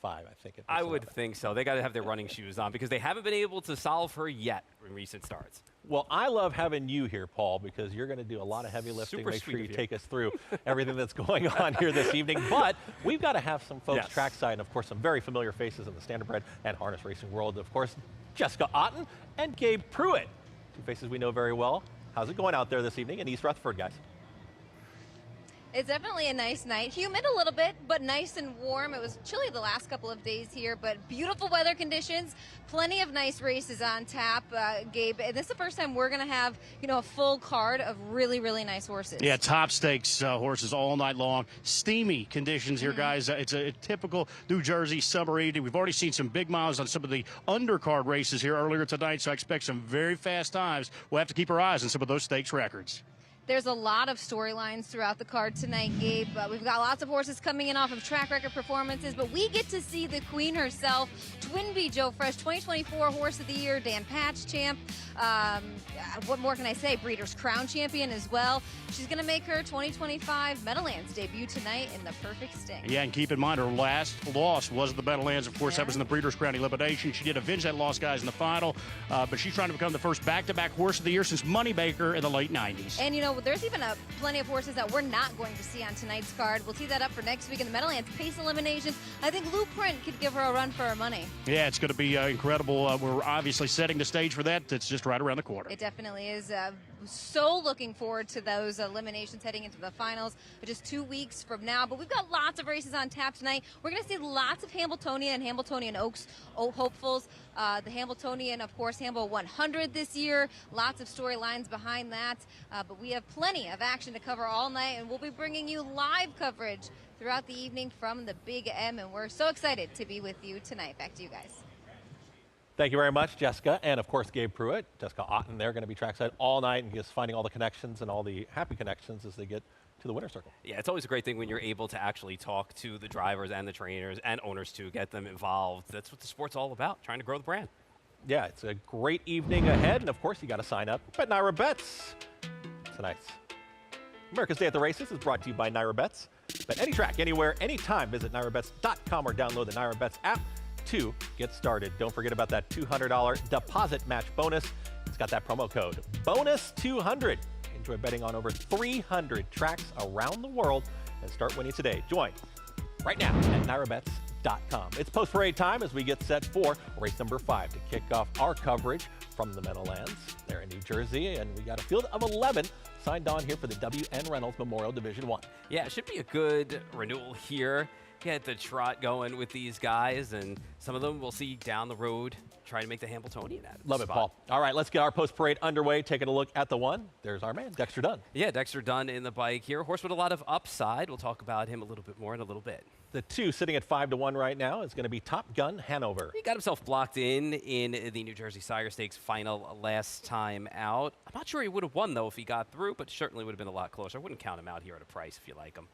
5, I think. I would think so. They got to have their running shoes on because they haven't been able to solve her yet in recent starts. Well, I love having you here, Paul, because you're going to do a lot of heavy lifting. Super Make sure sweet you of you. take us through everything that's going on here this evening. But we've got to have some folks Yes. trackside, and of course, some very familiar faces in the standardbred and harness racing world. Of course, Jessica Otten and Gabe Pruitt, two faces we know very well. How's it going out there this evening in East Rutherford, guys? It's definitely a nice night. Humid a little bit, but nice and warm. It was chilly the last couple of days here, but beautiful weather conditions. Plenty of nice races on tap, Gabe. And this is the first time we're going to have, a full card of really, really nice horses. Yeah, top stakes horses all night long. Steamy conditions here, guys. It's a typical New Jersey summer evening. We've already seen some big miles on some of the undercard races here earlier tonight, so I expect some very fast times. We'll have to keep our eyes on some of those stakes records. There's a lot of storylines throughout the card tonight, Gabe. We've got lots of horses coming in off of track record performances, but we get to see the queen herself, Twinbee Joe Fresh, 2024 Horse of the Year, Dan Patch champ. What more can I say? Breeders' Crown champion as well. She's going to make her 2025 Meadowlands debut tonight in the Perfect Sting. Yeah, and keep in mind her last loss was the Meadowlands. Of course, that was in the Breeders' Crown elimination. She did avenge that loss, guys, in the final, but she's trying to become the first back-to-back Horse of the Year since Moneymaker in the late 90s. And, there's even plenty of horses that we're not going to see on tonight's card. We'll tee that up for next week in the Meadowlands Pace Eliminations. I think Lou Print could give her a run for her money. Yeah, it's going to be incredible. We're obviously setting the stage for that. It's just right around the corner. It definitely is. So looking forward to those eliminations heading into the finals just 2 weeks from now. But we've got lots of races on tap tonight. We're going to see lots of Hambletonian and Hambletonian Oaks hopefuls. The Hambletonian, of course, Hamble 100 this year. Lots of storylines behind that. But we have plenty of action to cover all night, and we'll be bringing you live coverage throughout the evening from the Big M. And we're so excited to be with you tonight. Back to you guys. Thank you very much, Jessica, and of course, Gabe Pruitt. Jessica Otten, they're going to be trackside all night and just finding all the connections and all the happy connections as they get to the winner's circle. Yeah, it's always a great thing when you're able to actually talk to the drivers and the trainers and owners to get them involved. That's what the sport's all about, trying to grow the brand. Yeah, it's a great evening ahead, and of course, you got to sign up at Naira Bets tonight. America's Day at the Races is brought to you by Naira Bets. Bet any track, anywhere, anytime. Visit NairaBets.com or download the Naira Bets app to get started. Don't forget about that $200 deposit match bonus. It's got that promo code BONUS200. Enjoy betting on over 300 tracks around the world and start winning today. Join right now at NairaBets.com. It's post-parade time as we get set for race number 5 to kick off our coverage from the Meadowlands there in New Jersey. And we got a field of 11 signed on here for the W.N. Reynolds Memorial Division 1. Yeah, it should be a good renewal here. Get the trot going with these guys, and some of them we'll see down the road try to make the Hambletonian at Love it, Paul. All right, let's get our post-parade underway. Taking a look at the one. There's our man, Dexter Dunn. Yeah, Dexter Dunn in the bike here. Horse with a lot of upside. We'll talk about him a little bit more in a little bit. The 2 sitting at 5-1 right now is going to be Top Gun Hanover. He got himself blocked in the New Jersey Sire Stakes final last time out. I'm not sure he would have won, though, if he got through, but certainly would have been a lot closer. I wouldn't count him out here at a price if you like him.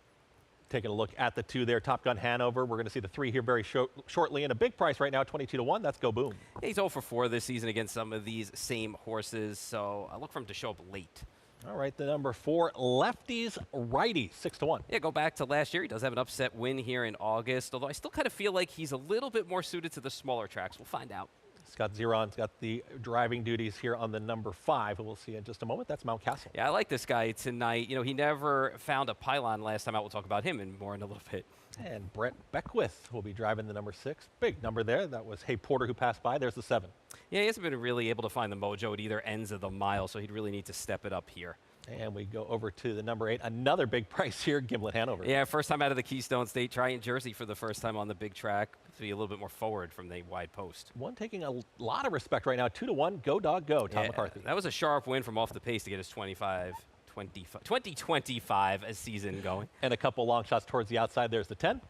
Taking a look at the 2 there, Top Gun Hanover. We're going to see the 3 here very shortly, and a big price right now, 22-1. That's Go Boom. Yeah, he's 0 for 4 this season against some of these same horses, so I look for him to show up late. All right, the number 4, Lefties Righties, 6-1. Yeah, go back to last year. He does have an upset win here in August, although I still kind of feel like he's a little bit more suited to the smaller tracks. We'll find out. Scott Zeron's got the driving duties here on the number 5, who we'll see in just a moment. That's Mount Castle. Yeah, I like this guy tonight. He never found a pylon last time out. We'll talk about him more in a little bit. And Brett Beckwith will be driving the number 6. Big number there. That was Hey Porter who passed by. There's the 7. Yeah, he hasn't been really able to find the mojo at either ends of the mile, so he'd really need to step it up here. And we go over to the number 8. Another big price here, Gimlet Hanover. Yeah, first time out of the Keystone State. Trying Jersey for the first time on the big track. To be a little bit more forward from the wide post. One taking a lot of respect right now. 2-1. Go Dog Go, Tom McCarthy. That was a sharp win from off the pace to get his 2025 as season going. And a couple long shots towards the outside. There's the 10.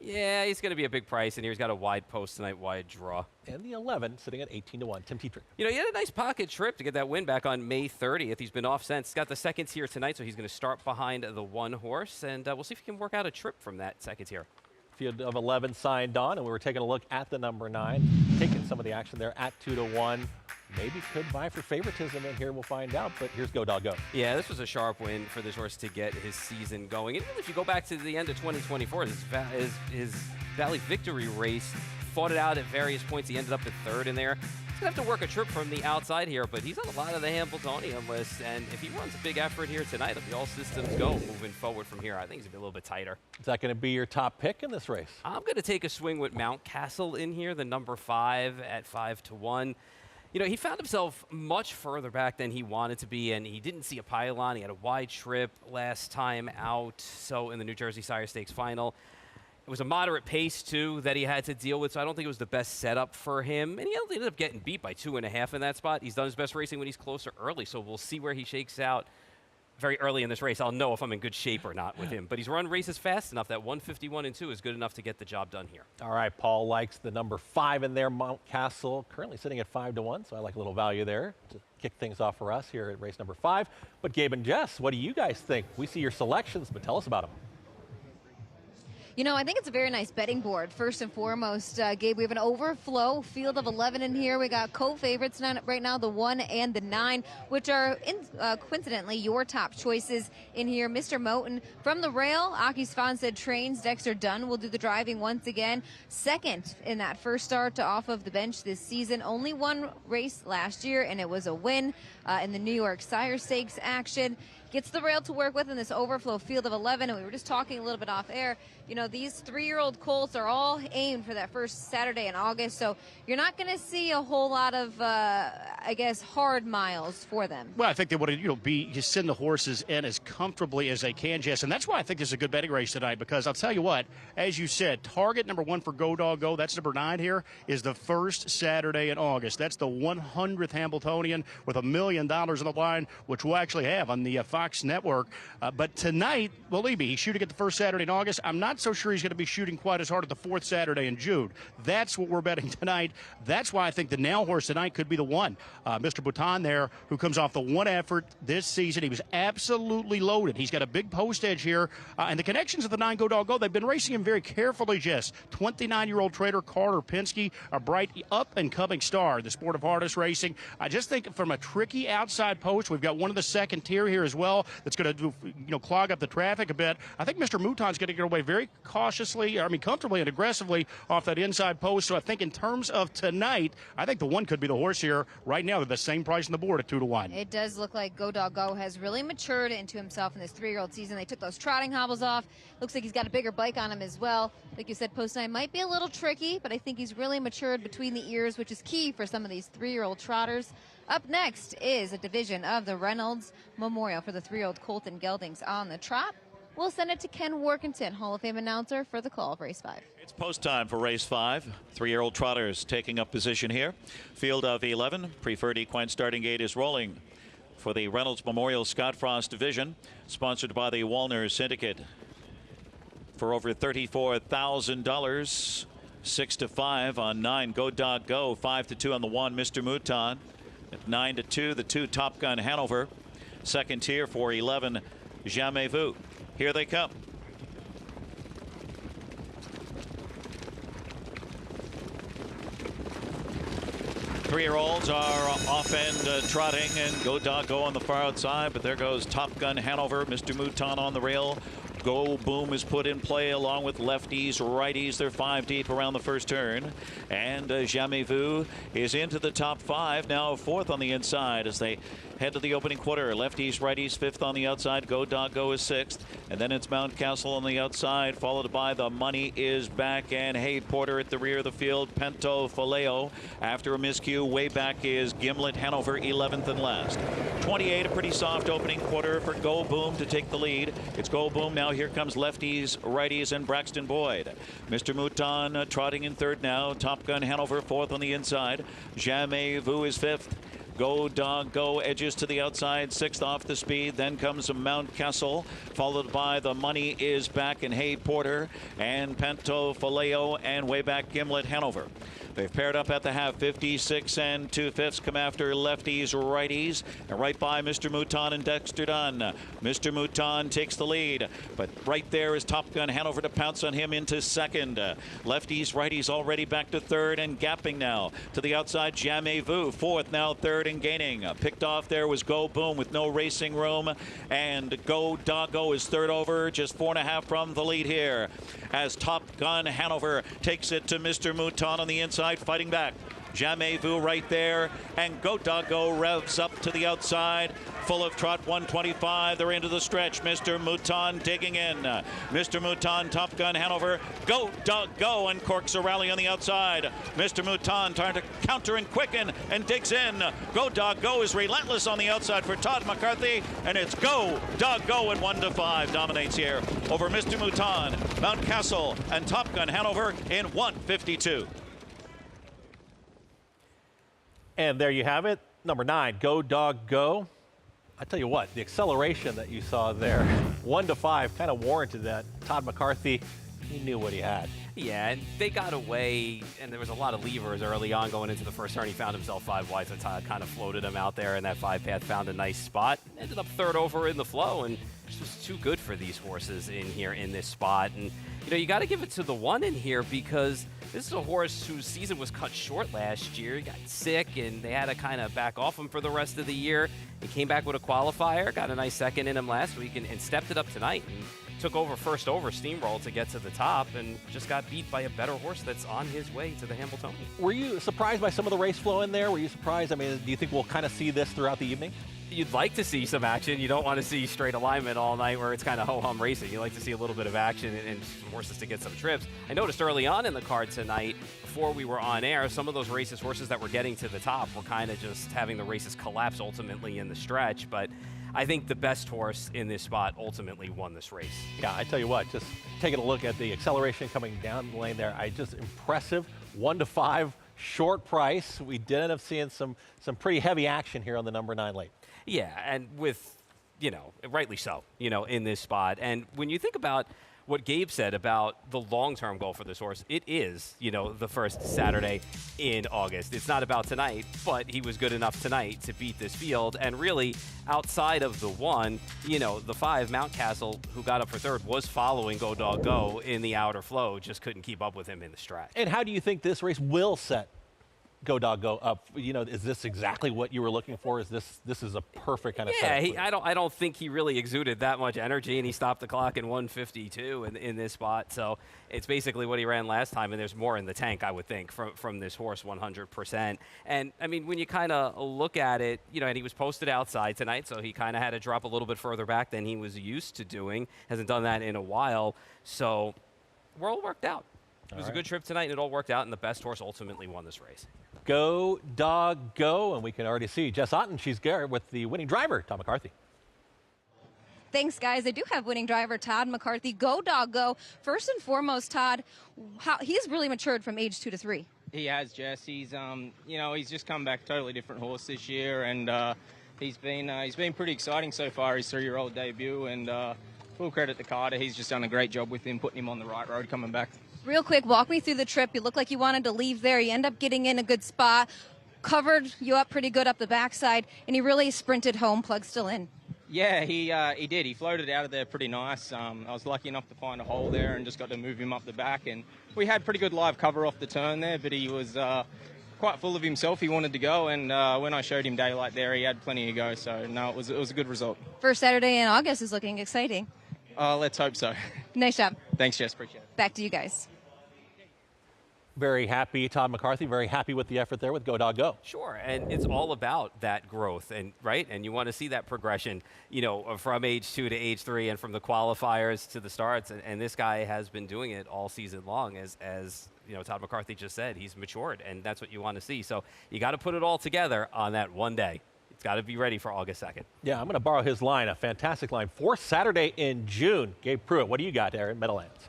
Yeah, he's going to be a big price, and here he's got a wide post tonight, wide draw. And the 11 sitting at 18-1. Tim Tetrick. He had a nice pocket trip to get that win back on May 30th. He's been off since. He's got the second tier tonight, so he's going to start behind the 1 horse, and we'll see if he can work out a trip from that second tier. Field of 11 signed on, and we were taking a look at the number 9, taking some of the action there at 2-1. maybe could vie for favoritism in here. We'll find out, but here's Go Dog Go. Yeah, this was a sharp win for this horse to get his season going. And if you go back to the end of 2024, his Valley Victory race, fought it out at various points. He ended up at third in there. He's going to have to work a trip from the outside here, but he's on a lot of the Hambletonian list, and if he runs a big effort here tonight, it'll be all systems go moving forward from here. I think he's going to be a little bit tighter. Is that going to be your top pick in this race? I'm going to take a swing with Mountcastle in here, the number 5 at 5-1. You know, he found himself much further back than he wanted to be, and he didn't see a pylon. He had a wide trip last time out, so in the New Jersey Sire Stakes final. It was a moderate pace, too, that he had to deal with, so I don't think it was the best setup for him. And he ended up getting beat by 2.5 in that spot. He's done his best racing when he's closer early, so we'll see where he shakes out very early in this race. I'll know if I'm in good shape or not with him. But he's run races fast enough that 151-2 is good enough to get the job done here. All right, Paul likes the number 5 in there, Mountcastle, currently sitting at 5-1, so I like a little value there to kick things off for us here at race number 5. But Gabe and Jess, what do you guys think? We see your selections, but tell us about them. You know, I think it's a very nice betting board. First and foremost, Gabe, we have an overflow field of 11 in here. We got co-favorites right now, the 1 and the 9, which are coincidentally your top choices in here. Mr. Moten from the rail. Aki Svan said trains. Dexter Dunn will do the driving once again. Second in that first start off of the bench this season. Only one race last year, and it was a win in the New York Sire Stakes action. Gets the rail to work with in this overflow field of 11, and we were just talking a little bit off air. You know, these 3-year-old colts are all aimed for that first Saturday in August, so you're not going to see a whole lot of, I guess, hard miles for them. Well, I think they want to, just send the horses in as comfortably as they can, Jess, and that's why I think this is a good betting race tonight, because I'll tell you what, as you said, target number 1 for Go Dog Go, that's number 9 here, is the first Saturday in August. That's the 100th Hambletonian with $1 million on the line, which we'll actually have on the Fox Network. But tonight, believe me, he's shooting at the first Saturday in August. I'm not so sure he's going to be shooting quite as hard at the 4th Saturday in June. That's what we're betting tonight. That's why I think the now horse tonight could be the one. Mr. Bhutan there, who comes off the 1 effort this season. He was absolutely loaded. He's got a big post edge here. And the connections of the 9 Go Dog Go, they've been racing him very carefully, Jess. 29-year-old trader Carter Penske, a bright up-and-coming star in the sport of harness racing. I just think from a tricky outside post, we've got one of the second tier here as well that's going to clog up the traffic a bit. I think Mr. Mouton's going to get away very comfortably and aggressively off that inside post. So I think in terms of tonight, I think the 1 could be the horse here. Right now, they're the same price on the board at 2-1. It does look like Go Dog Go has really matured into himself in this 3-year-old season. They took those trotting hobbles off. Looks like he's got a bigger bike on him as well. Like you said, post 9 might be a little tricky, but I think he's really matured between the ears, which is key for some of these 3-year-old trotters. Up next is a division of the Reynolds Memorial for the 3-year-old Colton Geldings on the trot. We'll send it to Ken Workington, Hall of Fame announcer, for the call of race 5. It's post time for race 5. 3-year-old trotters taking up position here. Field of 11. Preferred equine starting gate is rolling for the Reynolds Memorial Scott Frost division, sponsored by the Walner Syndicate for over $34,000. 6-5 on 9 Go Dog Go, 5-2 on the 1 Mr. Mouton. At 9-2, the 2 Top Gun Hanover. Second tier for 11 Jamais Vu. Here they come. Three-year-olds are off and trotting, and Go Dog Go on the far outside, but there goes Top Gun Hanover. Mr. Mouton on the rail. Go Boom is put in play along with lefties, righties. They're 5 deep around the first turn. And Jamais Vu is into the top 5. Now 4th on the inside as they head to the opening quarter. Lefties, righties, 5th on the outside. Go Dog Go is 6th. And then it's Mountcastle on the outside, followed by The Money Is Back and Hay Porter at the rear of the field. Pento Faleo. After a miscue, way back is Gimlet Hanover, 11th and last. 28, a pretty soft opening quarter for Go Boom to take the lead. It's Go Boom now. Here comes lefties, righties, and Braxton Boyd. Mr. Mouton trotting in 3rd now. Top Gun Hanover 4th on the inside. Jamais Vu is 5th. Go Dog Go edges to the outside, 6th off the speed. Then comes Mountcastle, followed by The Money Is Back and Hay Porter and Pento Faleo and way back Gimlet Hanover. They've paired up at the half. 56 and 2/5 come after lefties, righties, and right by Mr. Mouton and Dexter Dunn. Mr. Mouton takes the lead, but right there is Top Gun Hanover to pounce on him into second. Lefties, righties already back to third and gapping now to the outside. Jamais Vu fourth, now third and gaining. Picked off there was Go Boom with no racing room, and Go Doggo is third over, just 4.5 from the lead here as Top Gun Hanover takes it to Mr. Mouton on the inside, fighting back. Jamais Vu right there, and Go Doggo revs up to the outside, full of trot, 125. They're into the stretch. Mr. Mouton digging in. Mr. Mouton, Top Gun Hanover, Go Doggo, and corks a rally on the outside. Mr. Mouton trying to counter and quicken and digs in. Go Doggo is relentless on the outside for Todd McCarthy, and it's Go Doggo at 1-5 dominates here over Mr. Mouton, Mountcastle, and Top Gun Hanover in 1:52. And there you have it. Number 9, Go Dog Go. I tell you what, the acceleration that you saw there, 1-5, kind of warranted that. Todd McCarthy, he knew what he had. Yeah, and they got away, and there was a lot of levers early on going into the first turn. He found himself 5 wide, so Todd kind of floated him out there, and that 5 path found a nice spot. Ended up third over in the flow, and just was too good for these horses in here in this spot. And, you know, you got to give it to the 1 in here because this is a horse whose season was cut short last year. He got sick, and they had to kind of back off him for the rest of the year. He came back with a qualifier, got a nice second in him last week, and stepped it up tonight. And took over first over, steamrolled to get to the top, and just got beat by a better horse that's on his way to the Hambletonian. Were you surprised by some of the race flow in there? Were you surprised? I mean, do you think we'll kind of see this throughout the evening? You'd like to see some action. You don't want to see straight alignment all night where it's kind of ho-hum racing. You like to see a little bit of action and some horses to get some trips. I noticed early on in the card tonight, before we were on air, some of those races, horses that were getting to the top were kind of just having the races collapse ultimately in the stretch. But I think the best horse in this spot ultimately won this race. Yeah, I tell you what, just taking a look at the acceleration coming down the lane there, just impressive. 1-5, short price. We did end up seeing some pretty heavy action here on the number 9 late. Yeah, and with, you know, rightly so, you know, in this spot. And when you think about what Gabe said about the long-term goal for this horse, it is, you know, the first Saturday in August. It's not about tonight, but he was good enough tonight to beat this field. And really, outside of the 1, you know, the 5, Mountcastle, who got up for third, was following Go Dog Go in the outer flow, just couldn't keep up with him in the stretch. And how do you think this race will set Go Dog Go up? You know, is this exactly what you were looking for? Is this is a perfect kind of setup? Yeah, I don't think he really exuded that much energy, and he stopped the clock in 1:52 in this spot. So it's basically what he ran last time, and there's more in the tank, I would think, from this horse 100%. And I mean, when you kind of look at it, you know, and he was posted outside tonight, so he kind of had to drop a little bit further back than he was used to doing. Hasn't done that in a while, so we're all worked out. It was a good trip tonight, and it all worked out, and the best horse ultimately won this race. Go Dog Go, and we can already see Jess Otten. She's there with the winning driver, Todd McCarthy. Thanks, guys. I do have winning driver Todd McCarthy. Go Dog Go. First and foremost, Todd, he's really matured from age 2 to 3. He has, Jess. He's you know, he's just come back a totally different horse this year, and he's been pretty exciting so far. His 3-year-old debut, and full credit to Carter. He's just done a great job with him, putting him on the right road coming back. Real quick, walk me through the trip. You look like you wanted to leave there. You end up getting in a good spot, covered you up pretty good up the backside, and he really sprinted home, plug still in. Yeah, he did. He floated out of there pretty nice. I was lucky enough to find a hole there and just got to move him up the back. And we had pretty good live cover off the turn there, but he was quite full of himself. He wanted to go, and when I showed him daylight there, he had plenty to go. So, no, it was a good result. First Saturday in August is looking exciting. Let's hope so. Nice job. Thanks, Jess. Appreciate it. Back to you guys. Very happy, Todd McCarthy, very happy with the effort there with Go Dog Go. Sure, and it's all about that growth, and right, and you want to see that progression, you know, from age 2 to age 3, and from the qualifiers to the starts, and this guy has been doing it all season long, as you know, Todd McCarthy just said, he's matured, and that's what you want to see. So you got to put it all together on that one day. It's got to be ready for August 2nd. Yeah, I'm going to borrow his line, a fantastic line. 4th Saturday in June. Gabe Pruitt, what do you got there at Meadowlands?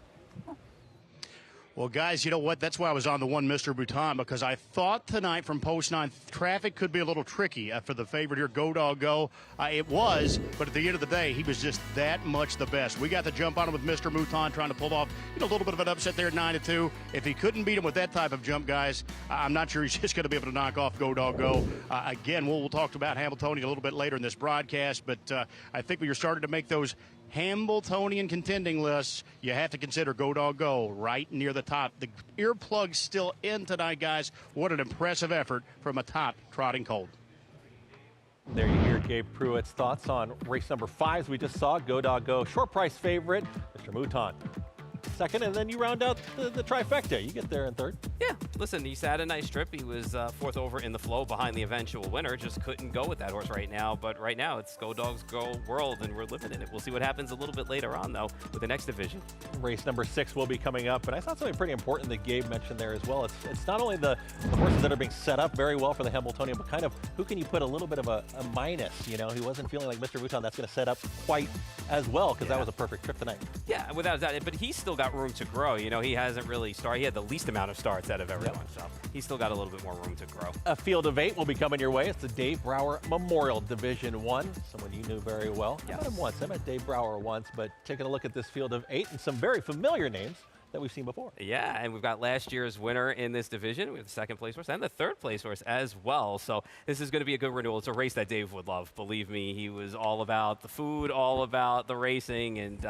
Well, guys, you know what? That's why I was on the one Mr. Bhutan, because I thought tonight from post 9 traffic could be a little tricky for the favorite here, Go Dog Go. It was, but at the end of the day, he was just that much the best. We got the jump on him with Mr. Bhutan trying to pull off a little bit of an upset there at 9-2. If he couldn't beat him with that type of jump, guys, I'm not sure he's just going to be able to knock off Go Dog Go. Again, we'll talk about Hambletonian a little bit later in this broadcast, but I think when you're starting to make those Hambletonian contending lists, you have to consider Go Dog Go right near the top. The earplugs still in tonight, guys. What an impressive effort from a top trotting colt. There you hear Gabe Pruitt's thoughts on race number 5 as we just saw. Go Dog Go, short price favorite, Mr. Mouton. Second, and then you round out the trifecta. You get there in third. Yeah, listen, he sat a nice trip. He was fourth over in the flow behind the eventual winner. Just couldn't go with that horse right now. But right now, it's Go Dogs Go World, and we're living in it. We'll see what happens a little bit later on, though, with the next division. Race number 6 will be coming up, but I thought something pretty important that Gabe mentioned there as well. It's not only the horses that are being set up very well for the Hambletonian, but kind of who can you put a little bit of a minus. You know, he wasn't feeling like Mr. Mouton that's going to set up quite as well, because that was a perfect trip tonight. Yeah, without that, but he's still got room to grow. You know, he hasn't really started. He had the least amount of starts out of everyone, so he's still got a little bit more room to grow. A field of 8 will be coming your way. It's the Dave Brower Memorial Division 1, someone you knew very well. Yes. I met him once. I met Dave Brower once, but taking a look at this field of 8 and some very familiar names that we've seen before. Yeah, and we've got last year's winner in this division. We have the second place horse and the third place horse as well. So this is going to be a good renewal. It's a race that Dave would love. Believe me, he was all about the food, all about the racing, and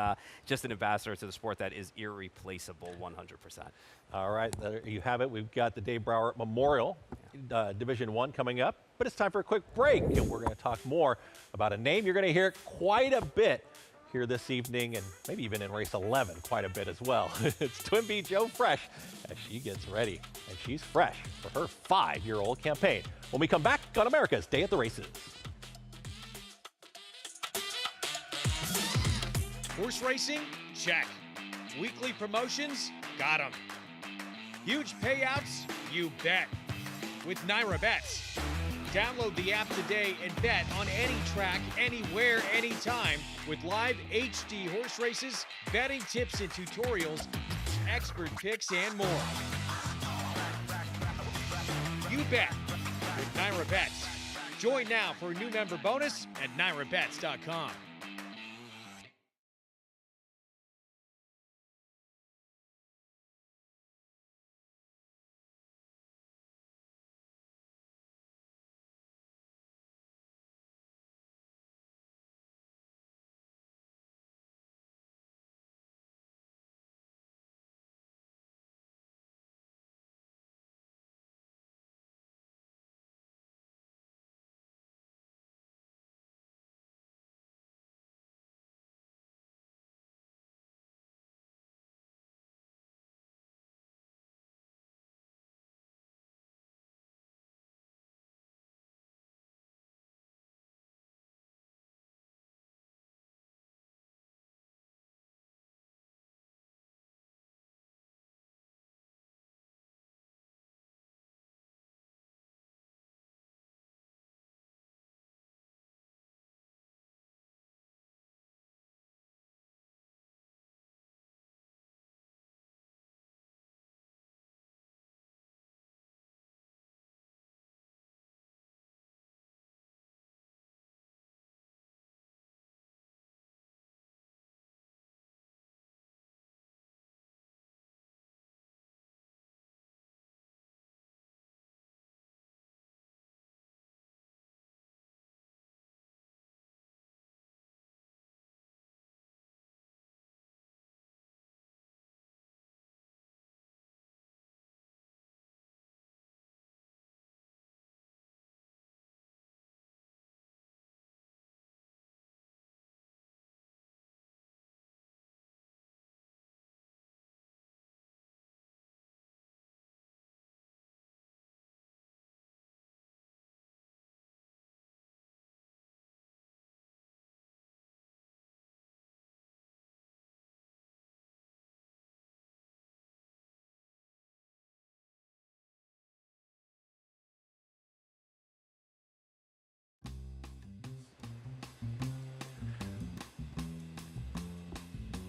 just an ambassador to the sport that is irreplaceable 100%. All right, there you have it. We've got the Dave Brower Memorial Division 1 coming up, but it's time for a quick break, and we're going to talk more about a name you're going to hear quite a bit here this evening, and maybe even in race 11 quite a bit as well. It's Twin Joe Fresh as she gets ready, and she's fresh for her 5-year-old campaign. When we come back on America's Day at the Races. Horse racing? Check. Weekly promotions? Got 'em. Huge payouts? You bet. With Naira Bets. Download the app today and bet on any track, anywhere, anytime with live HD horse races, betting tips and tutorials, expert picks, and more. You bet with Naira Bets. Join now for a new member bonus at NairaBets.com.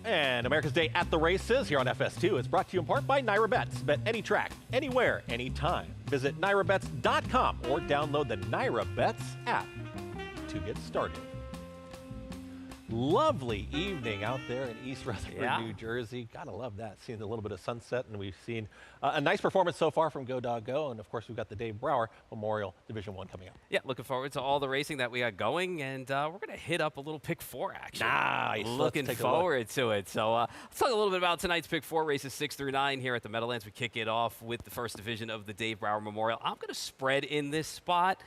And America's Day at the Races here on FS2 is brought to you in part by Naira Bets. Bet any track, anywhere, anytime. Visit NairaBets.com or download the Naira Bets app to get started. Lovely evening out there in East Rutherford, New Jersey. Gotta love that. Seeing a little bit of sunset, and we've seen a nice performance so far from Go Dog Go. And of course, we've got the Dave Brower Memorial Division I coming up. Yeah, looking forward to all the racing that we got going, and we're gonna hit up a little Pick 4 action. Nice. Looking forward to it. So let's talk a little bit about tonight's Pick 4 races 6 through 9 here at the Meadowlands. We kick it off with the first division of the Dave Brower Memorial. I'm gonna spread in this spot.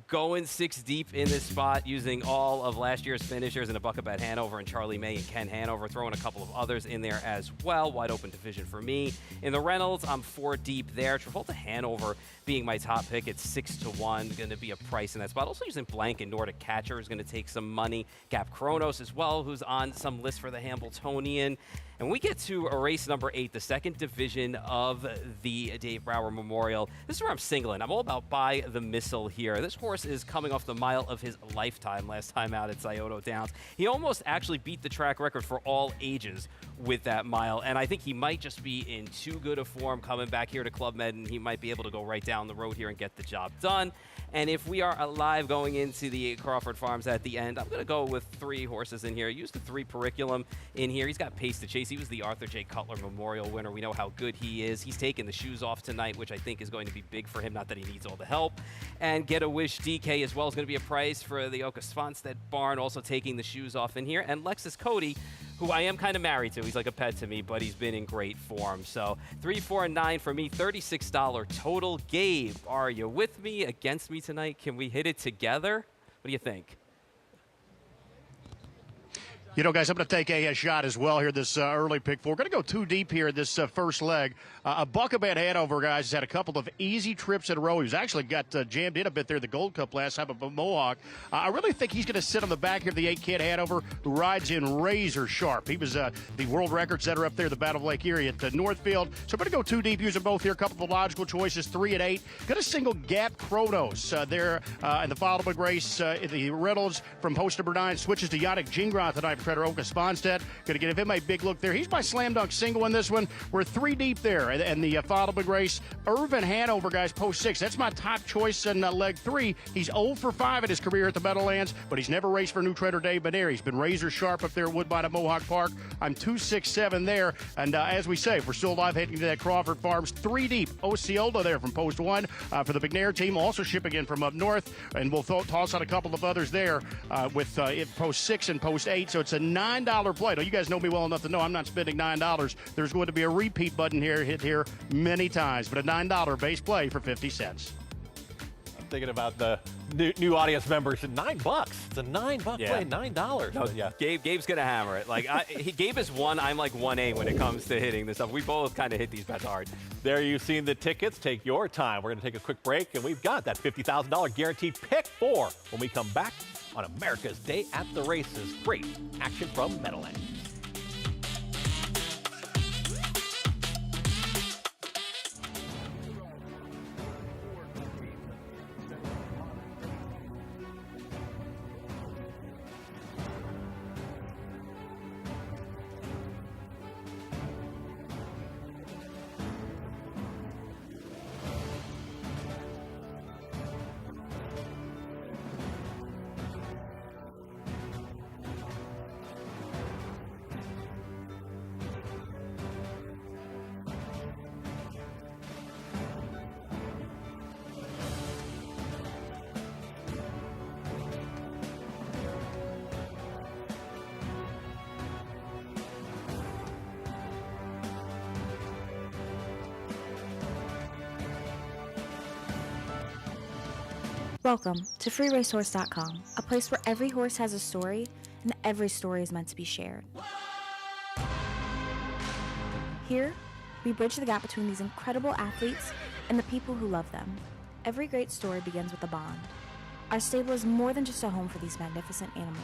Going 6 deep in this spot using all of last year's finishers in a bucket bet Hanover and Charlie May and Ken Hanover, throwing a couple of others in there as well. Wide open division for me. In the Reynolds, I'm 4 deep there. Travolta Hanover being my top pick at 6-1, going to be a price in that spot. Also using Blank and Nordic Catcher is going to take some money. Gap Kronos as well, who's on some list for the Hambletonian. And when we get to race number 8, the second division of the Dave Brower Memorial, this is where I'm singling. I'm all about By the Missile here. This horse is coming off the mile of his lifetime last time out at Scioto Downs. He almost actually beat the track record for all ages with that mile, and I think he might just be in too good a form coming back here to Club Med, and he might be able to go right down the road here and get the job done. And if we are alive going into the Crawford Farms at the end, I'm going to go with 3 horses in here. Use the 3 Periculum in here. He's got pace to chase. He was the Arthur J. Cutler Memorial winner. We know how good he is. He's taking the shoes off tonight, which I think is going to be big for him. Not that he needs all the help. And Get a Wish DK as well is going to be a price for the Oka Svanstedt barn, also taking the shoes off in here. And Lexus Cody, who I am kind of married to. He's like a pet to me, but he's been in great form. So 3, 4, and 9 for me, $36 total. Gabe, are you with me, against me tonight? Can we hit it together? What do you think? You know, guys, I'm going to take a shot as well here this early Pick 4. We're going to go 2 deep here this first leg. A Buckabat Hanover, guys, has had a couple of easy trips in a row. He was actually got jammed in a bit there at the Gold Cup last time at Mohawk. I really think he's going to sit on the back here of the 8-kid Hanover, who rides in razor sharp. He was the world record setter up there at the Battle of Lake Erie at Northfield. So I'm going to go 2 deep using both here. A couple of logical choices, 3 and 8. Going to single Gap Kronos there in the following race. The Reynolds from post number 9 switches to Yannick Gingras tonight for Oka Svanstedt. Going to give him a big look there. He's my slam dunk single in this one. We're 3 deep there. And the following race, Irvin Hanover, guys, post 6. That's my top choice in leg 3. He's 0 for 5 in his career at the Meadowlands, but he's never raced for new trainer Dave Benaire. He's been razor sharp up there at Woodbine at Mohawk Park. I'm 2, 6, 7 there. And as we say, we're still live heading to that Crawford Farms 3 deep. Osceola there from post 1 for the McNair team, also shipping in from up north. And we'll toss out a couple of others there with post 6 and post 8. So it's a $9 play. Now, you guys know me well enough to know I'm not spending $9. There's going to be a repeat button here, hit here many times, but a $9 base play for 50 cents. I'm thinking about the new audience members. $9. It's a $9 play, $9. No, yeah. Gabe's going to hammer it. Like Gabe is 1, I'm like 1A when it comes to hitting this stuff. We both kind of hit these bets hard. There you've seen the tickets. Take your time. We're going to take a quick break, and we've got that $50,000 guaranteed Pick 4 when we come back on America's Day at the Races. Great action from Meadowlands. Welcome to FreeRacehorse.com, a place where every horse has a story and every story is meant to be shared. Here, we bridge the gap between these incredible athletes and the people who love them. Every great story begins with a bond. Our stable is more than just a home for these magnificent animals.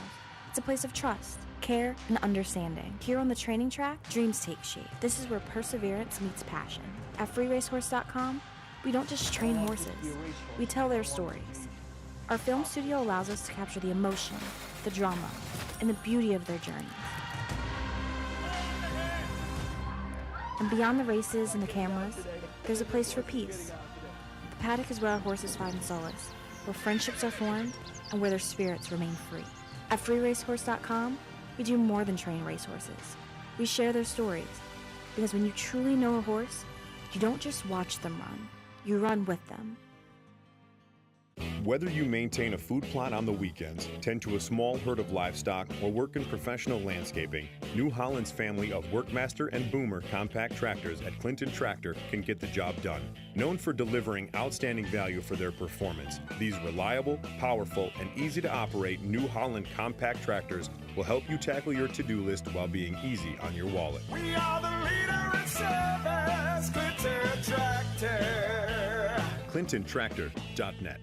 It's a place of trust, care, and understanding. Here on the training track, dreams take shape. This is where perseverance meets passion. At FreeRacehorse.com, we don't just train horses, we tell their stories. Our film studio allows us to capture the emotion, the drama, and the beauty of their journeys. And beyond the races and the cameras, there's a place for peace. The paddock is where our horses find solace, where friendships are formed, and where their spirits remain free. At freeracehorse.com, we do more than train racehorses. We share their stories, because when you truly know a horse, you don't just watch them run, you run with them. Whether you maintain a food plot on the weekends, tend to a small herd of livestock, or work in professional landscaping, New Holland's family of Workmaster and Boomer compact tractors at Clinton Tractor can get the job done. Known for delivering outstanding value for their performance, these reliable, powerful, and easy to operate New Holland compact tractors will help you tackle your to-do list while being easy on your wallet. We are the leader in service, Clinton Tractor. ClintonTractor.net.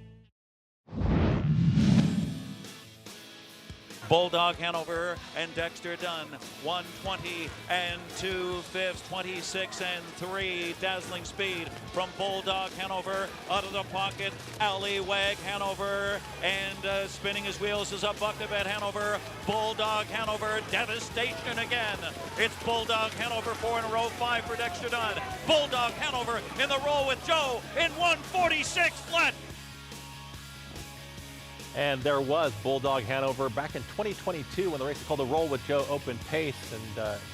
Bulldog Hanover and Dexter Dunn, 120 and 2/5, 26 and 3. Dazzling speed from Bulldog Hanover out of the pocket. Alleywag Hanover and spinning his wheels is a bucket Hanover. Bulldog Hanover, devastation again. It's Bulldog Hanover 4 in a row, 5 for Dexter Dunn. Bulldog Hanover in the roll with Joe in 146 flat. And there was Bulldog Hanover back in 2022 when the race called the Roll with Joe opened pace and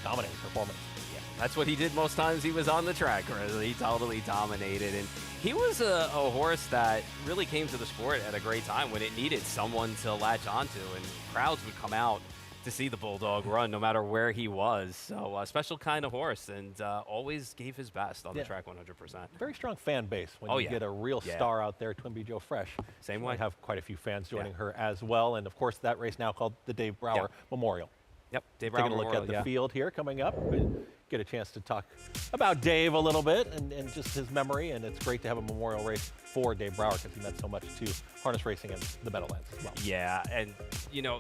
dominating performance. Yeah, that's what he did most times he was on the track. He totally dominated. And he was a horse that really came to the sport at a great time when it needed someone to latch onto. And crowds would come out to see the Bulldog run no matter where he was. So a special kind of horse, and always gave his best on the track 100%. Very strong fan base when you get a real star out there. Twinbee Joe Fresh. Same way. We have quite a few fans joining her as well. And of course that race now called the Dave Brower Memorial. Yep, Dave Brower Taking a look Memorial, at the field here coming up. We'll get a chance to talk about Dave a little bit and just his memory. And it's great to have a memorial race for Dave Brower because he meant so much to harness racing in the Meadowlands as well. Yeah, and you know,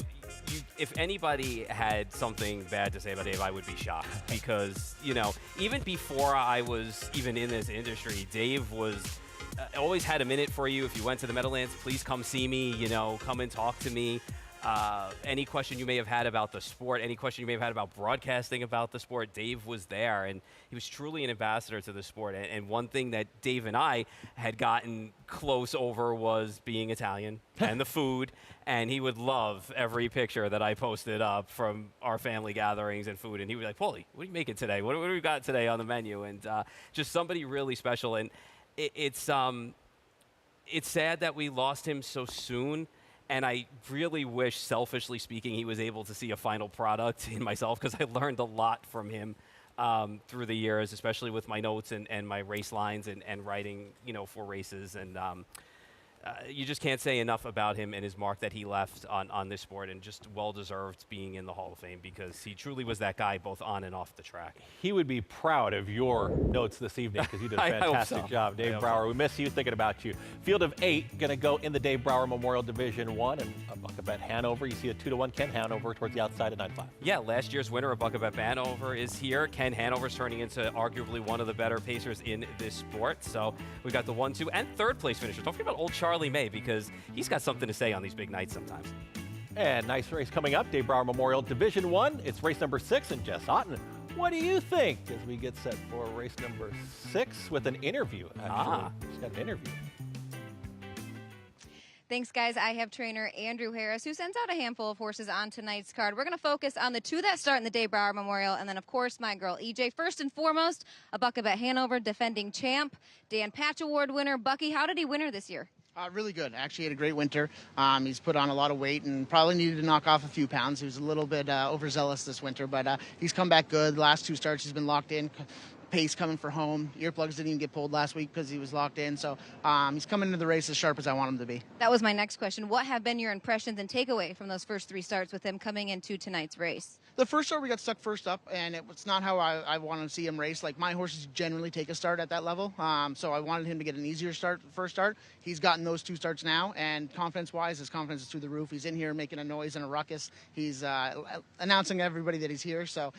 if anybody had something bad to say about Dave, I would be shocked because, you know, even before I was even in this industry, Dave was always had a minute for you. If you went to the Meadowlands, please come see me, you know, come and talk to me. Any question you may have had about the sport, any question you may have had about broadcasting about the sport, Dave was there, and he was truly an ambassador to the sport. And one thing that Dave and I had gotten close over was being Italian and the food, and he would love every picture that I posted up from our family gatherings and food, and he would be like, Paulie, what are you making today? What do we got today on the menu? And just somebody really special, and it's sad that we lost him so soon. And I really wish, selfishly speaking, he was able to see a final product in myself because I learned a lot from him through the years, especially with my notes and my race lines and writing, you know, for races. And you just can't say enough about him and his mark that he left on this sport, and just well-deserved being in the Hall of Fame because he truly was that guy both on and off the track. He would be proud of your notes this evening because you did a fantastic job. Dave Brower, we miss you, thinking about you. Field of 8 going to go in the Dave Brower Memorial Division 1, and a bucket Hanover. You see a 2-1 Ken Hanover towards the outside at 9-5. Yeah, last year's winner of bucket Hanover is here. Ken Hanover's turning into arguably one of the better pacers in this sport. So we got the 1, 2, and 3rd place finishers. Don't forget about old Charlie May because he's got something to say on these big nights sometimes. And nice race coming up, Dave Brower Memorial Division 1. It's race number 6, and Jess Otten, what do you think as we get set for race number 6 with an interview, actually? She's got an interview. Thanks, guys. I have trainer Andrew Harris, who sends out a handful of horses on tonight's card. We're going to focus on the 2 that start in the Dave Brower Memorial, and then, of course, my girl EJ. First and foremost, a bucket Hanover, defending champ, Dan Patch Award winner. Bucky, how did he win her this year? Really good. Actually had a great winter. He's put on a lot of weight and probably needed to knock off a few pounds. He was a little bit overzealous this winter, but he's come back good. The last 2 starts he's been locked in. Pace coming for home. Earplugs didn't even get pulled last week because he was locked in. So he's coming into the race as sharp as I want him to be. That was my next question. What have been your impressions and takeaway from those first 3 starts with him coming into tonight's race? The first start we got stuck first up, and it's not how I want to see him race. Like, my horses generally take a start at that level, so I wanted him to get an easier start first start. He's gotten those 2 starts now, and confidence-wise, his confidence is through the roof. He's in here making a noise and a ruckus. He's announcing to everybody that he's here, so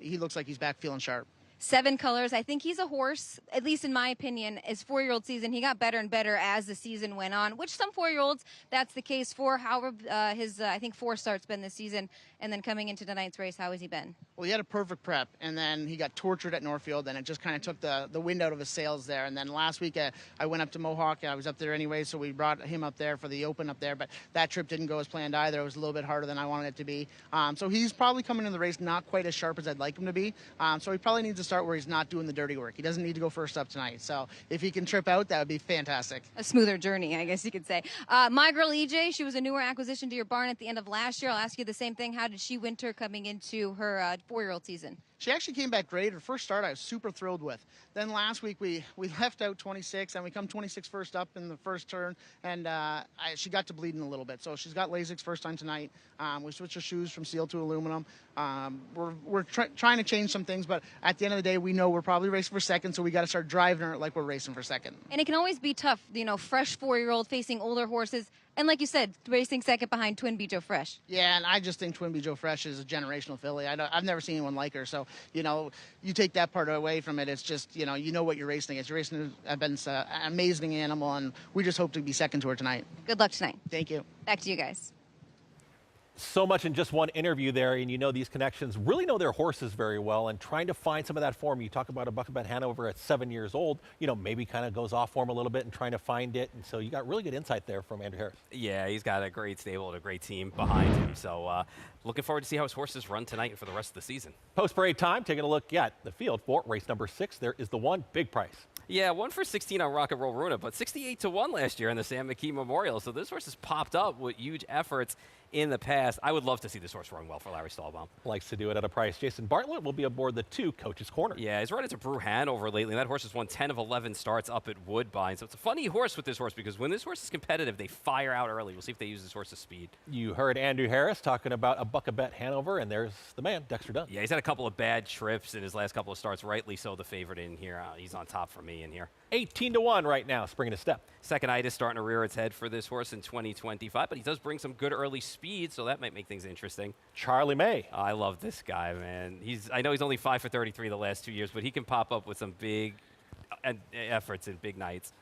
he looks like he's back feeling sharp. 7 colors. I think he's a horse, at least in my opinion, his 4-year-old season. He got better and better as the season went on, which some 4-year-olds, that's the case for. However, his, I think, 4 starts been this season. And then coming into tonight's race, how has he been? Well, he had a perfect prep, and then he got tortured at Northfield, and it just kind of took the wind out of his sails there. And then last week, I went up to Mohawk. I was up there anyway, so we brought him up there for the Open up there. But that trip didn't go as planned either. It was a little bit harder than I wanted it to be. So he's probably coming in the race not quite as sharp as I'd like him to be. So he probably needs to start where he's not doing the dirty work. He doesn't need to go first up tonight. So if he can trip out, that would be fantastic. A smoother journey, I guess you could say. My girl EJ, she was a newer acquisition to your barn at the end of last year. I'll ask you the same thing. How did she winter coming into her 4-year-old season? She actually came back great. Her first start I was super thrilled with. Then last week we left out 26, and we come 26 first up in the first turn, and she got to bleeding a little bit. So she's got Lasix first time tonight. We switched her shoes from steel to aluminum. We're trying to change some things, but at the end of the day, we know we're probably racing for second, so we got to start driving her like we're racing for second. And it can always be tough, fresh 4-year-old facing older horses. And like you said, racing second behind Twin Bee Joe Fresh. Yeah, and I just think Twin Bee Joe Fresh is a generational filly. I've never seen anyone like her. So, you take that part away from it. It's just, you know what you're racing against. You're racing against an amazing animal, and we just hope to be second to her tonight. Good luck tonight. Thank you. Back to you guys. So much in just one interview there, and these connections, really know their horses very well, and trying to find some of that form. You talk about a Buckabet Hanover at 7 years old, maybe kind of goes off form a little bit and trying to find it, and so you got really good insight there from Andrew Harris. Yeah, he's got a great stable and a great team behind him, so looking forward to see how his horses run tonight and for the rest of the season. Post-parade time, taking a look at the field for race number 6. There is the one, Big Price. Yeah, 1 for 16 on Rock and Roll Runa, but 68-1 last year in the Sam McKee Memorial. So this horse has popped up with huge efforts in the past. I would love to see this horse run well for Larry Stahlbaum. Likes to do it at a price. Jason Bartlett will be aboard the 2 Coach's Corner. Yeah, he's run into Brew Hanover lately. That horse has won 10 of 11 starts up at Woodbine. So it's a funny horse with this horse because when this horse is competitive, they fire out early. We'll see if they use this horse's speed. You heard Andrew Harris talking about a Buckabet Hanover, and there's the man, Dexter Dunn. Yeah, he's had a couple of bad trips in his last couple of starts, rightly so the favorite in here. He's on top for me in here. 18-1 right now, springing a step. Second-itis starting to rear its head for this horse in 2025, but he does bring some good early speed, so that might make things interesting. Charlie May. I love this guy, man. I know he's only 5 for 33 the last 2 years, but he can pop up with some big efforts and big nights.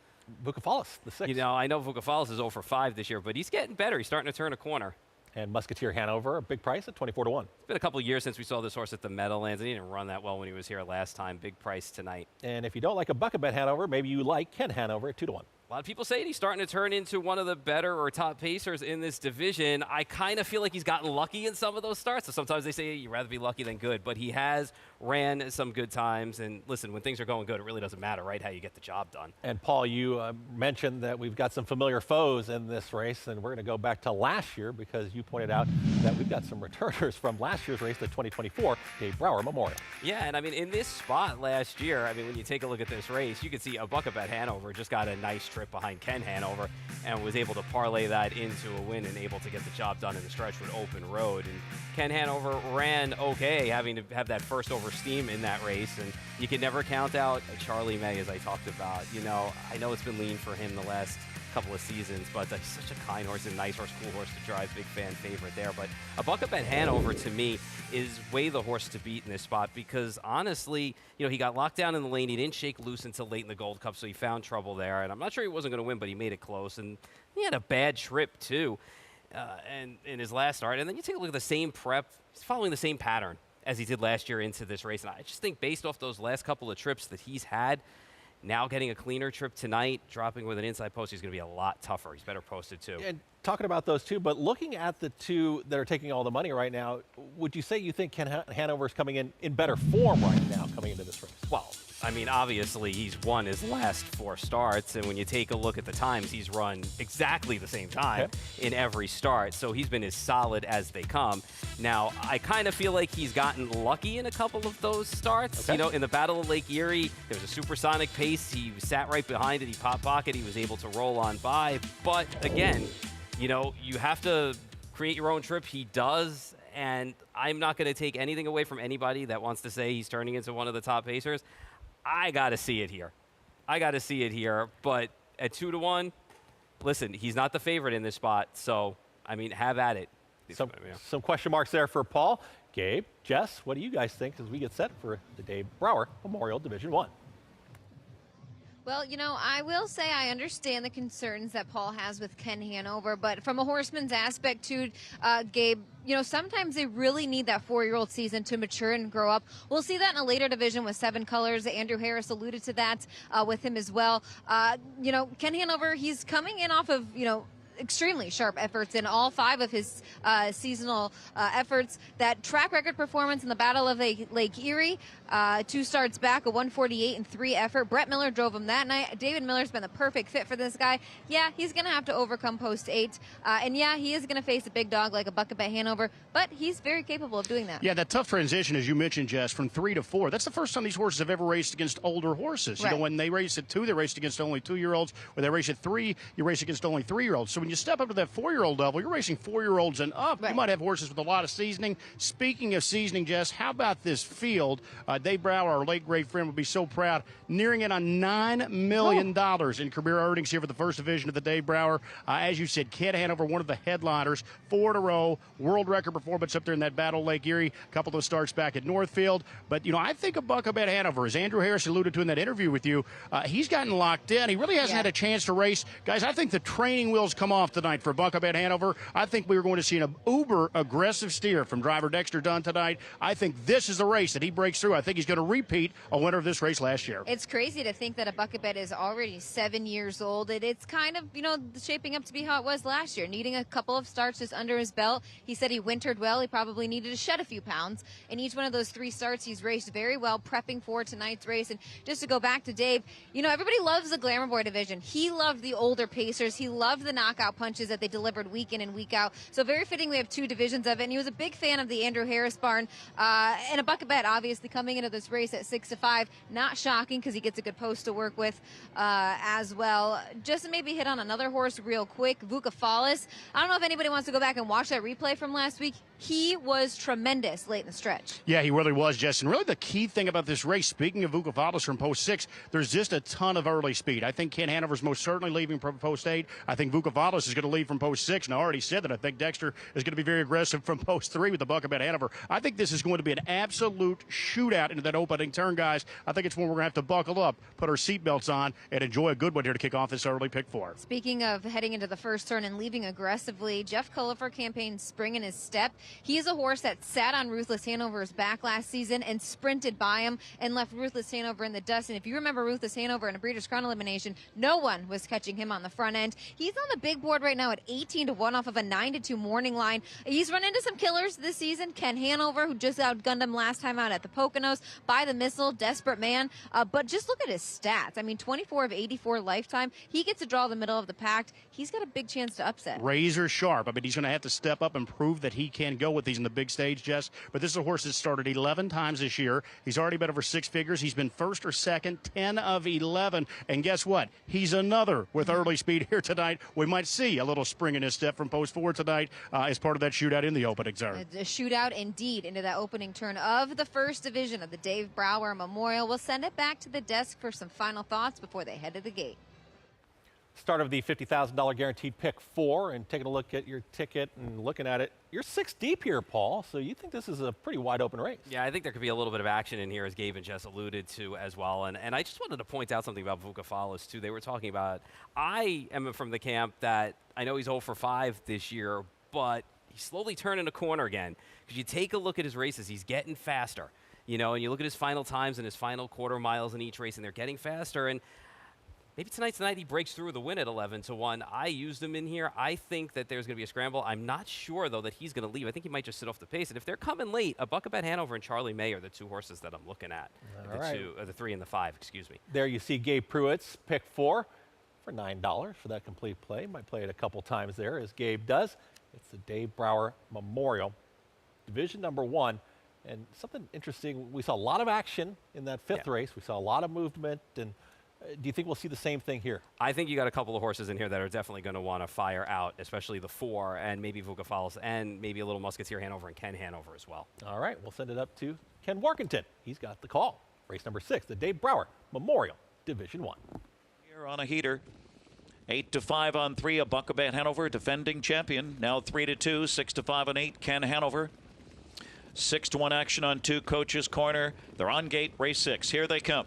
Vukafalis, the 6. I know Vukafalis is 0 for 5 this year, but he's getting better. He's starting to turn a corner. And Musketeer Hanover, a big price at 24-1. It's been a couple of years since we saw this horse at the Meadowlands, and he didn't run that well when he was here last time. Big price tonight. And if you don't like a Buckabet Hanover, maybe you like Ken Hanover at 2-1. A lot of people say he's starting to turn into one of the better or top pacers in this division. I kind of feel like he's gotten lucky in some of those starts. So sometimes they say you'd rather be lucky than good, but he has ran some good times. And listen, when things are going good, it really doesn't matter, right, how you get the job done. And Paul, you mentioned that we've got some familiar foes in this race, and we're going to go back to last year because you pointed out that we've got some returners from last year's race, the 2024 Dave Brower Memorial. Yeah, and in this spot last year, when you take a look at this race, you can see a Buckabet Hanover just got a nice trip behind Ken Hanover and was able to parlay that into a win and able to get the job done in the stretch with open road. And Ken Hanover ran okay, having to have that first over steam in that race. And you can never count out Charlie May, as I talked about. I know it's been lean for him the last couple of seasons, but he's such a kind horse, a nice horse, cool horse to drive, big fan favorite there. But a Buckabet Hanover, to me, is way the horse to beat in this spot because, honestly, he got locked down in the lane. He didn't shake loose until late in the Gold Cup, so he found trouble there. And I'm not sure he wasn't going to win, but he made it close. And he had a bad trip, too, and in his last start. And then you take a look at the same prep. He's following the same pattern as he did last year into this race. And I just think based off those last couple of trips that he's had, now getting a cleaner trip tonight, dropping with an inside post, he's going to be a lot tougher. He's better posted, too. And talking about those two, but looking at the 2 that are taking all the money right now, would you say you think Ken Hanover's coming in better form right now coming into this race? Well, obviously he's won his last 4 starts, and when you take a look at the times, he's run exactly the same time in every start, so he's been as solid as they come. Now, I kind of feel like he's gotten lucky in a couple of those starts. In the Battle of Lake Erie, there was a supersonic pace. He sat right behind it. He pop pocket. He was able to roll on by. But again, you have to create your own trip. He does, and I'm not going to take anything away from anybody that wants to say he's turning into one of the top pacers. I got to see it here. But at 2-1, listen, he's not the favorite in this spot. So, have at it. Some question marks there for Paul. Gabe, Jess, what do you guys think as we get set for the Dave Brower Memorial Division 1? Well, you know, I will say I understand the concerns that Paul has with Ken Hanover, but from a horseman's aspect too, Gabe, you know, sometimes they really need that 4-year-old season to mature and grow up. We'll see that in a later division with 7 colors. Andrew Harris alluded to that with him as well. You know, Ken Hanover, he's coming in off of, you know, extremely sharp efforts in all 5 of his seasonal efforts. That track record performance in the Battle of Lake Erie, 2 starts back, a 148-3 effort. Brett Miller drove him that night. David Miller's been the perfect fit for this guy. Yeah, he's going to have to overcome post 8. And yeah, he is going to face a big dog like a Buckabet Hanover, but he's very capable of doing that. Yeah, that tough transition, as you mentioned, Jess, from 3 to 4. That's the first time these horses have ever raced against older horses. Right. You know, when they race at 2, they raced against only 2-year-olds. When they race at 3, you race against only 3-year-olds. So when you step up to that 4-year-old level, you're racing 4-year-olds and up. Right. You might have horses with a lot of seasoning. Speaking of seasoning, Jess, how about this field? Dave Brower, our late great friend, would be so proud. Nearing in on $9 million in career earnings here for the first division of the Dave Brower. As you said, Ken Hanover, one of the headliners, 4 in a row, world record performance up there in that Battle Lake Erie. A couple of those starts back at Northfield. But, you know, I think of Buckabet Hanover, as Andrew Harris alluded to in that interview with you, he's gotten locked in. He really hasn't had a chance to race. Guys, I think the training wheels come off tonight for Buckabet Hanover. I think we were going to see an uber aggressive steer from driver Dexter Dunn tonight. I think this is the race that he breaks through. I think he's going to repeat a winner of this race last year. It's crazy to think that a Buckabet is already 7 years old. It's kind of, you know, shaping up to be how it was last year, needing a couple of starts just under his belt. He said he wintered well. He probably needed to shed a few pounds. In each one of those 3 starts, he's raced very well, prepping for tonight's race. And just to go back to Dave, you know, everybody loves the Glamour Boy division. He loved the older pacers. He loved the knockout punches that they delivered week in and week out. So very fitting we have 2 divisions of it. And he was a big fan of the Andrew Harris barn. And a Buckabet, obviously, coming into this race at 6-5. Not shocking because he gets a good post to work with as well. Just to maybe hit on another horse real quick, Vukafalis. I don't know if anybody wants to go back and watch that replay from last week. He was tremendous late in the stretch. Yeah, he really was, Jess. And really the key thing about this race, speaking of Vukafalis from post 6, there's just a ton of early speed. I think Ken Hanover's most certainly leaving from post 8. I think Vukafalis is going to lead from post 6. And I already said that I think Dexter is going to be very aggressive from post 3 with the Buckabet Hanover. I think this is going to be an absolute shootout into that opening turn, guys. I think it's when we're going to have to buckle up, put our seatbelts on, and enjoy a good one here to kick off this early pick 4. Speaking of heading into the first turn and leaving aggressively, Jeff Cullifer campaigned spring in his step. He is a horse that sat on Ruthless Hanover's back last season and sprinted by him and left Ruthless Hanover in the dust. And if you remember Ruthless Hanover in a Breeders' Crown elimination, no one was catching him on the front end. He's on the big board right now at 18-1 off of a 9-2 morning line. He's run into some killers this season. Ken Hanover, who just outgunned him last time out at the Poconos, By the Missile, Desperate Man. But just look at his stats. I mean, 24 of 84 lifetime. He gets to draw the middle of the pack. He's got a big chance to upset. Razor sharp. I mean, he's going to have to step up and prove that he can go with these in the big stage, Jess. But this is a horse that started 11 times this year. He's already been over 6 figures. He's been first or second, 10 of 11. And guess what? He's another with early speed here tonight. We might see a little spring in his step from post 4 tonight as part of that shootout in the opening turn. A shootout indeed into that opening turn of the first division of the Dave Brower Memorial. We'll send it back to the desk for some final thoughts before they head to the gate. Start of the $50,000 guaranteed pick 4, and taking a look at your ticket and looking at it, you're 6 deep here, Paul, so you think this is a pretty wide open race. Yeah, I think there could be a little bit of action in here, as Gabe and Jess alluded to as well. And I just wanted to point out something about Vukafalis, too. They were talking about, I am from the camp that I know he's 0 for 5 this year, but he's slowly turning a corner again. Because you take a look at his races, he's getting faster. You know, and you look at his final times and his final quarter miles in each race, and they're getting faster. And maybe tonight's the night he breaks through the win at 11-1. I used him in here. I think that there's going to be a scramble. I'm not sure, though, that he's going to leave. I think he might just sit off the pace. And if they're coming late, a Buckabet Hanover and Charlie May are the 2 horses that I'm looking at. The 3 and the 5, excuse me. There you see Gabe Pruitt's pick 4 for $9 for that complete play. Might play it a couple times there, as Gabe does. It's the Dave Brower Memorial, Division number 1. And something interesting, we saw a lot of action in that 5th race. We saw a lot of movement. And do you think we'll see the same thing here? I think you got a couple of horses in here that are definitely going to want to fire out, especially the 4 and maybe Vukafalis and maybe a little Musketeer Hanover and Ken Hanover as well. All right, we'll send it up to Ken Workington. He's got the call. Race number 6, the Dave Brower Memorial, Division 1. Here on a heater. 8-5 on 3, a Buckabet Hanover, defending champion. Now 3-2, 6-5 on 8, Ken Hanover. 6-1 action on 2 Coach's Corner. They're on gate, race 6. Here they come.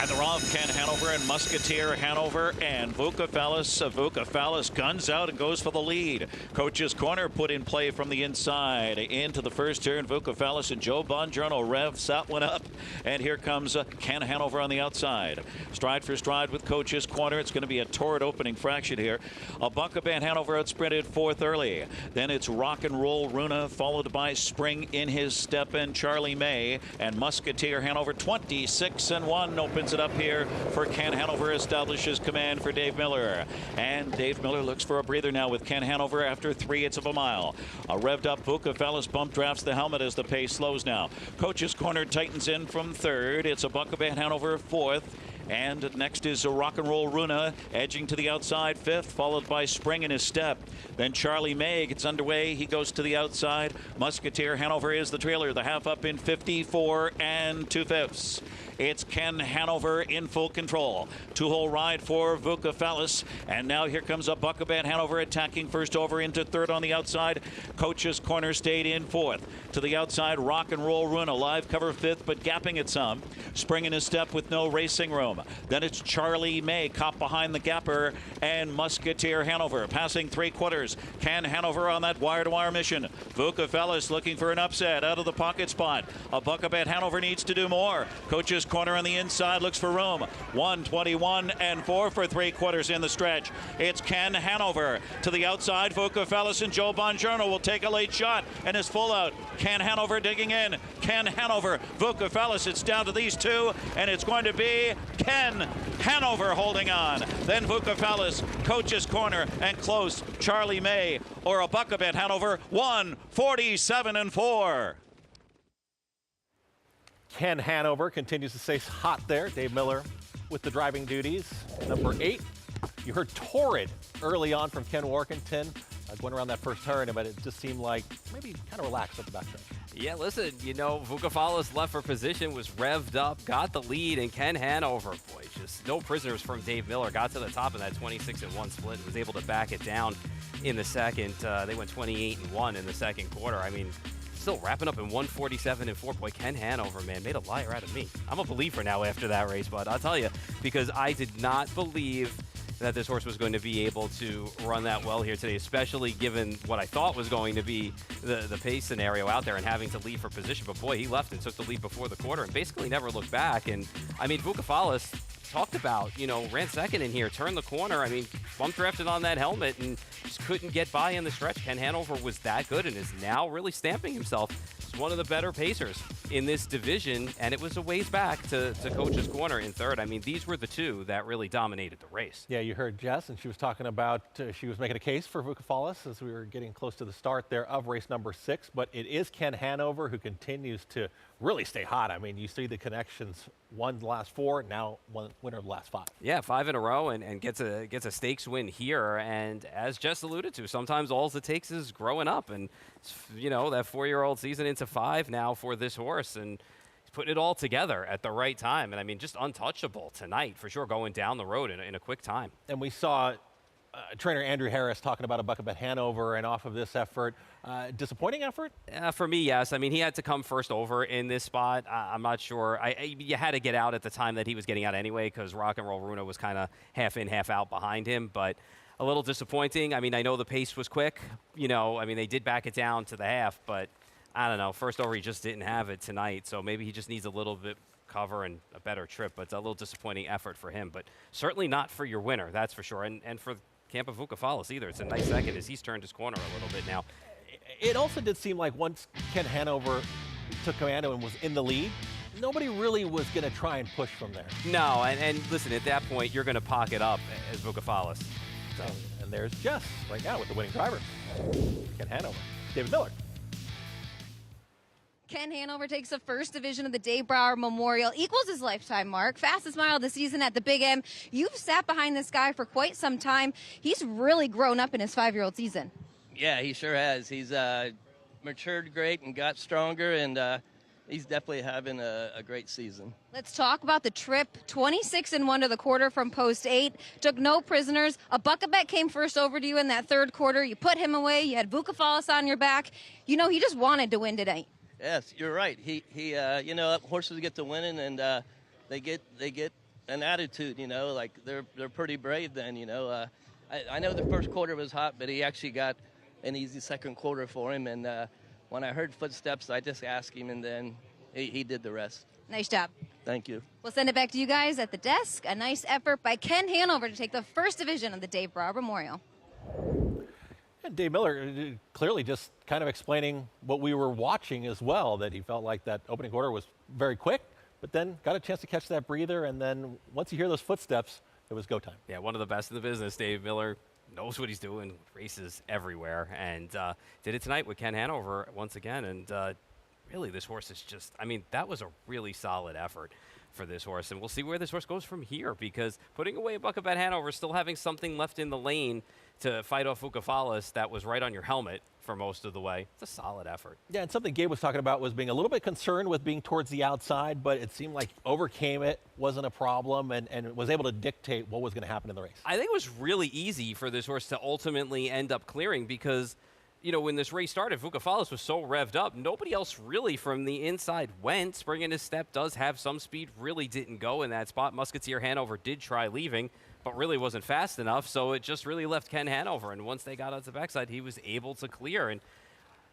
And they're off. Ken Hanover and Musketeer Hanover and Vukafalis. Vukafalis guns out and goes for the lead. Coach's Corner put in play from the inside into the first turn. Vukafalis and Joe Bongiorno revs that one up. And here comes Ken Hanover on the outside. Stride for stride with Coach's Corner. It's going to be a torrid opening fraction here. A Buckabat Hanover outsprinted 4th early. Then it's Rock and Roll Runa, followed by Spring in his step and Charlie May. And Musketeer Hanover 26-1 opens it up here for Ken Hanover, establishes command for Dave Miller. And Dave Miller looks for a breather now with Ken Hanover after 3/8 of a mile. A revved up Vukafalis bump drafts the helmet as the pace slows now. Coach's Corner tightens in from 3rd. It's a Buckabat Hanover 4th. And next is a Rock and Roll Runa, edging to the outside 5th, followed by Spring in his step. Then Charlie May gets underway. He goes to the outside. Musketeer Hanover is the trailer. The half up in 54 2/5. It's Ken Hanover in full control. 2-hole ride for Vukafalis. And now here comes a Buckabat Hanover attacking first over into 3rd on the outside. Coach's Corner stayed in 4th. To the outside, Rock and Roll Runa, live cover 5th, but gapping it some. Spring in his step with no racing room. Then it's Charlie May, caught behind the gapper, and Musketeer Hanover passing 3/4. Ken Hanover on that wire-to-wire mission. Vukafalis looking for an upset out of the pocket spot. A Buckabat Hanover needs to do more. Coach's Corner on the inside looks for room. 1:21.4 for 3/4 in the stretch. It's Ken Hanover to the outside. Vukafalis and Joe Bongiorno will take a late shot and is full out. Ken Hanover digging in. Ken Hanover, Vukafalis. It's down to these two, and it's going to be Ken Hanover holding on. Then Vukafalis, Coach's Corner, and close Charlie May or a Buckabat Hanover 1:47.4. Ken Hanover continues to stay hot there. Dave Miller with the driving duties. Number 8, you heard torrid early on from Ken Workington. Going around that first turn, but it just seemed like maybe kind of relaxed at the backstretch. Yeah, listen, you know, Vukafalis left for position, was revved up, got the lead, and Ken Hanover, boy, just no prisoners from Dave Miller. Got to the top of that 26-1 split, was able to back it down in the second. They went 28-1 in the second quarter. I mean, still wrapping up in 147-4. Boy, Ken Hanover, man, made a liar out of me. I'm a believer now after that race, but I'll tell you, because I did not believe that this horse was going to be able to run that well here today, especially given what I thought was going to be the pace scenario out there and having to lead for position. But boy, he left and took the lead before the quarter and basically never looked back. And I mean, Vukafalis talked about, you know, ran second in here, turned the corner. I mean, bump drafted on that helmet and just couldn't get by in the stretch. Ken Hanover was that good and is now really stamping himself as one of the better pacers in this division, and it was a ways back to Coach's Corner in 3rd. I mean, these were the two that really dominated the race. Yeah, you heard Jess, and she was talking about, she was making a case for Vukafalis as we were getting close to the start there of race number 6, but it is Ken Hanover who continues to really stay hot. I mean, you see the connections, won the last 4, now one winner of the last 5. Yeah, 5 in a row and gets a stakes win here. And as Jess alluded to, sometimes all it takes is growing up. And, you know, that 4-year-old season into 5 now for this horse. And he's putting it all together at the right time. And, I mean, just untouchable tonight for sure, going down the road in a quick time. And we saw trainer Andrew Harris talking about a Buckabat Hanover and off of this effort. Disappointing effort? For me, yes. I mean, he had to come first over in this spot. I'm not sure. You had to get out at the time that he was getting out anyway because Rock and Roll Runa was kind of half in, half out behind him. But a little disappointing. I mean, I know the pace was quick. You know, I mean, they did back it down to the half. But I don't know. First over, he just didn't have it tonight. So maybe he just needs a little bit cover and a better trip. But it's a little disappointing effort for him. But certainly not for your winner, that's for sure. And for Camp of Vukafalis either. It's a nice second as he's turned his corner a little bit now. It also did seem like once Ken Hanover took command and was in the lead, nobody really was going to try and push from there. No, and listen, at that point, you're going to pocket up as Vukafalis. So. And there's Jess right now with the winning driver. Ken Hanover. David Miller. Ken Hanover takes the first division of the Dave Brower Memorial, equals his lifetime mark, fastest mile of the season at the Big M. You've sat behind this guy for quite some time. He's really grown up in his 5-year-old season. Yeah, he sure has. He's matured great and got stronger, and he's definitely having a great season. Let's talk about the trip. 26-1 to the quarter from post 8. Took no prisoners. A bucket bet came first over to you in that third quarter. You put him away. You had Vukafalis on your back. You know, he just wanted to win tonight. Yes, you're right. He you know, horses get to winning, and they get an attitude. You know, like they're pretty brave. Then, you know, I know the first quarter was hot, but he actually got an easy second quarter for him. And when I heard footsteps, I just asked him, and then he did the rest. Nice job. Thank you. We'll send it back to you guys at the desk. A nice effort by Ken Hanover to take the first division of the Dave Brower Memorial. And Dave Miller clearly just kind of explaining what we were watching as well, that he felt like that opening quarter was very quick, but then got a chance to catch that breather, and then once you hear those footsteps, it was go time. Yeah, one of the best in the business, Dave Miller. Knows what he's doing, races everywhere, and did it tonight with Ken Hanover once again. And really, this horse is just, I mean, that was a really solid effort for this horse. And we'll see where this horse goes from here, because putting away a bucket bet Hanover, still having something left in the lane to fight off Vukafalis that was right on your helmet for most of the way. It's a solid effort. Yeah, and something Gabe was talking about was being a little bit concerned with being towards the outside, but it seemed like overcame it, wasn't a problem, and was able to dictate what was going to happen in the race. I think it was really easy for this horse to ultimately end up clearing, because, you know, when this race started, Vukafalis was so revved up, nobody else really from the inside went. Spring in his step does have some speed, really didn't go in that spot. Musketeer Hanover did try leaving, but really wasn't fast enough, so it just really left Ken Hanover. And once they got out the backside, he was able to clear, and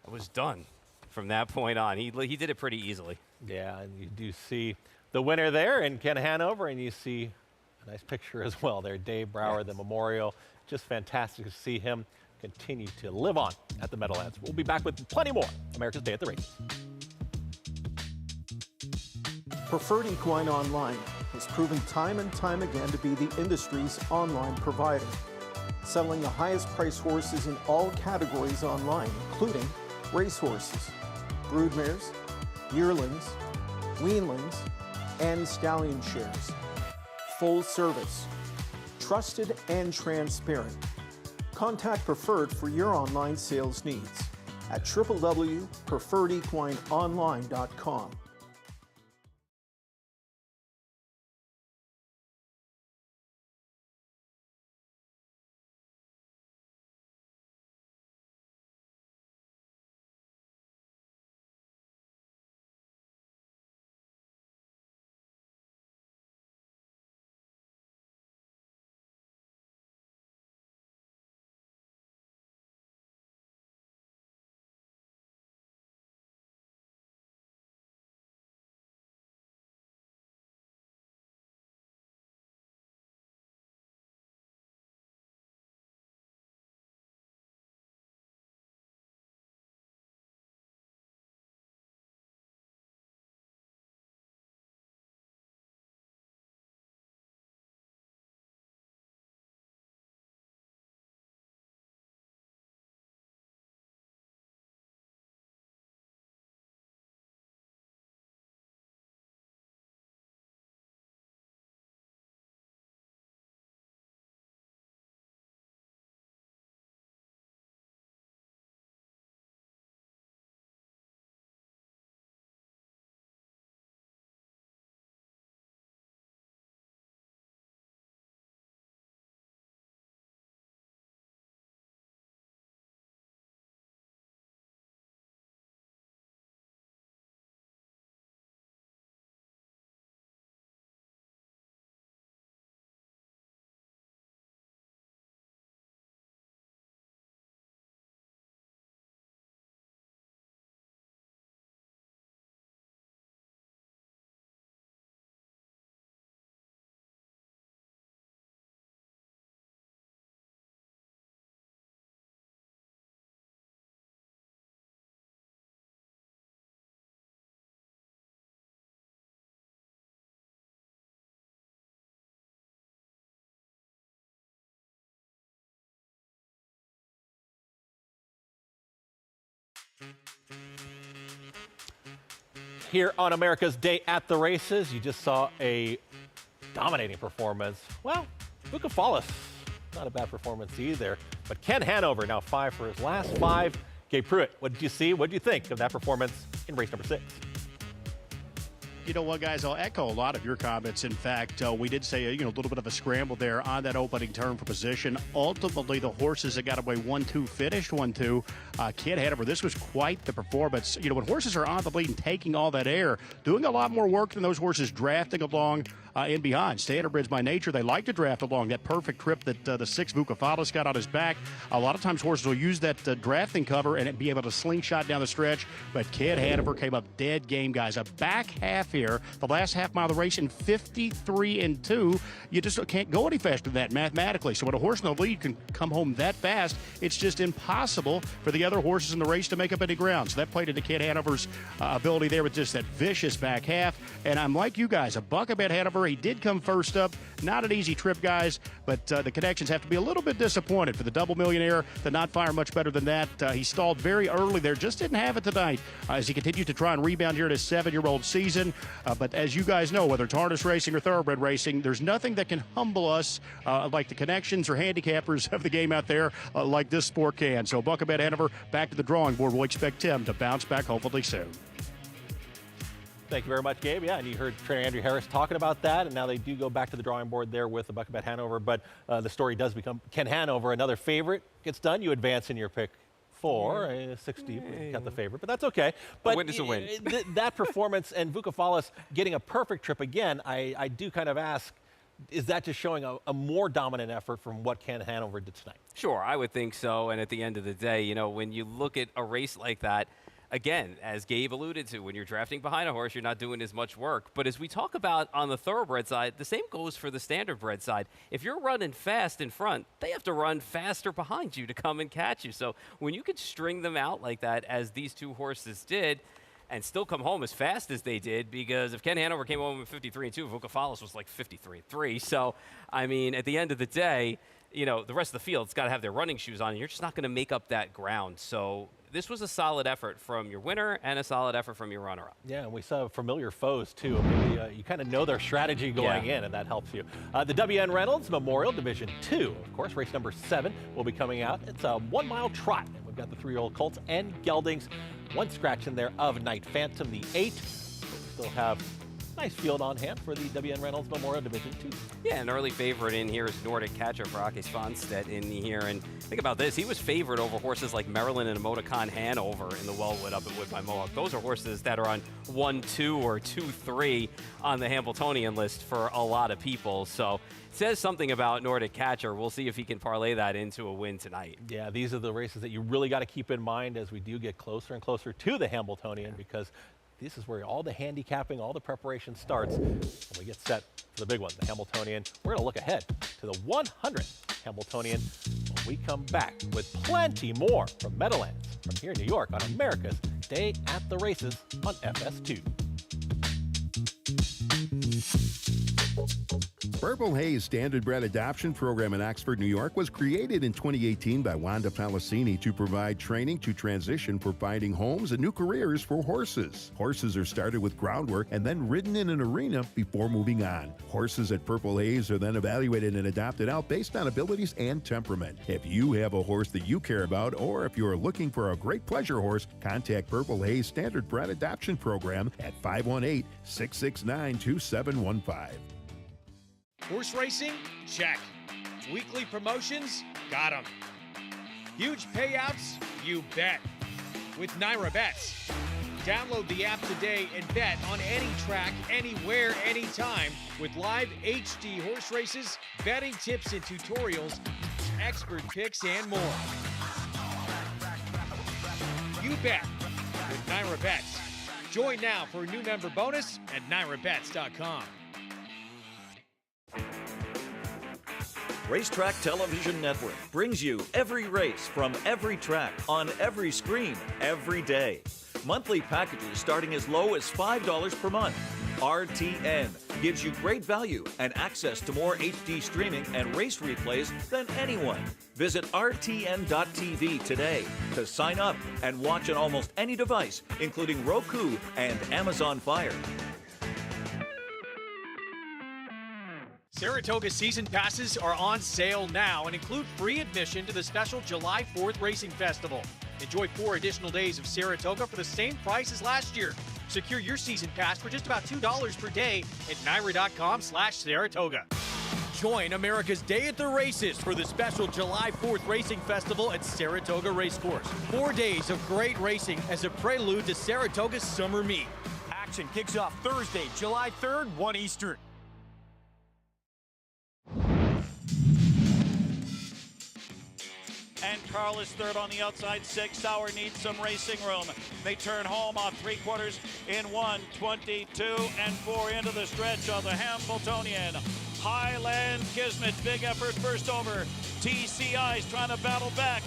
it was done from that point on. He did it pretty easily. Yeah, and you do see the winner there in Ken Hanover, and you see a nice picture as well there, Dave Brower, the memorial. Just fantastic to see him continue to live on at the Meadowlands. We'll be back with plenty more America's Day at the Races. Preferred Equine Online has proven time and time again to be the industry's online provider, selling the highest priced horses in all categories online, including racehorses, broodmares, yearlings, weanlings, and stallion shares. Full service, trusted and transparent. Contact Preferred for your online sales needs at www.preferredequineonline.com. Here on America's Day at the Races, you just saw a dominating performance. Well, Vukafalis, not a bad performance either. But Ken Hanover, now 5 for his last 5. Gabe Pruitt, what did you see? What did you think of that performance in race number 6? You know what, guys, I'll echo a lot of your comments. In fact, we did say, a little bit of a scramble there on that opening turn for position. Ultimately, the horses that got away 1-2 finished 1-2. Kid Hanover, this was quite the performance. When horses are on the lead and taking all that air, doing a lot more work than those horses drafting along in behind. Standardbreds by nature, they like to draft along. That perfect trip that the 6 Vukafalis got on his back. A lot of times horses will use that drafting cover and be able to slingshot down the stretch. But Kid Hanover came up dead game, guys. A back half here, the last half mile of the race in 53-2. You just can't go any faster than that mathematically. So when a horse in the lead can come home that fast, it's just impossible for the other horses in the race to make up any ground. So that played into Kid Hanover's ability there with just that vicious back half. And I'm like you guys, a buck about Hanover. He did come first up. Not an easy trip, guys, but the connections have to be a little bit disappointed for the double millionaire to not fire much better than that. He stalled very early there, just didn't have it tonight as he continued to try and rebound here in his 7-year-old season. But as you guys know, whether it's harness racing or thoroughbred racing, there's nothing that can humble us like the connections or handicappers of the game out there like this sport can. So Buckabat Hanover back to the drawing board. We'll expect him to bounce back hopefully soon. Thank you very much, Gabe. Yeah, and you heard trainer Andrew Harris talking about that, and now they do go back to the drawing board there with the Buckabat Hanover, but the story does become Ken Hanover, another favorite, gets done. You advance in your pick 4, 60, got the favorite, but that's okay. But a win is a win. That performance and Vukafalis getting a perfect trip again, I do kind of ask, is that just showing a more dominant effort from what Ken Hanover did tonight? Sure, I would think so. And at the end of the day, when you look at a race like that, again, as Gabe alluded to, when you're drafting behind a horse, you're not doing as much work. But as we talk about on the thoroughbred side, the same goes for the standardbred side. If you're running fast in front, they have to run faster behind you to come and catch you. So when you could string them out like that, as these two horses did, and still come home as fast as they did, because if Ken Hanover came home with 53-2, Vukafalis was like 53-3. So, I mean, at the end of the day, the rest of the field's got to have their running shoes on, and you're just not going to make up that ground. So this was a solid effort from your winner and a solid effort from your runner-up. Yeah, and we saw familiar foes, too. Maybe, you kind of know their strategy going in, and that helps you. The WN Reynolds Memorial Division 2, of course, race number 7 will be coming out. It's a 1-mile trot. And we've got the 3-year-old colts and geldings. One scratch in there of Night Phantom, the 8. But we still have nice field on hand for the WN Reynolds Memorial Division 2. Yeah, an early favorite in here is Nordic Catcher for Ake Svanstedt in here. And think about this. He was favored over horses like Maryland and Emoticon Hanover in the Wellwood up at Wood by Mohawk. Those are horses that are on 1-2 or 2-3 on the Hambletonian list for a lot of people. So it says something about Nordic Catcher. We'll see if he can parlay that into a win tonight. Yeah, these are the races that you really got to keep in mind as we do get closer and closer to the Hambletonian, because this is where all the handicapping, all the preparation starts when we get set for the big one, the Hambletonian. We're going to look ahead to the 100th Hambletonian when we come back with plenty more from Meadowlands from here in New York on America's Day at the Races on FS2. Purple Haze Standardbred Adoption Program in Oxford, New York was created in 2018 by Wanda Palacini to provide training to transition for finding homes and new careers for horses. Horses are started with groundwork and then ridden in an arena before moving on. Horses at Purple Haze are then evaluated and adopted out based on abilities and temperament. If you have a horse that you care about, or if you're looking for a great pleasure horse, contact Purple Haze Standardbred Adoption Program at 518-669-2715. Horse racing? Check. Weekly promotions? Got 'em. Huge payouts? You bet. With Naira Bets. Download the app today and bet on any track, anywhere, anytime with live HD horse races, betting tips and tutorials, expert picks, and more. You bet with Naira Bets. Join now for a new member bonus at NairaBets.com. Racetrack Television Network brings you every race from every track on every screen every day. Monthly packages starting as low as $5 per month. RTN gives you great value and access to more HD streaming and race replays than anyone. Visit RTN.tv today to sign up and watch on almost any device, including Roku and Amazon Fire. Saratoga season passes are on sale now and include free admission to the special July 4th Racing Festival. Enjoy 4 additional days of Saratoga for the same price as last year. Secure your season pass for just about $2 per day at NYRA.com/Saratoga. Join America's Day at the Races for the special July 4th Racing Festival at Saratoga Racecourse. 4 days of great racing as a prelude to Saratoga's summer meet. Action kicks off Thursday, July 3rd, 1 Eastern. And Carl is third on the outside. 6 Sauer needs some racing room. They turn home off 3/4 in 1:22 and 4 into the stretch of the Hambletonian. Highland Kismet, big effort first over. TCI's trying to battle back.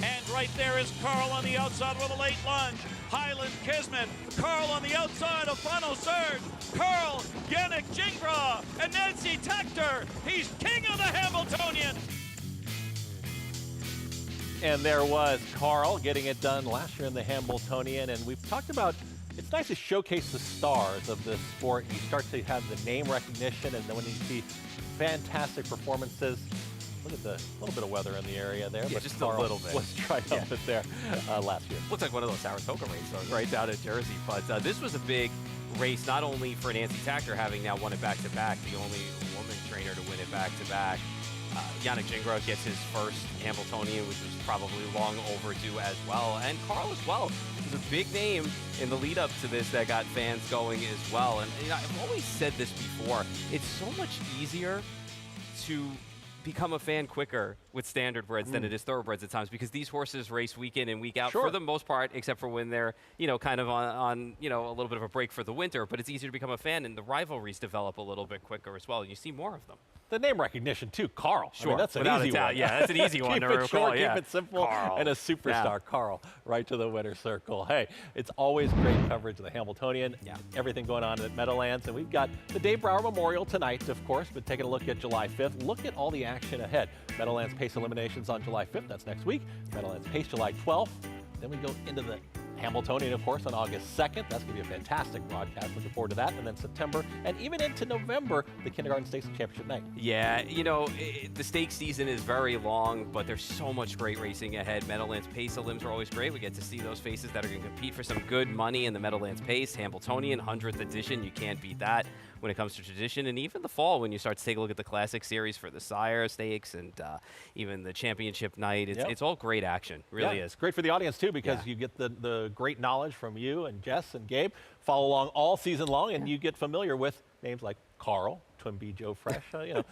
And right there is Carl on the outside with a late lunge. Highland Kismet, Carl on the outside, a final surge. Carl, Yannick Gingras, and Nancy Tector. He's king of the Hambletonian. And there was Carl getting it done last year in the Hambletonian. And we've talked about, it's nice to showcase the stars of this sport. You start to have the name recognition, and then when you see fantastic performances, look at the little bit of weather in the area there. Yeah, but just Carl a little bit. was triumphant there last year. Looks like one of those Saratoga races right down in Jersey. But this was a big race, not only for Nancy Tactor having now won it back-to-back, the only woman trainer to win it back-to-back. Yannick Gingras gets his first Hambletonian, which was probably long overdue as well. And Carl as well. It was a big name in the lead up to this that got fans going as well. And you know, I've always said this before. It's so much easier to become a fan quicker with standardbreds than it is thoroughbreds at times, because these horses race week in and week out for the most part, except for when they're, you know, kind of on you know, a little bit of a break for the winter. But it's easier to become a fan, and the rivalries develop a little bit quicker as well. And you see more of them. The name recognition too, Carl. Sure, I mean, that's an without easy a doubt. one. Yeah, that's an easy one keep to it recall. short, Yeah. keep it simple, Carl. and a superstar, Carl, right to the winner's circle. Hey, it's always great coverage of the Hambletonian. Everything going on at Meadowlands, and we've got the Dave Brower Memorial tonight, of course, but taking a look at July 5th. Look at all the action ahead. Meadowlands Pace eliminations on July 5th. That's next week. Meadowlands Pace July 12th. Then we go into the Hambletonian, of course, on August 2nd. That's going to be a fantastic broadcast. Looking forward to that. And then September and even into November, the Kindergarten Stakes and Championship night. Yeah, you know, the stakes season is very long, but there's so much great racing ahead. Meadowlands Pace elims are always great. We get to see those faces that are going to compete for some good money in the Meadowlands Pace. Hambletonian, 100th edition. You can't beat that when it comes to tradition. And even the fall, when you start to take a look at the Classic Series for the Sire Stakes and even the Championship night, it's all great action. Really is. Great for the audience, too, because you get the great knowledge from you and Jess and Gabe. Follow along all season long, and you get familiar with names like Carl, Twimby, Joe Fresh, you know,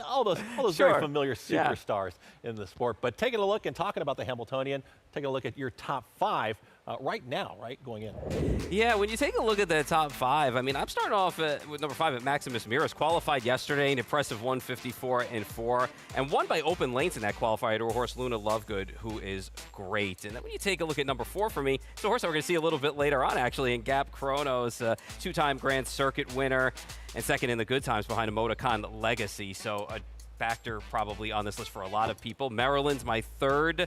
all those very familiar superstars in the sport. But taking a look and talking about the Hambletonian, taking a look at your top 5 right now, going in. Yeah, when you take a look at the top 5, I mean, I'm starting off with number 5 at Maximus Miras. Qualified yesterday, an impressive 154-4, and won by open lanes in that qualifier to a horse, Luna Lovegood, who is great. And then when you take a look at number 4 for me, it's a horse that we're going to see a little bit later on, actually, in Gap Chronos, 2-time Grand Circuit winner, and second in the good times behind a Motocan Legacy. So a factor probably on this list for a lot of people. Maryland's my third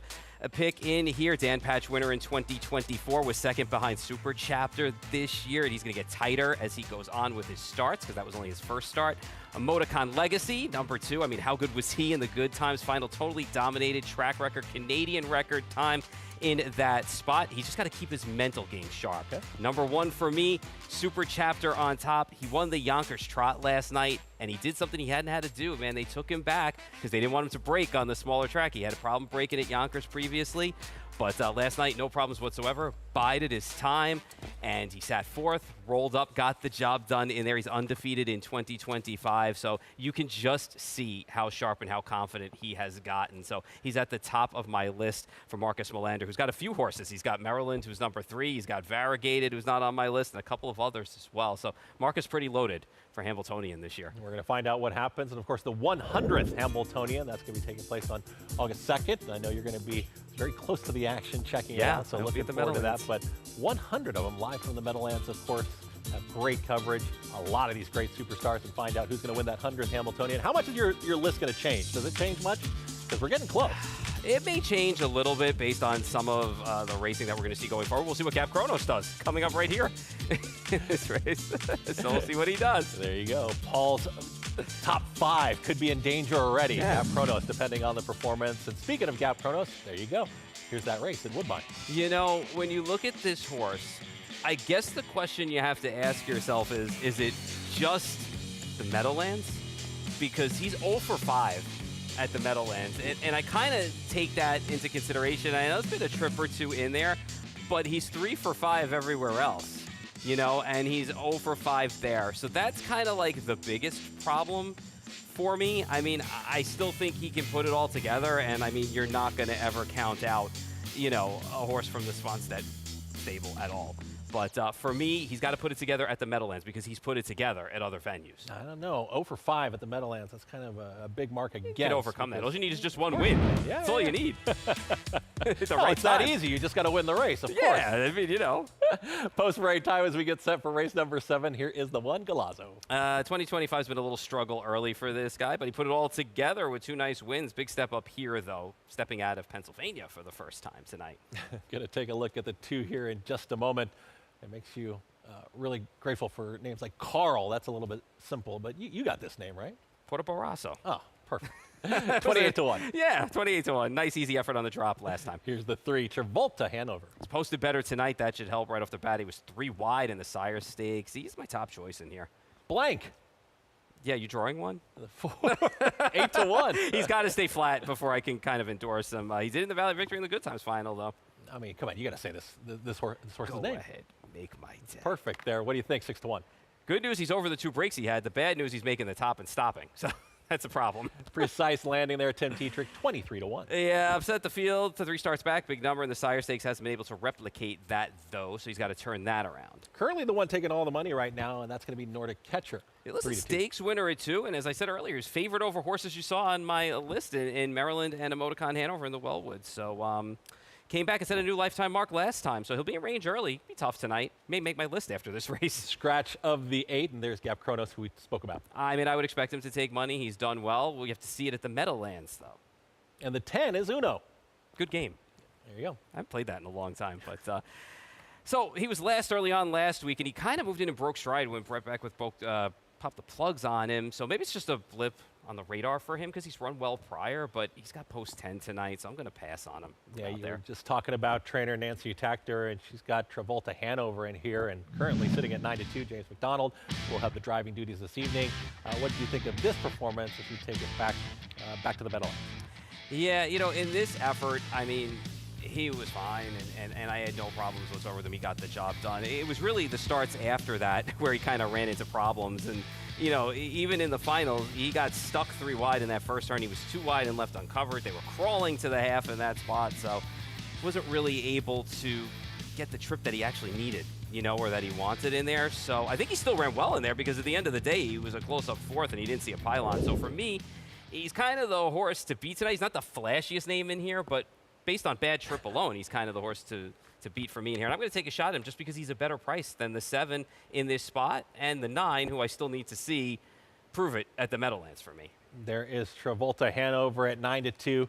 pick in here. Dan Patch winner in 2024, was second behind Super Chapter this year, and he's going to get tighter as he goes on with his starts, because that was only his first start. A Motocan Legacy, number 2. I mean, how good was he in the good times? Final totally dominated track record, Canadian record time in that spot. He's just got to keep his mental game sharp. Number 1 for me, Super Chapter on top. He won the Yonkers Trot last night, and he did something he hadn't had to do, man. They took him back because they didn't want him to break on the smaller track. He had a problem breaking at Yonkers previously, but last night, no problems whatsoever. Bided his time, and he sat 4th, rolled up, got the job done in there. He's undefeated in 2025, so you can just see how sharp and how confident he has gotten. So he's at the top of my list for Marcus Melander, who's got a few horses. He's got Maryland, who's number 3. He's got Variegated, who's not on my list, and a couple of others as well. So Marcus pretty loaded for Hambletonian this year. We're going to find out what happens. And, of course, the 100th Hambletonian, that's going to be taking place on August 2nd. I know you're going to be very close to the action, checking it out, so looking forward to that. But 100 of them live from the Meadowlands, of course. Have great coverage, a lot of these great superstars, and find out who's going to win that 100th Hambletonian. How much is your list going to change? Does it change much? Because we're getting close. It may change a little bit based on some of the racing that we're going to see going forward. We'll see what Gap Chronos does coming up right here in this race. So we'll see what he does. There you go. Paul's top 5 could be in danger already. Gap Chronos, depending on the performance. And speaking of Gap Chronos, there you go. Here's that race in Woodbine. You know, when you look at this horse, I guess the question you have to ask yourself is it just the Meadowlands? Because he's 0 for 5 at the Meadowlands. And I kind of take that into consideration. I know there's been a trip or two in there, but he's 3 for 5 everywhere else, you know, and he's 0 for 5 there. So that's kind of like the biggest problem for me. I mean, I still think he can put it all together, and I mean, you're not going to ever count out, you know, a horse from the Swanstead stable at all. But for me, he's got to put it together at the Meadowlands because he's put it together at other venues. I don't know. 0 for 5 at the Meadowlands. That's kind of a big mark against. You can overcome that. All you need is just one win. Yeah, That's all you need. It's not easy. You just got to win the race, of course. Yeah, I mean, you know. Post-parade time as we get set for race number 7. Here is the one, Galazzo. 2025 has been a little struggle early for this guy, but he put it all together with 2 nice wins. Big step up here, though, stepping out of Pennsylvania for the first time tonight. Going to take a look at the 2 here in just a moment. It makes you really grateful for names like Carl. That's a little bit simple, but you got this name, right? Porto Barrasso. Oh, perfect. 28-1. Yeah, 28-1. Nice, easy effort on the drop last time. Here's the 3, Travolta, Hanover. He's posted better tonight. That should help right off the bat. He was 3 wide in the Sire Stakes. He's my top choice in here. Blank. Yeah, you drawing one? 8-1. He's got to stay flat before I can kind of endorse him. He did in the Valley Victory in the Good Times final, though. I mean, come on, you got to say this horse's Go name. ahead, make my day. Perfect there. What do you think, 6-1? Good news, he's over the 2 breaks he had. The bad news, he's making the top and stopping. So that's a problem. Precise landing there, Tim Tetrick, 23-1. Yeah, upset the field to 3 starts back. Big number in the Sire Stakes. Hasn't been able to replicate that, though, so he's got to turn that around. Currently the one taking all the money right now, and that's going to be Nordic Catcher. It was a stakes winner at 2, and as I said earlier, he's favored over horses you saw on my list in Maryland and Emoticon Hanover in the Wellwood. So came back and set a new lifetime mark last time, so he'll be in range early. Be tough tonight. May make my list after this race. Scratch of the 8, and there's Gap Kronos, who we spoke about. I mean, I would expect him to take money. He's done well. We have to see it at the Meadowlands, though. And the 10 is Uno. Good game. There you go. I haven't played that in a long time, but so he was last early on last week, and he kind of moved in and broke stride, went right back with both, popped the plugs on him. So maybe it's just a blip on the radar for him because he's run well prior, but he's got post 10 tonight, so I'm going to pass on him. Yeah, you were just talking about trainer Nancy Tactor, and she's got Travolta Hanover in here, and currently sitting at 9-2, James McDonald will have the driving duties this evening. What do you think of this performance if you take it back to the Meadowlands? Yeah, you know, in this effort, I mean, he was fine, and I had no problems whatsoever with him. He got the job done. It was really the starts after that where he kind of ran into problems. And, you know, even in the finals, he got stuck 3 wide in that first turn. He was 2 wide and left uncovered. They were crawling to the half in that spot, so wasn't really able to get the trip that he actually needed, you know, or that he wanted in there. So I think he still ran well in there because at the end of the day, he was a close-up 4th, and he didn't see a pylon. So for me, he's kind of the horse to beat tonight. He's not the flashiest name in here, but based on bad trip alone, he's kind of the horse to beat for me in here. And I'm going to take a shot at him just because he's a better price than the 7 in this spot and the 9, who I still need to see prove it at the Meadowlands for me. There is Travolta Hanover at 9-2.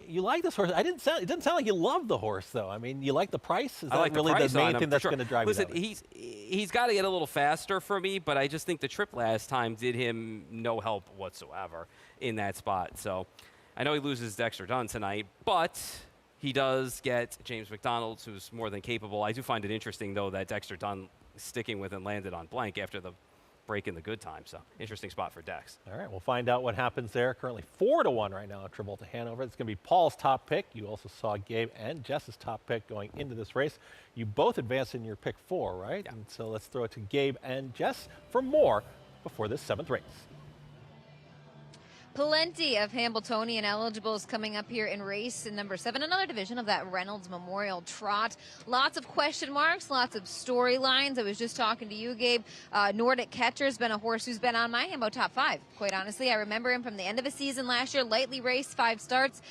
You like this horse? It didn't sound like you love the horse, though. I mean, you like the price? Is that really the main thing that's going to drive you? Listen, he's got to get a little faster for me, but I just think the trip last time did him no help whatsoever in that spot. So I know he loses Dexter Dunn tonight, but he does get James McDonald, who's more than capable. I do find it interesting, though, that Dexter Dunn sticking with and landed on blank after the break in the Good Time. So interesting spot for Dex. All right, we'll find out what happens there. Currently 4-1 right now at Travolta Hanover. It's going to be Paul's top pick. You also saw Gabe and Jess's top pick going into this race. You both advanced in your pick 4, right? Yeah. And so let's throw it to Gabe and Jess for more before this 7th race. Plenty of Hambletonian eligibles coming up here in race number 7, another division of that Reynolds Memorial Trot. Lots of question marks, lots of storylines. I was just talking to you, Gabe. Nordic Catcher's been a horse who's been on my Hambo top 5, quite honestly. I remember him from the end of a season last year, lightly raced, 5 starts.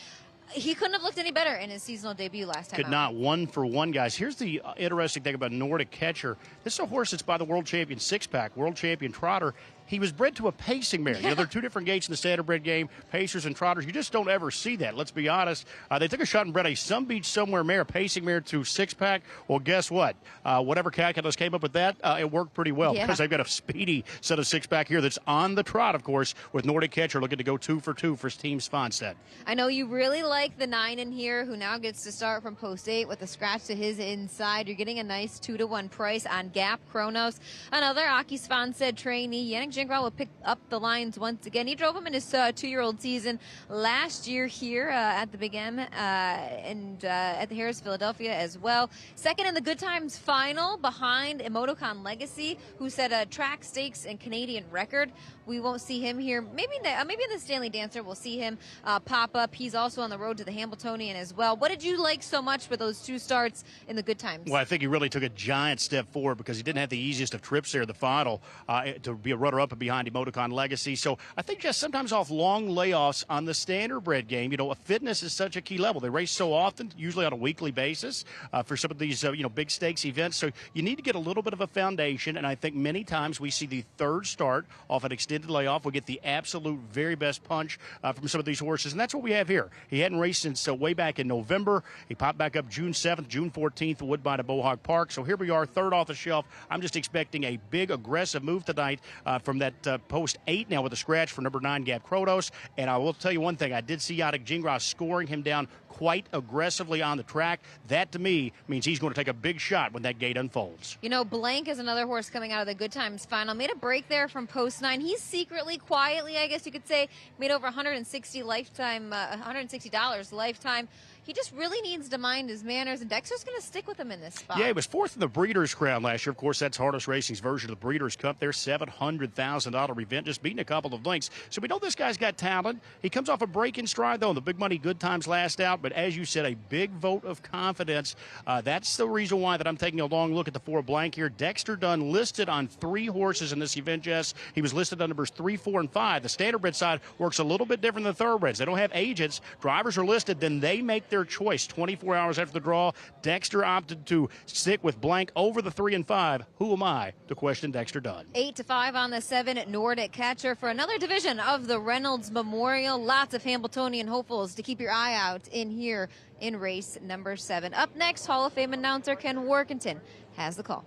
He couldn't have looked any better in his seasonal debut last time. Could not. 1-for-1, guys. Here's the interesting thing about Nordic Catcher. This is a horse that's by the world champion 6-pack, world champion trotter. he was bred to a pacing mare. You know, there are two different gaits in the standardbred game, pacers and trotters. You just don't ever see that. Let's be honest. They took a shot and bred a Some Beach Somewhere mare, pacing mare to 6-pack. Well, guess what? Whatever calculus came up with that, it worked pretty well because they've got a speedy set of 6-pack here that's on the trot, of course, with Nordic Catcher looking to go 2 for 2 for Team Svanstedt. I know you really like the 9 in here, who now gets to start from post 8 with a scratch to his inside. You're getting a nice 2-to-1 price on Gap Kronos. Another Aki Svanstedt trainee, Yannick Gingras, will pick up the lines once again. He drove him in his 2-year-old season last year here at the Big M and at the Harris Philadelphia as well. Second in the Good Times final behind Emoticon Legacy, who set a track, stakes, and Canadian record. We won't see him here. Maybe in the Stanley Dancer we'll see him pop up. He's also on the road to the Hambletonian as well. What did you like so much with those 2 starts in the Good Times? Well, I think he really took a giant step forward because he didn't have the easiest of trips there, the final, to be a runner-up behind Emoticon Legacy. So I think just sometimes off long layoffs on the standardbred game, you know, fitness is such a key level. They race so often, usually on a weekly basis, for some of these, big stakes events. So you need to get a little bit of a foundation, and I think many times we see the third start off an extended layoff. We'll get the absolute very best punch from some of these horses, and that's what we have here. He hadn't raced since way back in November. He popped back up June 7th, June 14th, Woodbine at Bohawk Park. So here we are, third off the shelf. I'm just expecting a big, aggressive move tonight from that post 8 now with a scratch for number 9, Gap Kronos. And I will tell you one thing. I did see Yannick Gingras scoring him down quite aggressively on the track. That, to me, means he's going to take a big shot when that gate unfolds. You know, Blank is another horse coming out of the Good Times final. Made a break there from post 9. He's secretly, quietly, I guess you could say, made over $160 lifetime. He just really needs to mind his manners, and Dexter's going to stick with him in this spot. Yeah, he was 4th in the Breeders' Crown last year. Of course, that's Harness Racing's version of the Breeders' Cup. Their $700,000 event, just beating a couple of lengths. So we know this guy's got talent. He comes off a break in stride, though, and the big money Good Times last out. But as you said, a big vote of confidence. That's the reason why that I'm taking a long look at the 4 Blank here. Dexter Dunn listed on 3 horses in this event, Jess. He was listed on numbers 3, 4, and 5. The standardbred side works a little bit different than thoroughbreds. They don't have agents. Drivers are listed, then they make their choice. 24 hours after the draw, Dexter opted to stick with Blank over the 3 and 5. Who am I to question Dexter Dunn? 8-5 on the 7 at Nordic Catcher for another division of the Reynolds Memorial. Lots of Hambletonian hopefuls to keep your eye out in here in race number 7. Up next, Hall of Fame announcer Ken Workington has the call.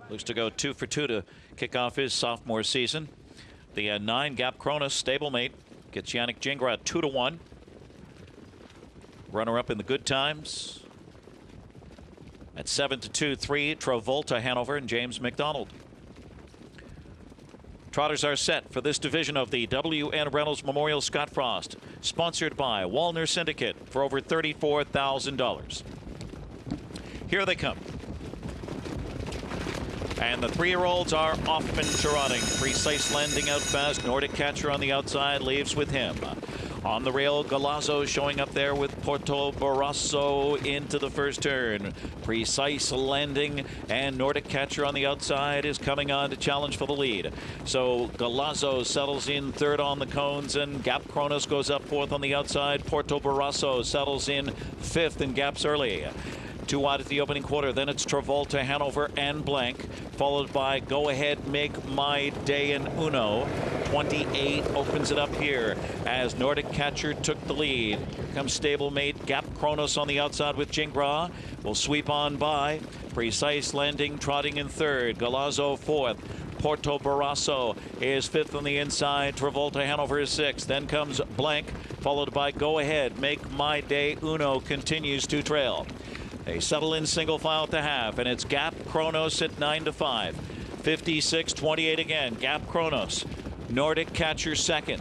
Looks to go 2 for 2 to kick off his sophomore season. The 9 Gap Kronos stablemate gets Yannick Gingras 2-1. Runner-up in the Good Times at 7-2-3, Travolta Hanover and James McDonald. Trotters are set for this division of the W.N. Reynolds Memorial Scott Frost, sponsored by Walner Syndicate for over $34,000. Here they come. And the 3-year-olds are off and trotting. Precise landing out fast. Nordic Catcher on the outside leaves with him. On the rail, Galazzo showing up there with Porto Barrasso into the first turn. Precise landing, and Nordic Catcher on the outside is coming on to challenge for the lead. So Galazzo settles in 3rd on the cones, and Gap Kronos goes up 4th on the outside. Porto Barrasso settles in 5th, and Gap's early. 2 wide at the opening quarter. Then it's Travolta, Hanover, and Blank, followed by Go Ahead, Make My Day, and Uno. 28 opens it up here as Nordic Catcher took the lead. Here comes stablemate Gap Kronos on the outside with Gingras. Will sweep on by. Precise landing, trotting in 3rd. Galazzo 4th. Porto Barrasso is 5th on the inside. Travolta Hanover is 6th. Then comes Blank, followed by Go Ahead, Make My Day. Uno continues to trail. They settle in single file at the half, and it's Gap Kronos at 9-5. 56-28 again. Gap Kronos. Nordic Catcher 2nd.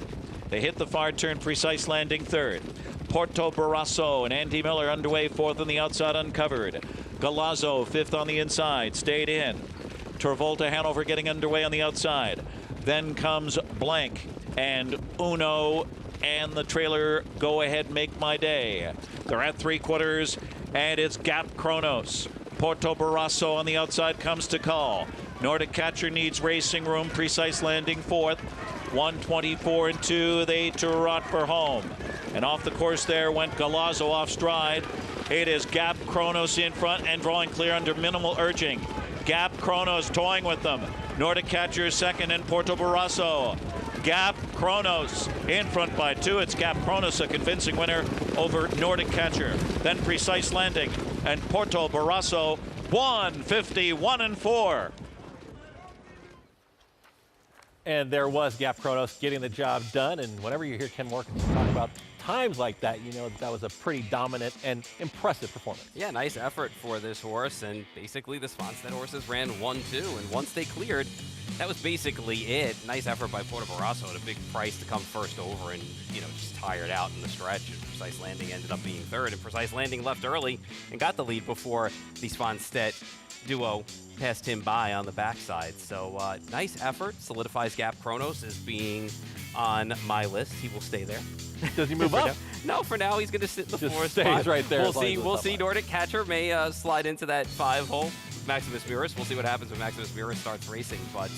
They hit the far turn, Precise landing 3rd. Porto Barrasso and Andy Miller underway 4th on the outside, uncovered. Galazzo 5th on the inside, stayed in. Travolta Hanover getting underway on the outside. Then comes Blank and Uno and the trailer Go Ahead, Make My Day. They're at 3/4, and it's Gap Kronos. Porto Barrasso on the outside comes to call. Nordic Catcher needs racing room. Precise landing 4th. 124-2. They trot for home. And off the course there went Galazzo off stride. It is Gap Kronos in front and drawing clear under minimal urging. Gap Kronos toying with them. Nordic Catcher second in Porto Barrasso. Gap Kronos in front by 2. It's Gap Kronos, a convincing winner over Nordic Catcher. Then Precise Landing and Porto Barrasso 151-4. And there was Gap Kronos getting the job done. And whenever you hear Ken Morkins talk about times like that, you know that was a pretty dominant and impressive performance. Yeah, nice effort for this horse. And basically the Sponstead horses ran 1-2. And once they cleared, that was basically it. Nice effort by Porto Barrasso at a big price to come first over and, you know, just tired out in the stretch. And Precise Landing ended up being third. And Precise Landing left early and got the lead before the Sponstead duo passed him by on the backside. So nice effort. Solidifies Gap Kronos as being on my list. He will stay there. Does he move up? No, for now he's going to sit in the Just fourth stays spot. right there. We'll see. Nordic Catcher may slide into that 5 hole. Maximus Muris. We'll see what happens when Maximus Muris starts racing. But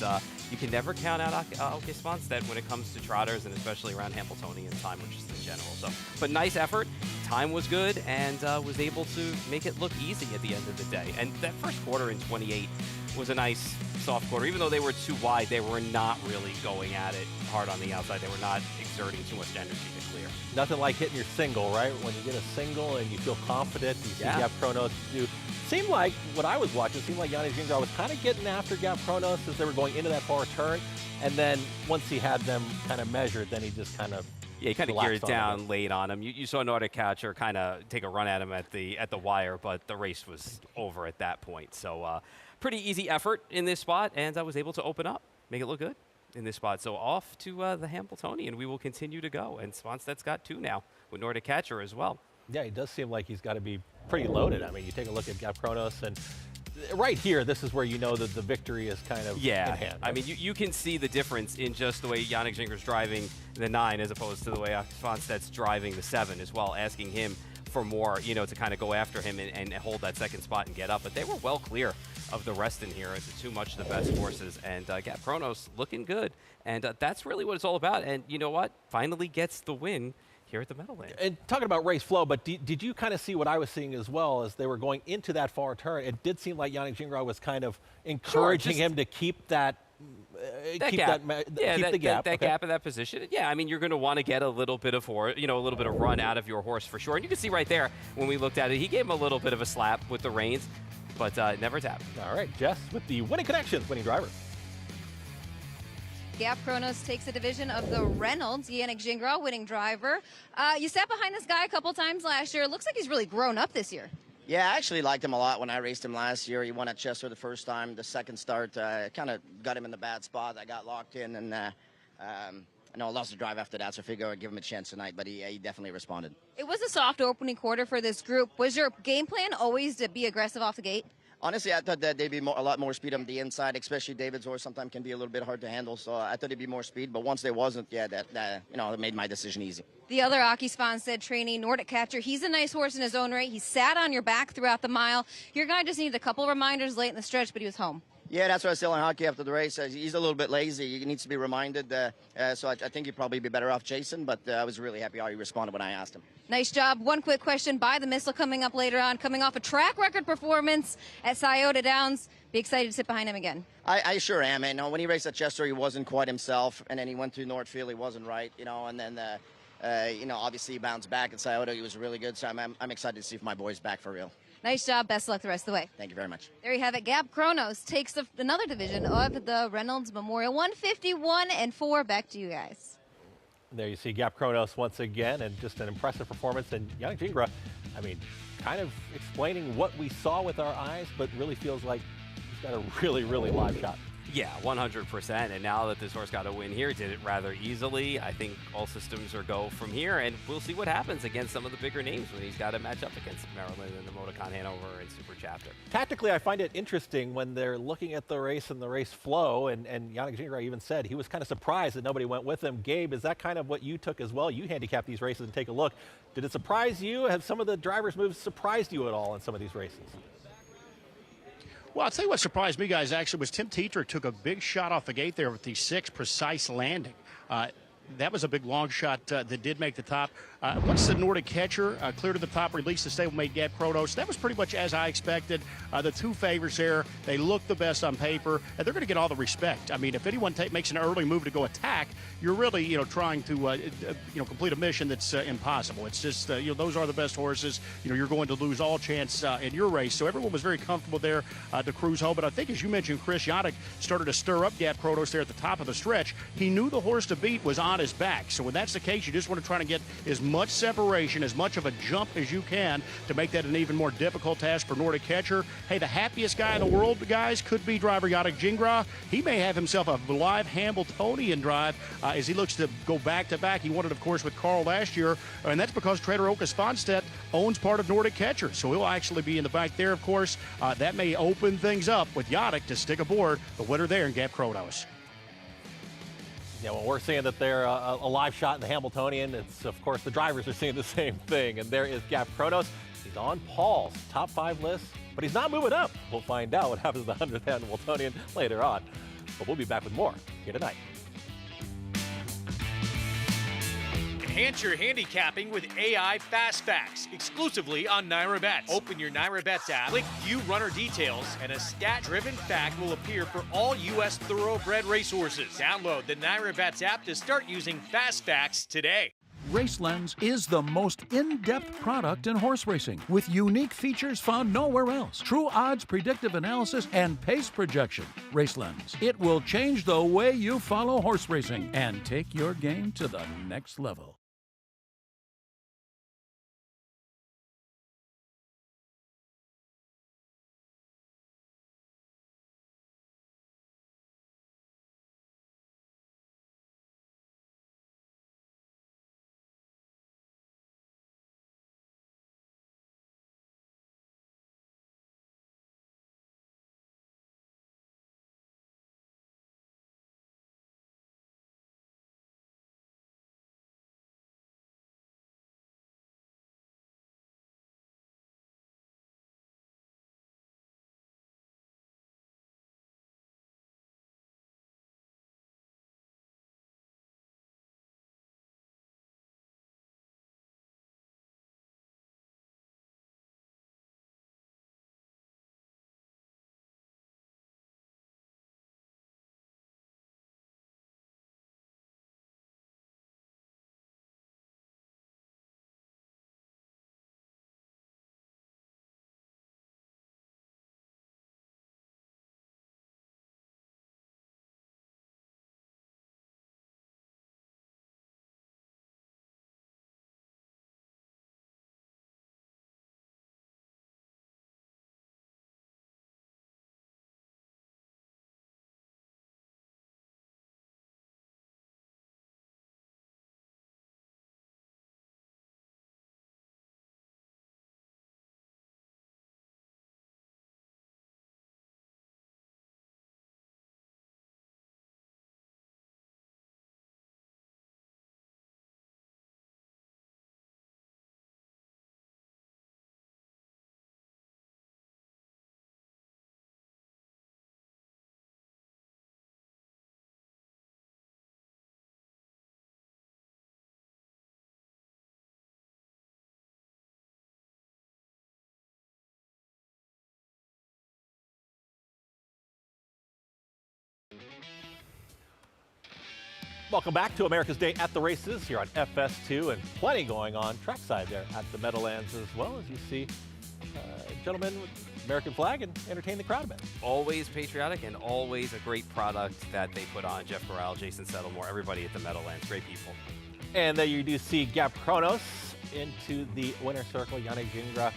you can never count out OK Sponstead when it comes to trotters and especially around Hambletonian time, or just in general. So, but nice effort. Time was good and was able to make it look easy at the end of the day. And that first quarter in 28 was a nice soft quarter. Even though they were too wide, they were not really going at it hard on the outside. They were not exerting too much energy to clear. Nothing like hitting your single, right? When you get a single and you feel confident, you see Gap Kronos do. Seemed like, what I was watching, it seemed like Yannick Gingras was kind of getting after Gap Kronos as they were going into that far turn. And then once he had them kind of measured, then he just kind of he kind of geared down late on him. You saw Nordic Catcher kind of take a run at him at the wire, but the race was over at that point. So pretty easy effort in this spot, and I was able to open up, make it look good in this spot. So off to the Hambletonian. We will continue to go, and Sponstead's got 2 now with Nordic Catcher as well. Yeah, he does seem like he's got to be pretty loaded. I mean, you take a look at Gap Kronos, and right here, this is where you know that the victory is kind of in hand. Right? I mean, you can see the difference in just the way Yannick Gingras driving the 9 as opposed to the way Sponstead's driving the 7 as well, asking him for more, you know, to kind of go after him and hold that second spot and get up. But they were well clear of the rest in here. It's too much the best horses. And Gap Kronos looking good. And that's really what it's all about. And you know what? Finally gets the win here at the Meadowlands. And talking about race flow, but did you kind of see what I was seeing as well as they were going into that far turn? It did seem like Yannick Gingras was kind of encouraging him to keep that gap. The gap. That gap in that position. Yeah, I mean, you're going to want to get a little bit of a little bit of run out of your horse for sure. And you can see right there when we looked at it, he gave him a little bit of a slap with the reins, but never tapped. All right, Jess with the winning connections, winning driver. Gap Kronos takes the division of the Reynolds. Yannick Gingras, winning driver. You sat behind this guy a couple times last year. It looks like he's really grown up this year. Yeah, I actually liked him a lot when I raced him last year. He won at Chester the first time. The second start kind of got him in the bad spot. I got locked in, and I know I lost the drive after that, so I figured I'd give him a chance tonight, but he definitely responded. It was a soft opening quarter for this group. Was your game plan always to be aggressive off the gate? Honestly, I thought that there'd be a lot more speed on the inside, especially David's horse sometimes can be a little bit hard to handle, so I thought it'd be more speed, but once there wasn't, it made my decision easy. The other Aki Sponstead trainee, Nordic Catcher, he's a nice horse in his own right. He sat on your back throughout the mile. Your guy just needed a couple reminders late in the stretch, but he was home. Yeah, that's what I was telling Hockey after the race. He's a little bit lazy. He needs to be reminded. So I think he'd probably be better off chasing, but I was really happy how he responded when I asked him. Nice job. One quick question by the Missile coming up later on. Coming off a track record performance at Scioto Downs. Be excited to sit behind him again. I sure am. And when he raced at Chester, he wasn't quite himself. And then he went to Northfield, he wasn't right. And then, obviously he bounced back at Scioto. He was really good. So I'm excited to see if my boy's back for real. Nice job. Best of luck the rest of the way. Thank you very much. There you have it. Gap Kronos takes another division of the Reynolds Memorial. 151-4. Back to you guys. There you see Gap Kronos once again, and just an impressive performance. And Yannick Gingras, I mean, kind of explaining what we saw with our eyes, but really feels like he's got a really, really live shot. Yeah, 100%. And now that this horse got a win here, did it rather easily. I think all systems are go from here, and we'll see what happens against some of the bigger names when he's got to match up against Maryland and the Motocon Hanover and Super Chapter. Tactically, I find it interesting when they're looking at the race and the race flow, and Yannick Gingras even said he was kind of surprised that nobody went with him. Gabe, is that kind of what you took as well? You handicap these races and take a look. Did it surprise you? Have some of the drivers' moves surprised you at all in some of these races? Well, I'll tell you what surprised me, guys, actually, was Tim Tetrick took a big shot off the gate there with the 6 Precise Landing. That was a big long shot that did make the top. Once the Nordic catcher cleared to the top, released the stablemate Gab Kronos, that was pretty much as I expected. The two favors there, they look the best on paper, and they're going to get all the respect. I mean, if anyone makes an early move to go attack, you're really, trying to, complete a mission that's impossible. It's just, those are the best horses. You're going to lose all chance in your race. So everyone was very comfortable there to cruise home. But I think, as you mentioned, Chris Yadek started to stir up Gab Kronos there at the top of the stretch. He knew the horse to beat was on his back. So when that's the case, you just want to try to get as much separation, as much of a jump as you can to make that an even more difficult task for Nordic catcher. Hey, the happiest guy in the world, guys, could be driver Yadek Gingras. He may have himself a live Hambletonian drive as he looks to go back-to-back. He won it, of course, with Carl last year, and that's because Trader Okas Fonstedt owns part of Nordic catcher. So he'll actually be in the back there, of course. That may open things up with Yadek to stick aboard the winner there in Gab Kronos. Yeah, well, we're seeing that they're a live shot in the Hambletonian. It's, of course, the drivers are seeing the same thing. And there is Gab Kronos. He's on Paul's top 5 list, but he's not moving up. We'll find out what happens to the 100th Hambletonian later on. But we'll be back with more here tonight. Enhance your handicapping with AI Fast Facts, exclusively on NyraBets. Open your NyraBets app, click View Runner Details, and a stat-driven fact will appear for all U.S. thoroughbred racehorses. Download the NyraBets app to start using Fast Facts today. RaceLens is the most in-depth product in horse racing, with unique features found nowhere else. True odds, predictive analysis, and pace projection. RaceLens. It will change the way you follow horse racing and take your game to the next level. Welcome back to America's Day at the Races here on FS2, and plenty going on trackside there at the Meadowlands as well, as you see gentlemen with American flag and entertain the crowd a bit. Always patriotic and always a great product that they put on. Jeff Corral, Jason Settlemore, everybody at the Meadowlands, great people. And there you do see Gab Kronos into the winner's circle. Yadek Gingras,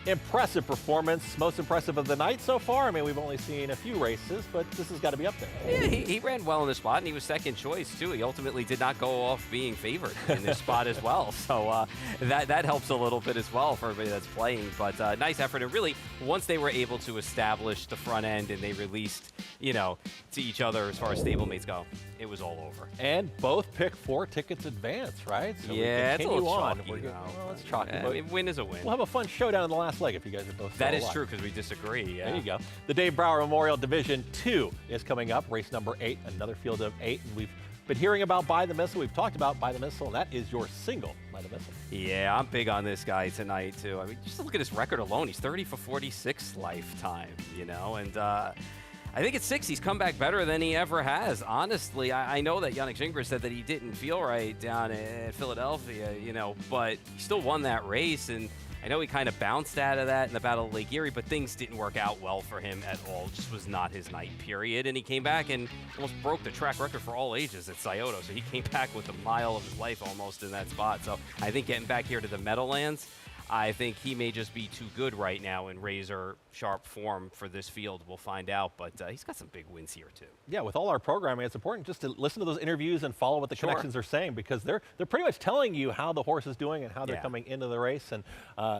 impressive performance, most impressive of the night so far. I mean, we've only seen a few races, but this has got to be up there. Yeah, he ran well in the spot, and he was second choice, too. He ultimately did not go off being favored in this spot as well. So that helps a little bit as well for everybody that's playing. But nice effort. And really, once they were able to establish the front end and they released, to each other as far as stablemates go, it was all over. And both pick 4 tickets advance, right? So yeah, we it's a little on. chalky. Well, it's chalky. Yeah, but win is a win. We'll have a fun showdown in the last leg if you guys are both That still is alive. true, because we disagree. Yeah. There you go. The Dave Brower Memorial Division 2 is coming up. Race number 8, another field of 8. And we've been hearing about By the Missile. We've talked about By the Missile, and that is your single, By the Missile. Yeah, I'm big on this guy tonight, too. I mean, just look at his record alone. He's 30 for 46 lifetime, you know, and I think at 6, he's come back better than he ever has. Honestly, I know that Yannick Gingras said that he didn't feel right down at Philadelphia, you know, but he still won that race, and I know he kind of bounced out of that in the Battle of Lake Erie, but things didn't work out well for him at all. It just was not his night, period. And he came back and almost broke the track record for all ages at Scioto. So he came back with a mile of his life almost in that spot. So I think getting back here to the Meadowlands, I think he may just be too good right now in razor-sharp form for this field. We'll find out, but he's got some big wins here, too. Yeah, with all our programming, it's important just to listen to those interviews and follow what the connections are saying, because they're pretty much telling you how the horse is doing and how they're coming into the race, and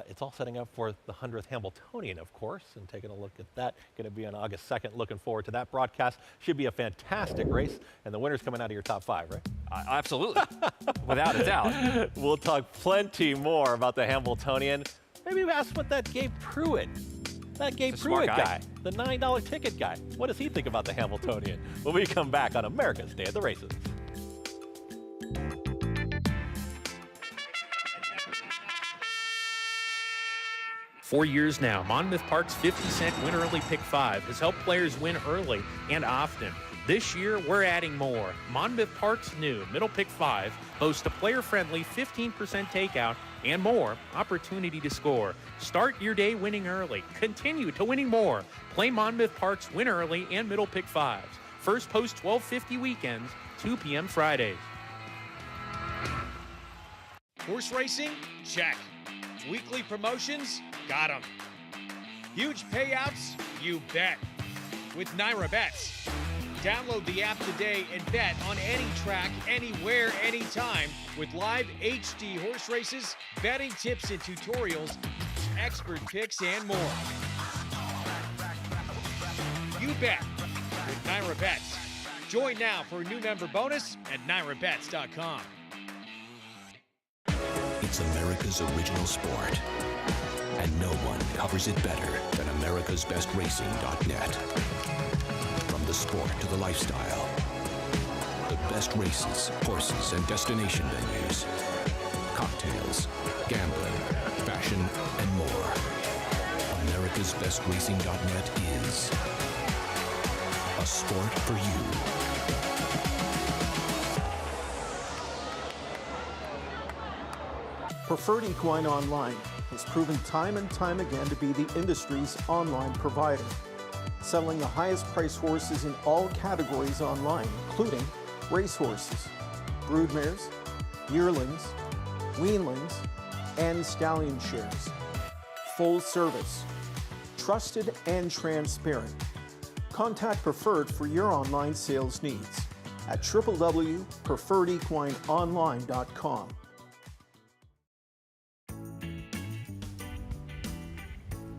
it's all setting up for the 100th Hambletonian, of course, and taking a look at that. Going to be on August 2nd. Looking forward to that broadcast. Should be a fantastic race, and the winner's coming out of your top 5, right? Absolutely, without a doubt. We'll talk plenty more about the Hambletonian. Maybe ask what that Gabe Pruitt, guy, the $9 ticket guy, what does he think about the Hambletonian when we come back on America's Day at the Races? For years now, Monmouth Park's 50-cent Win Early Pick 5 has helped players win early and often. This year, we're adding more. Monmouth Park's new Middle Pick 5 boasts a player-friendly 15% takeout and more opportunity to score. Start your day winning early. Continue to winning more. Play Monmouth Park's Win Early and Middle Pick 5s. First post 12:50 weekends, 2 p.m. Fridays. Horse racing? Check. Weekly promotions? Got 'em. Huge payouts? You bet. With Naira Bets. Download the app today and bet on any track, anywhere, anytime with live HD horse races, betting tips and tutorials, expert picks, and more. You bet with Naira Bets. Join now for a new member bonus at NairaBets.com. It's America's original sport, and no one covers it better than America'sBestRacing.net. From the sport to the lifestyle, the best races, horses, and destination venues, cocktails, gambling, fashion, and more. America'sBestRacing.net is a sport for you. Preferred Equine Online has proven time and time again to be the industry's online provider, selling the highest priced horses in all categories online, including racehorses, broodmares, yearlings, weanlings, and stallion shares. Full service, trusted and transparent. Contact Preferred for your online sales needs at www.preferredequineonline.com.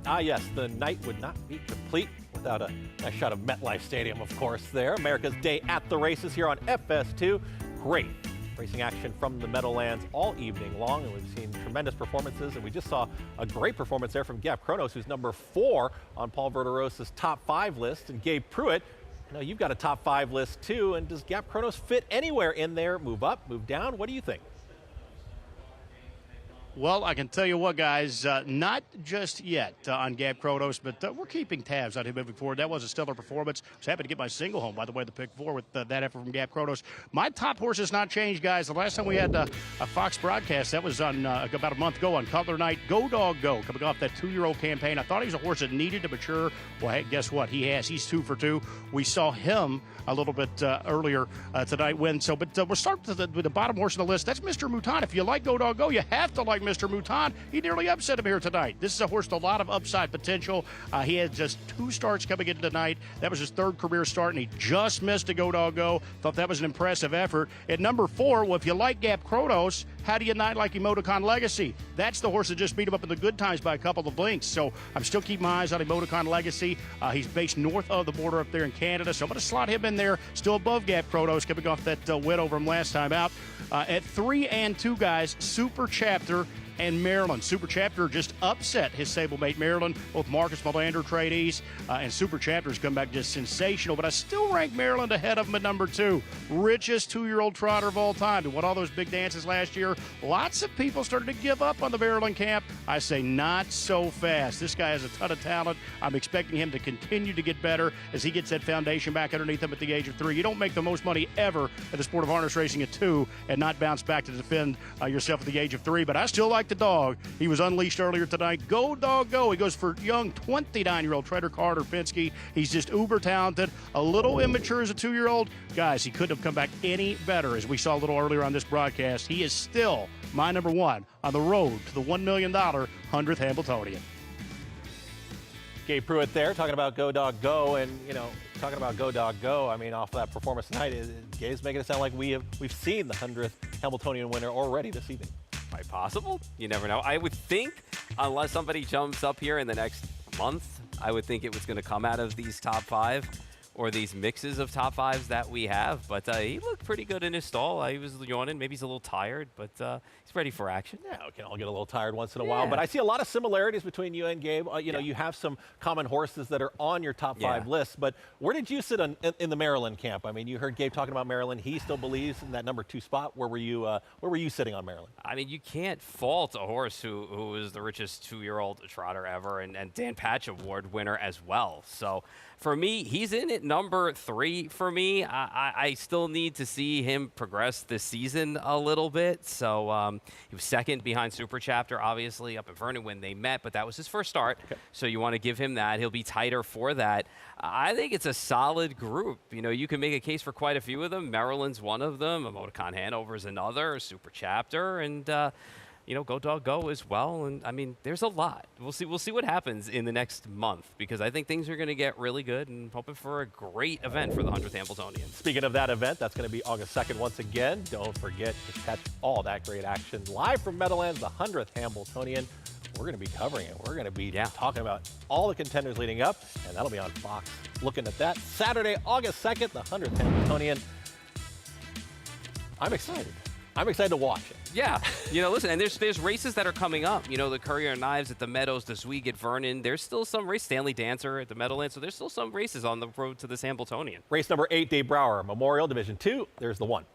Ah, yes, the night would not be complete without a nice shot of MetLife Stadium, of course, there. America's Day at the Races here on FS2. Great racing action from the Meadowlands all evening long, and we've seen tremendous performances, and we just saw a great performance there from Gap Kronos, who's number 4 on Paul Verderosa's top 5 list, and Gabe Pruitt, I know you've got a top 5 list too, and does Gap Kronos fit anywhere in there? Move up, move down? What do you think? Well, I can tell you what, guys, not just yet on Gab Kronos, but we're keeping tabs on him moving forward. That was a stellar performance. I was happy to get my single home, by the way, the pick 4 with that effort from Gab Kronos. My top horse has not changed, guys. The last time we had a Fox broadcast, that was on about a month ago on Cutler Night. Go Dog Go, coming off that 2-year-old campaign. I thought he was a horse that needed to mature. Well, hey, guess what? He has. He's 2 for 2. We saw him a little bit earlier tonight win. So, but we'll start with the bottom horse on the list. That's Mr. Mouton. If you like Go Dog Go, you have to like Mr. Mouton. He nearly upset him here tonight. This is a horse with a lot of upside potential. He had just 2 starts coming in tonight. That was his 3rd career start, and he just missed a Go Dog Go. Thought that was an impressive effort. At number 4, well, if you like Gap Kronos, how do you not like Emoticon Legacy? That's the horse that just beat him up in the good times by a couple of blinks. So I'm still keeping my eyes on Emoticon Legacy. He's based north of the border up there in Canada, so I'm going to slot him in there, still above Gap Kronos, coming off that win over him last time out. At 3 and 2, guys, Super Chapter. and Maryland. Super Chapter just upset his stablemate Maryland. Both Marcus Melander tradees and Super Chapter's come back just sensational, but I still rank Maryland ahead of them at number 2. Richest 2-year-old trotter of all time. And what all those big dances last year, lots of people started to give up on the Maryland camp. I say not so fast. This guy has a ton of talent. I'm expecting him to continue to get better as he gets that foundation back underneath him at the age of 3. You don't make the most money ever at the sport of harness racing at 2 and not bounce back to defend yourself at the age of 3. But I still like the dog. He was unleashed earlier tonight. Go, dog, go. He goes for young 29-year-old Treader Carter Penske. He's just uber talented, a little immature as a 2-year-old. Guys, he couldn't have come back any better, as we saw a little earlier on this broadcast. He is still my number 1 on the road to the $1 million 100th Hambletonian. Gabe Pruitt there talking about go, dog, go. And, talking about go, dog, go, I mean, off of that performance tonight, Gabe's making it sound like we've seen the 100th Hambletonian winner already this evening. Quite possible. You never know. I would think, unless somebody jumps up here in the next month, I would think it was going to come out of these top 5 or these mixes of top 5s that we have. But he looked pretty good in his stall. He was yawning. Maybe he's a little tired, but he's ready for action. Yeah, we can all get a little tired once in a while. But I see a lot of similarities between you and Gabe. You have some common horses that are on your top 5 list. But where did you sit in the Maryland camp? I mean, you heard Gabe talking about Maryland. He still believes in that number 2 spot. Where were you sitting on Maryland? I mean, you can't fault a horse who is the richest 2-year-old trotter ever and Dan Patch Award winner as well. So for me, he's in at number 3 for me. I still need to see him progress this season a little bit. So he was second behind Super Chapter, obviously, up in Vernon when they met, but that was his first start. Okay. So you want to give him that. He'll be tighter for that. I think it's a solid group. You can make a case for quite a few of them. Maryland's one of them. Emoticon Hanover's another. Super Chapter. And Go Dog Go as well. And I mean, there's a lot. We'll see what happens in the next month, because I think things are going to get really good, and hoping for a great event for the 100th Hambletonian. Speaking of that event, that's going to be August 2nd once again. Don't forget to catch all that great action live from Meadowlands, the 100th Hambletonian. We're going to be covering it. We're going to be talking about all the contenders leading up, and that'll be on Fox. Looking at that Saturday, August 2nd, the 100th Hambletonian. I'm excited. I'm excited to watch it. Yeah, listen, and there's races that are coming up. The Courier Knives at the Meadows, the Zweig at Vernon. There's still some race, Stanley Dancer at the Meadowlands, so there's still some races on the road to this Hambletonian. Race number 8, Dave Brower, Memorial Division 2. There's the 1.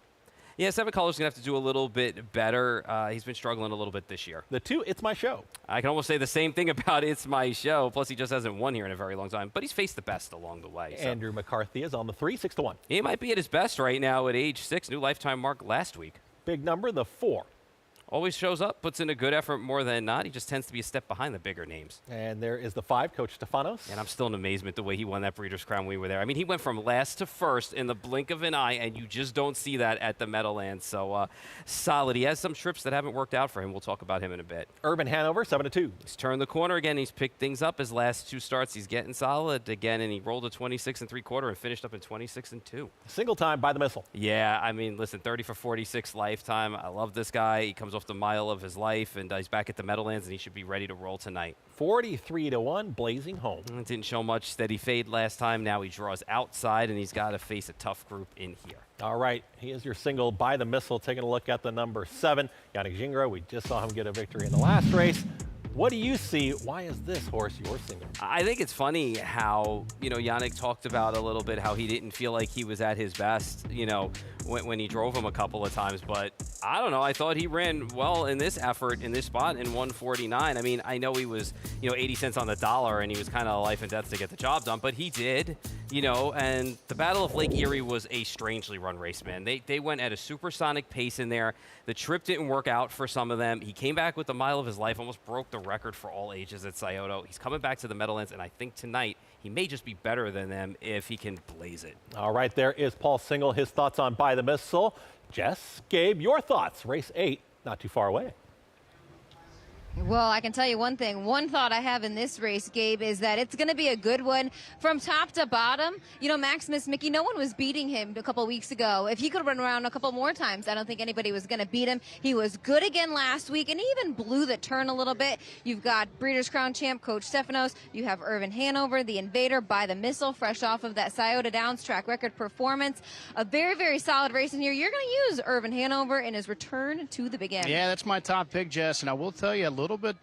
Yeah, 7 Colors going to have to do a little bit better. He's been struggling a little bit this year. The 2, It's My Show. I can almost say the same thing about It's My Show. Plus, he just hasn't won here in a very long time. But he's faced the best along the way. So. Andrew McCarthy is on the 3, 6-1. He might be at his best right now at age 6. New lifetime mark last week. Big number, the 4. Always shows up, puts in a good effort more than not. He just tends to be a step behind the bigger names. And there is the 5, Coach Stefanos. And I'm still in amazement the way he won that Breeders' Crown when we were there. I mean, he went from last to first in the blink of an eye, and you just don't see that at the Meadowlands. So solid. He has some trips that haven't worked out for him. We'll talk about him in a bit. Urban Hanover, 7-2. He's turned the corner again. He's picked things up. His last 2 starts, he's getting solid again, and he rolled a 26 3/4 and finished up in 26-2. Single time by the missile. Yeah, I mean, listen, 30 for 46 lifetime. I love this guy. He comes off the mile of his life, and he's back at the Meadowlands, and he should be ready to roll tonight. 43-1, blazing home. It didn't show much steady fade last time. Now he draws outside, and he's got to face a tough group in here. All right, he is your single by the missile. Taking a look at the number 7, Yannick Gingras. We just saw him get a victory in the last race. What do you see? Why is this horse your single? I think it's funny how, Yannick talked about a little bit how he didn't feel like he was at his best, when he drove him a couple of times. But I don't know. I thought he ran well in this effort, in this spot, in 149. I mean, I know he was, 80 cents on the dollar, and he was kind of life and death to get the job done. But he did, and the Battle of Lake Erie was a strangely run race, man. They went at a supersonic pace in there. The trip didn't work out for some of them. He came back with the mile of his life, almost broke the record for all ages at Scioto. He's coming back to the Meadowlands, and I think tonight he may just be better than them if he can blaze it. All right, there is Paul Single. His thoughts on By the Missile. Jess, Gabe, your thoughts. Race 8, not too far away. Well, I can tell you one thing. One thought I have in this race, Gabe, is that it's going to be a good one from top to bottom. You know, Maximus Mickey, no one was beating him a couple weeks ago. If he could run around a couple more times, I don't think anybody was going to beat him. He was good again last week, and he even blew the turn a little bit. You've got Breeders' Crown champ Coach Stefanos. You have Irvin Hanover, the Invader, by the Missile, fresh off of that Scioto Downs track record performance. A very, very solid race in here. You're going to use Irvin Hanover in his return to the big end. Yeah, that's my top pick, Jess, and I will tell you a little bit,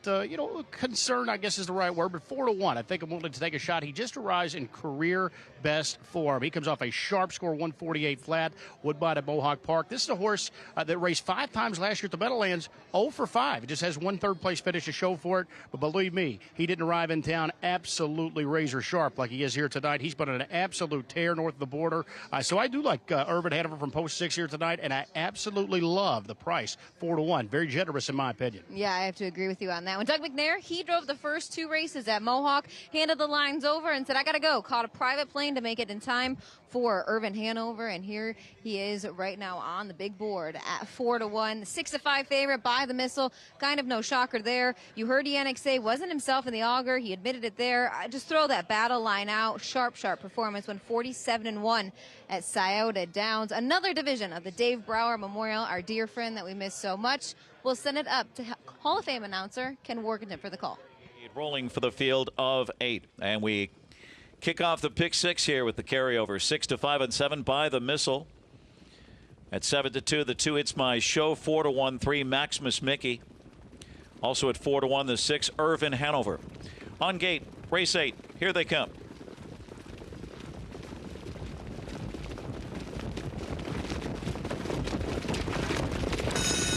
concerned, I guess is the right word, but 4-1. I think I'm willing to take a shot. He just arrives in career best form. He comes off a sharp score, 148 flat, Woodbine at Mohawk Park. This is a horse that raced 5 times last year at the Meadowlands, 0 for 5. It just has 1 third-place finish to show for it, but believe me, he didn't arrive in town absolutely razor sharp like he is here tonight. He's been on an absolute tear north of the border. So I do like Irvin Hanover from Post 6 here tonight, and I absolutely love the price, 4-1. Very generous in my opinion. Yeah, I have to agree with you on that one. Doug McNair, he drove the first 2 races at Mohawk, handed the lines over and said, I got to go. Caught a private plane to make it in time for Irvin Hanover, and here he is right now on the big board at 4-1. 6-5 favorite by the Missile. Kind of no shocker there. You heard Yannick say wasn't himself in the auger. He admitted it there. I just throw that battle line out. Sharp performance. Went 47-1 at Scioto Downs. Another division of the Dave Brower Memorial, our dear friend that we miss so much. We'll send it up to Hall of Fame announcer Ken Workington for the call. Rolling for the field of 8, and we kick off the pick 6 here with the carryover. 6-5 and 7 by the Missile. At 7-2, the 2 It's My Show. 4-1, 3 Maximus Mickey. Also at 4-1, the 6 Irvin Hanover. On gate, race 8. Here they come.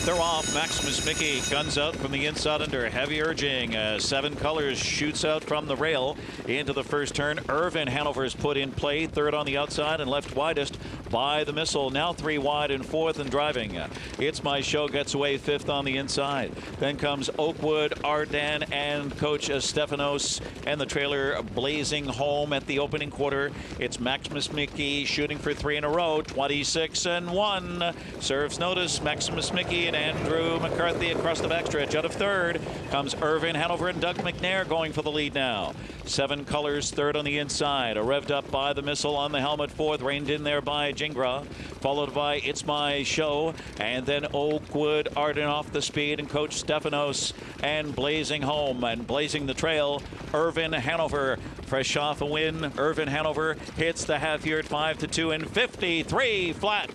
They're off. Maximus Mickey guns out from the inside under heavy urging. 7 Colors shoots out from the rail into the first turn. Irvin Hanover is put in play. 3rd on the outside and left widest by the Missile. Now 3 wide and 4th and driving. It's My Show gets away 5th on the inside. Then comes Oakwood, Arden, and Coach Stefanos, and the trailer blazing home at the opening quarter. It's Maximus Mickey shooting for 3 in a row. 26-1. Serves notice. Maximus Mickey and Andrew McCarthy across the backstretch. Out of 3rd comes Irvin Hanover and Doug McNair going for the lead now. 7 Colors 3rd on the inside. Revved up by the Missile on the helmet. 4th, reined in there by Jingra. Followed by It's My Show. And then Oakwood, Arden off the speed, and Coach Stefanos and blazing home and blazing the trail. Irvin Hanover fresh off a win. Irvin Hanover hits the half year at 5-2 and 53 flat.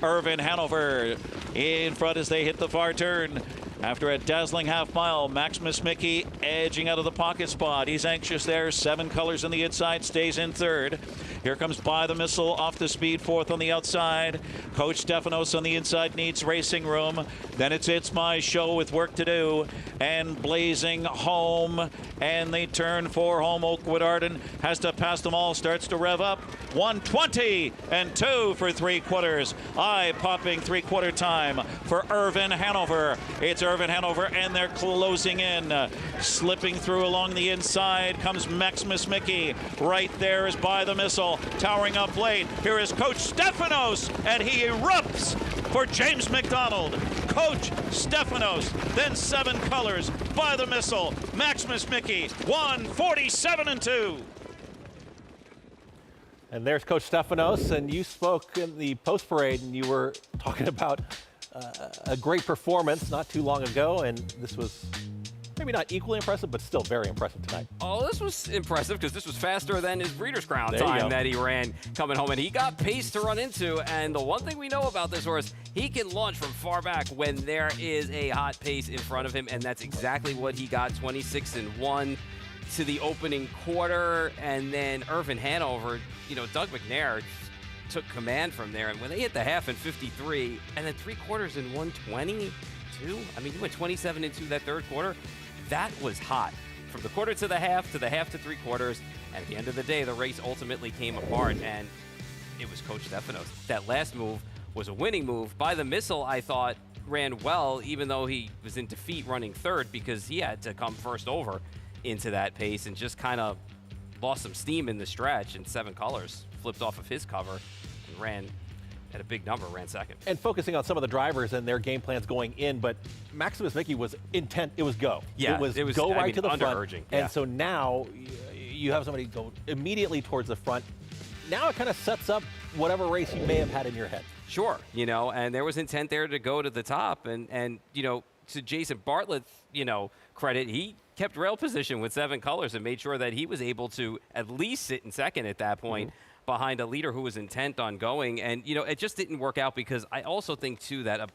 Irvin Hanover in front as they hit the far turn. After a dazzling half mile, Maximus Mickey edging out of the pocket spot. He's anxious there. 7 Colors on the inside, stays in 3rd. Here comes By the Missile off the speed, 4th on the outside. Coach Stefanos on the inside needs racing room. Then it's My Show with work to do. And blazing home. And they turn for home. Oakwood Arden has to pass them all. Starts to rev up. 120-2 for 3 quarters. Eye-popping 3-quarter time for Irvin Hanover. It's Irvin Hanover, and they're closing in. Slipping through along the inside comes Maximus Mickey. Right there is By the Missile. Towering up late. Here is Coach Stefanos, and he erupts for James McDonald. Coach Stefanos, then 7 Colors, By the Missile, Maximus Mickey, 147-2. And there's Coach Stefanos, and you spoke in the post parade, and you were talking about a great performance not too long ago, and this was maybe not equally impressive, but still very impressive tonight. Oh, this was impressive because this was faster than his Breeders' Crown There you time go. that he ran coming home. And he got pace to run into. And the one thing we know about this horse, he can launch from far back when there is a hot pace in front of him. And that's exactly what he got, 26-1 to the opening quarter. And then Irvin Hanover, Doug McNair took command from there. And when they hit the half in 53 and then 3 quarters in 122, I mean, he went 27-2 that 3rd quarter. That was hot. From the quarter to the half to 3 quarters. And at the end of the day, the race ultimately came apart, and it was Coach Stefanos. That last move was a winning move. By the Missile, I thought, ran well, even though he was in defeat running 3rd, because he had to come first over into that pace and just kind of lost some steam in the stretch. And 7 Colors flipped off of his cover and ran at a big number, ran second. And focusing on some of the drivers and their game plans going in, but Maximus Mickey was intent. It was go. Yeah, it was go right to the front. under-urging, yeah. And so now you have somebody go immediately towards the front. Now it kind of sets up whatever race you may have had in your head. Sure, and there was intent there to go to the top, and to Jason Bartlett's, credit, he kept rail position with 7 colors and made sure that he was able to at least sit in second at that point behind a leader who was intent on going. And, it just didn't work out because I also think, too, that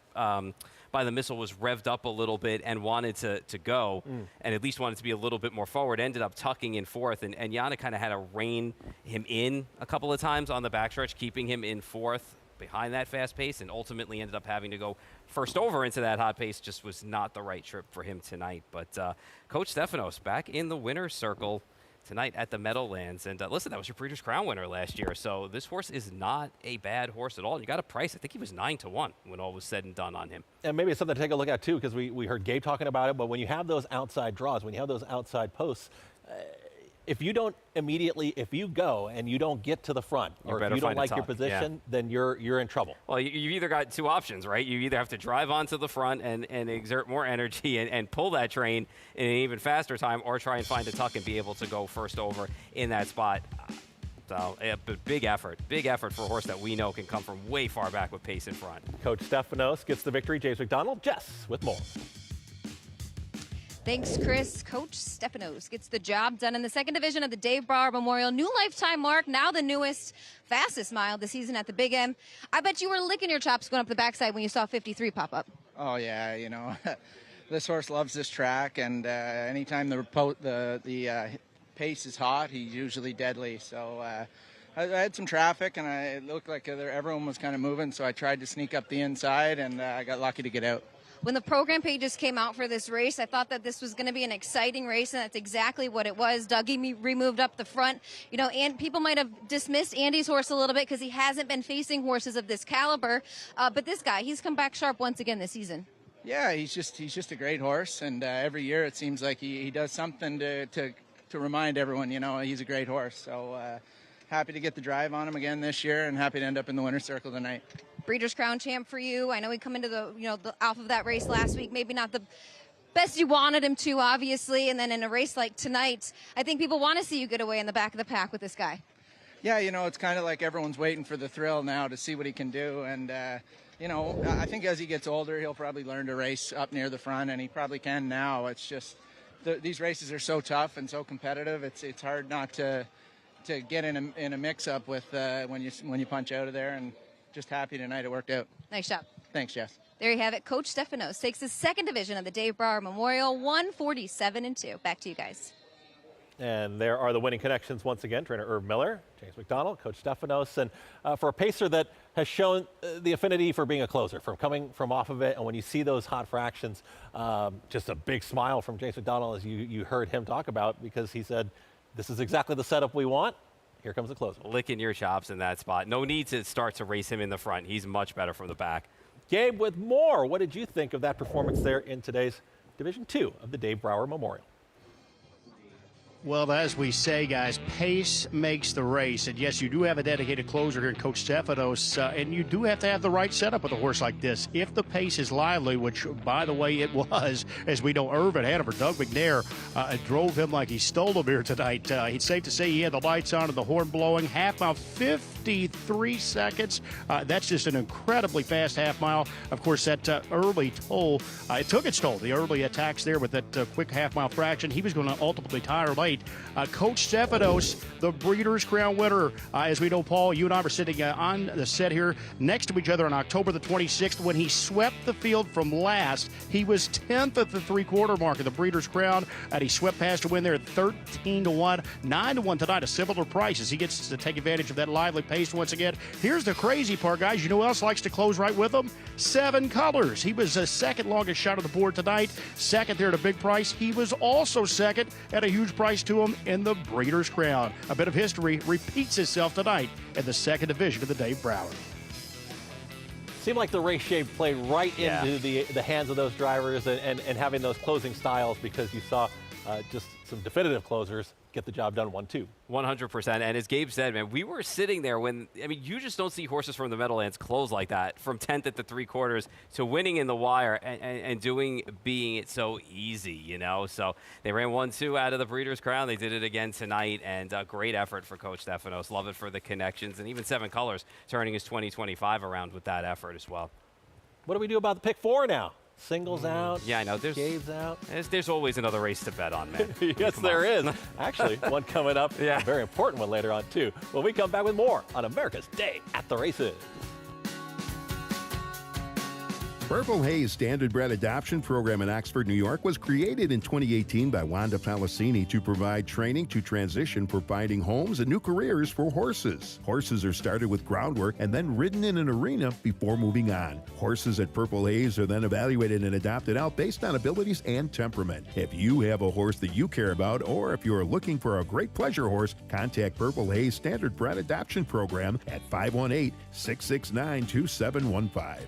By the Missile was revved up a little bit and wanted to go and at least wanted to be a little bit more forward, ended up tucking in fourth. And Yana kind of had to rein him in a couple of times on the backstretch, keeping him in fourth behind that fast pace, and ultimately ended up having to go first over into that hot pace. Just was not the right trip for him tonight. But Coach Stefanos back in the winner's circle tonight at the Meadowlands. And listen, that was your Breeders' Crown winner last year. So this horse is not a bad horse at all. You got a price. I think he was 9-1 when all was said and done on him. And maybe it's something to take a look at, too, because we heard Gabe talking about it. But when you have those outside draws, when you have those outside posts, if you don't immediately, if you go and you don't get to the front, or if you don't like your position, then you're in trouble. Well, you've either got 2 options, right? You either have to drive onto the front and exert more energy and pull that train in an even faster time, or try and find a tuck and be able to go first over in that spot. So, big effort for a horse that we know can come from way far back with pace in front. Coach Stefanos gets the victory. James McDonald, Jess with more. Thanks, Chris. Coach Stefanos gets the job done in the second division of the Dave Brower Memorial. New lifetime mark, now the newest, fastest mile this season at the Big M. I bet you were licking your chops going up the backside when you saw 53 pop up. Oh, yeah, this horse loves this track, and anytime the pace is hot, he's usually deadly. So I had some traffic, and it looked like everyone was kind of moving, so I tried to sneak up the inside, and I got lucky to get out. When the program pages came out for this race, I thought that this was going to be an exciting race, and that's exactly what it was. Dougie removed up the front. And people might have dismissed Andy's horse a little bit because he hasn't been facing horses of this caliber. But this guy, he's come back sharp once again this season. Yeah, he's just a great horse, and every year it seems like he does something to remind everyone, he's a great horse. So happy to get the drive on him again this year, and happy to end up in the winner's circle tonight. Breeders' Crown champ for you. I know he come into the off of that race last week, maybe not the best you wanted him to, obviously, and then in a race like tonight, I think people want to see you get away in the back of the pack with this guy. Yeah, it's kind of like everyone's waiting for the thrill now to see what he can do, and I think as he gets older, he'll probably learn to race up near the front, and he probably can now. It's just these races are so tough and so competitive. It's hard not to get in a mix-up with when you punch out of there, and just happy tonight it worked out. Nice job. Thanks, Jess. There you have it. Coach Stefanos takes the second division of the Dave Brower Memorial, 147-2. Back to you guys. And there are the winning connections once again. Trainer Herb Miller, James McDonald, Coach Stefanos. And for a pacer that has shown the affinity for being a closer, from coming from off of it, and when you see those hot fractions, just a big smile from James McDonald as you heard him talk about, because he said, this is exactly the setup we want. Here comes the closer. Licking your chops in that spot. No need to start to race him in the front. He's much better from the back. Gabe with more. What did you think of that performance there in today's Division 2 of the Dave Brower Memorial? Well, as we say, guys, pace makes the race. And yes, you do have a dedicated closer here in Coach Stefanos, and you do have to have the right setup with a horse like this. If the pace is lively, which, by the way, it was, as we know, Irvin Hanover, Doug McNair, drove him like he stole him here tonight. It's safe to say he had the lights on and the horn blowing. Half mile, 53 seconds. That's just an incredibly fast half mile. Of course, that early toll, it took its toll. The early attacks there with that quick half mile fraction. He was going to ultimately tire late. Coach Stefanos, the Breeders' Crown winner. As we know, Paul, you and I were sitting on the set here next to each other on October the 26th when he swept the field from last. He was 10th at the three-quarter mark of the Breeders' Crown, and he swept past to win there at 13-1, 9-1 tonight, a similar price as he gets to take advantage of that lively pace once again. Here's the crazy part, guys. You know who else likes to close right with him? 7 Colors. He was the second longest shot on the board tonight, second there at a big price. He was also second at a huge price to him in the Breeders' Crown. A bit of history repeats itself tonight in the second division of the Dave Brower. Seemed like the race shape played right into the hands of those drivers and having those closing styles, because you saw just some definitive closers get the job done 1-2. 100%. And as Gabe said, man, we were sitting there when, I mean, you just don't see horses from the Meadowlands close like that, from 10th at the 3/4 to winning in the wire and being it so easy, you know. So they ran 1-2 out of the Breeders' Crown. They did it again tonight, and great effort for Coach Stefanos. Love it for the connections, and even 7 Colors turning his 2025 around with that effort as well. What do we do about the pick 4 now? Singles out. Yeah, I know. Gabe's out. There's always another race to bet on, man. Yes, there is. Actually, one coming up. Yeah. A very important one later on, too. When we come back with more on America's Day at the Races. Purple Haze Standardbred Adoption Program in Oxford, New York was created in 2018 by Wanda Palacini to provide training to transition for finding homes and new careers for horses. Horses are started with groundwork and then ridden in an arena before moving on. Horses at Purple Haze are then evaluated and adopted out based on abilities and temperament. If you have a horse that you care about, or if you're looking for a great pleasure horse, contact Purple Haze Standardbred Adoption Program at 518-669-2715.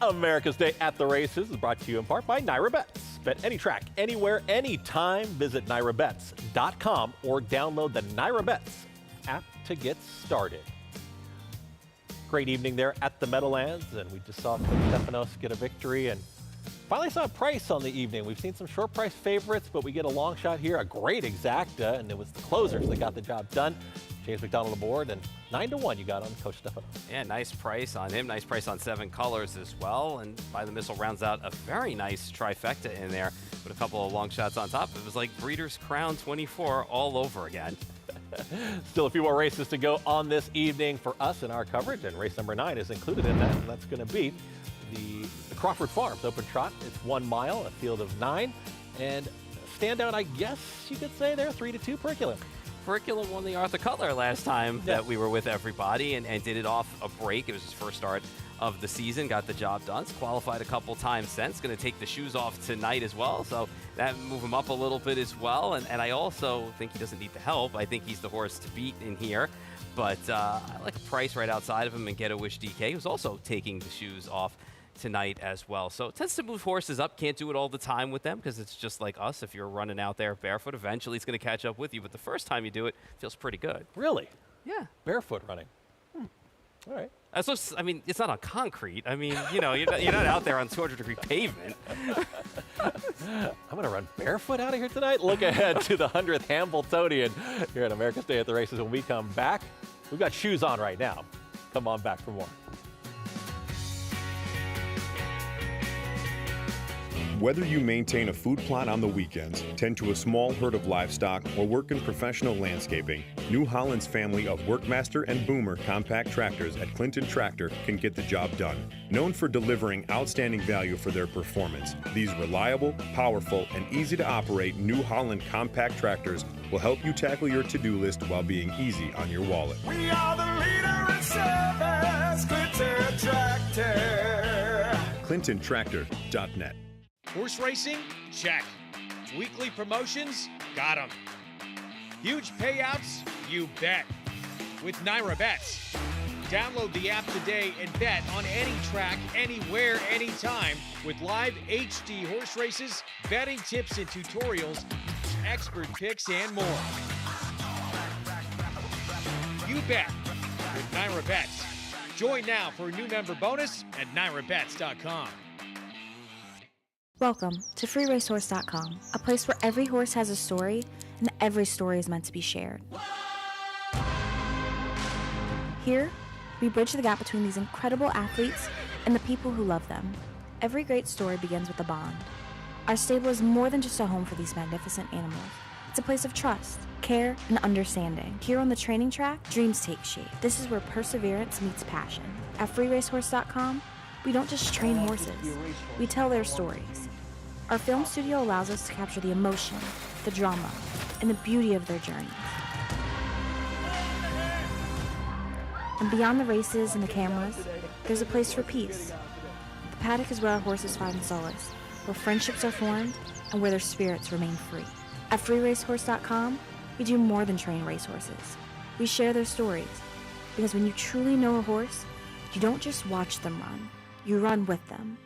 America's Day at the Races is brought to you in part by NyraBets. Bet any track, anywhere, anytime. Visit NyraBets.com or download the NyraBets app to get started. Great evening there at the Meadowlands, and we just saw Coach Stefanos get a victory and finally saw a price on the evening. We've seen some short price favorites, but we get a long shot here, a great exacta, and it was the closers that got the job done. James McDonald aboard, and 9-1 you got on Coach Stefanos. Yeah, nice price on him. Nice price on 7 Colors as well. And By the Missile rounds out a very nice trifecta in there with a couple of long shots on top. It was like Breeders' Crown 24 all over again. Still a few more races to go on this evening for us in our coverage, and race number 9 is included in that, and that's going to be the Crawford Farms Open Trot. It's 1 mile, a field of 9, and standout, I guess you could say there, 3-2 Periculum. Periculum won the Arthur Cutler last time that we were with everybody and did it off a break. It was his first start of the season, got the job done. It's qualified a couple times since. Going to take the shoes off tonight as well, so that move him up a little bit as well. And I also think he doesn't need the help. I think he's the horse to beat in here. But I like a price right outside of him and Get a Wish DK, who's also taking the shoes off tonight as well. So it tends to move horses up. Can't do it all the time with them because it's just like us. If you're running out there barefoot, eventually it's going to catch up with you. But the first time you do it, feels pretty good. Really? Yeah. Barefoot running. All right. I mean, it's not on concrete. I mean, you know, you're not out there on 200-degree pavement. I'm going to run barefoot out of here tonight. Look ahead to the 100th Hambletonian here at America's Day at the Races. When we come back, we've got shoes on right now. Come on back for more. Whether you maintain a food plot on the weekends, tend to a small herd of livestock, or work in professional landscaping, New Holland's family of Workmaster and Boomer compact tractors at Clinton Tractor can get the job done. Known for delivering outstanding value for their performance, these reliable, powerful, and easy to operate New Holland compact tractors will help you tackle your to-do list while being easy on your wallet. We are the leader in service, Clinton Tractor. ClintonTractor.net. Horse racing? Check. Weekly promotions? Got 'em. Huge payouts? You bet. With Naira Bets. Download the app today and bet on any track, anywhere, anytime with live HD horse races, betting tips and tutorials, expert picks, and more. You bet with Naira Bets. Join now for a new member bonus at NairaBets.com. Welcome to freeracehorse.com, a place where every horse has a story and every story is meant to be shared. Here, we bridge the gap between these incredible athletes and the people who love them. Every great story begins with a bond. Our stable is more than just a home for these magnificent animals. It's a place of trust, care, and understanding. Here on the training track, dreams take shape. This is where perseverance meets passion. At freeracehorse.com, we don't just train horses, we tell their stories. Our film studio allows us to capture the emotion, the drama, and the beauty of their journeys. And beyond the races and the cameras, there's a place for peace. The paddock is where our horses find solace, where friendships are formed, and where their spirits remain free. At freeracehorse.com, we do more than train racehorses. We share their stories, because when you truly know a horse, you don't just watch them run, you run with them.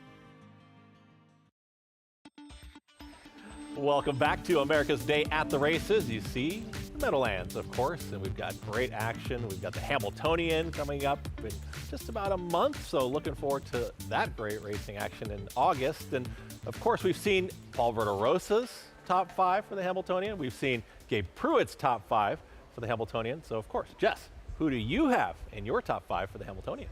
Welcome back to America's Day at the Races. You see the Meadowlands, of course, and we've got great action. We've got the Hambletonian coming up in just about a month, so looking forward to that great racing action in August. And of course, we've seen Paul Verderosa's top 5 for the Hambletonian. We've seen Gabe Pruitt's top 5 for the Hambletonian. So of course, Jess, who do you have in your top 5 for the Hambletonian?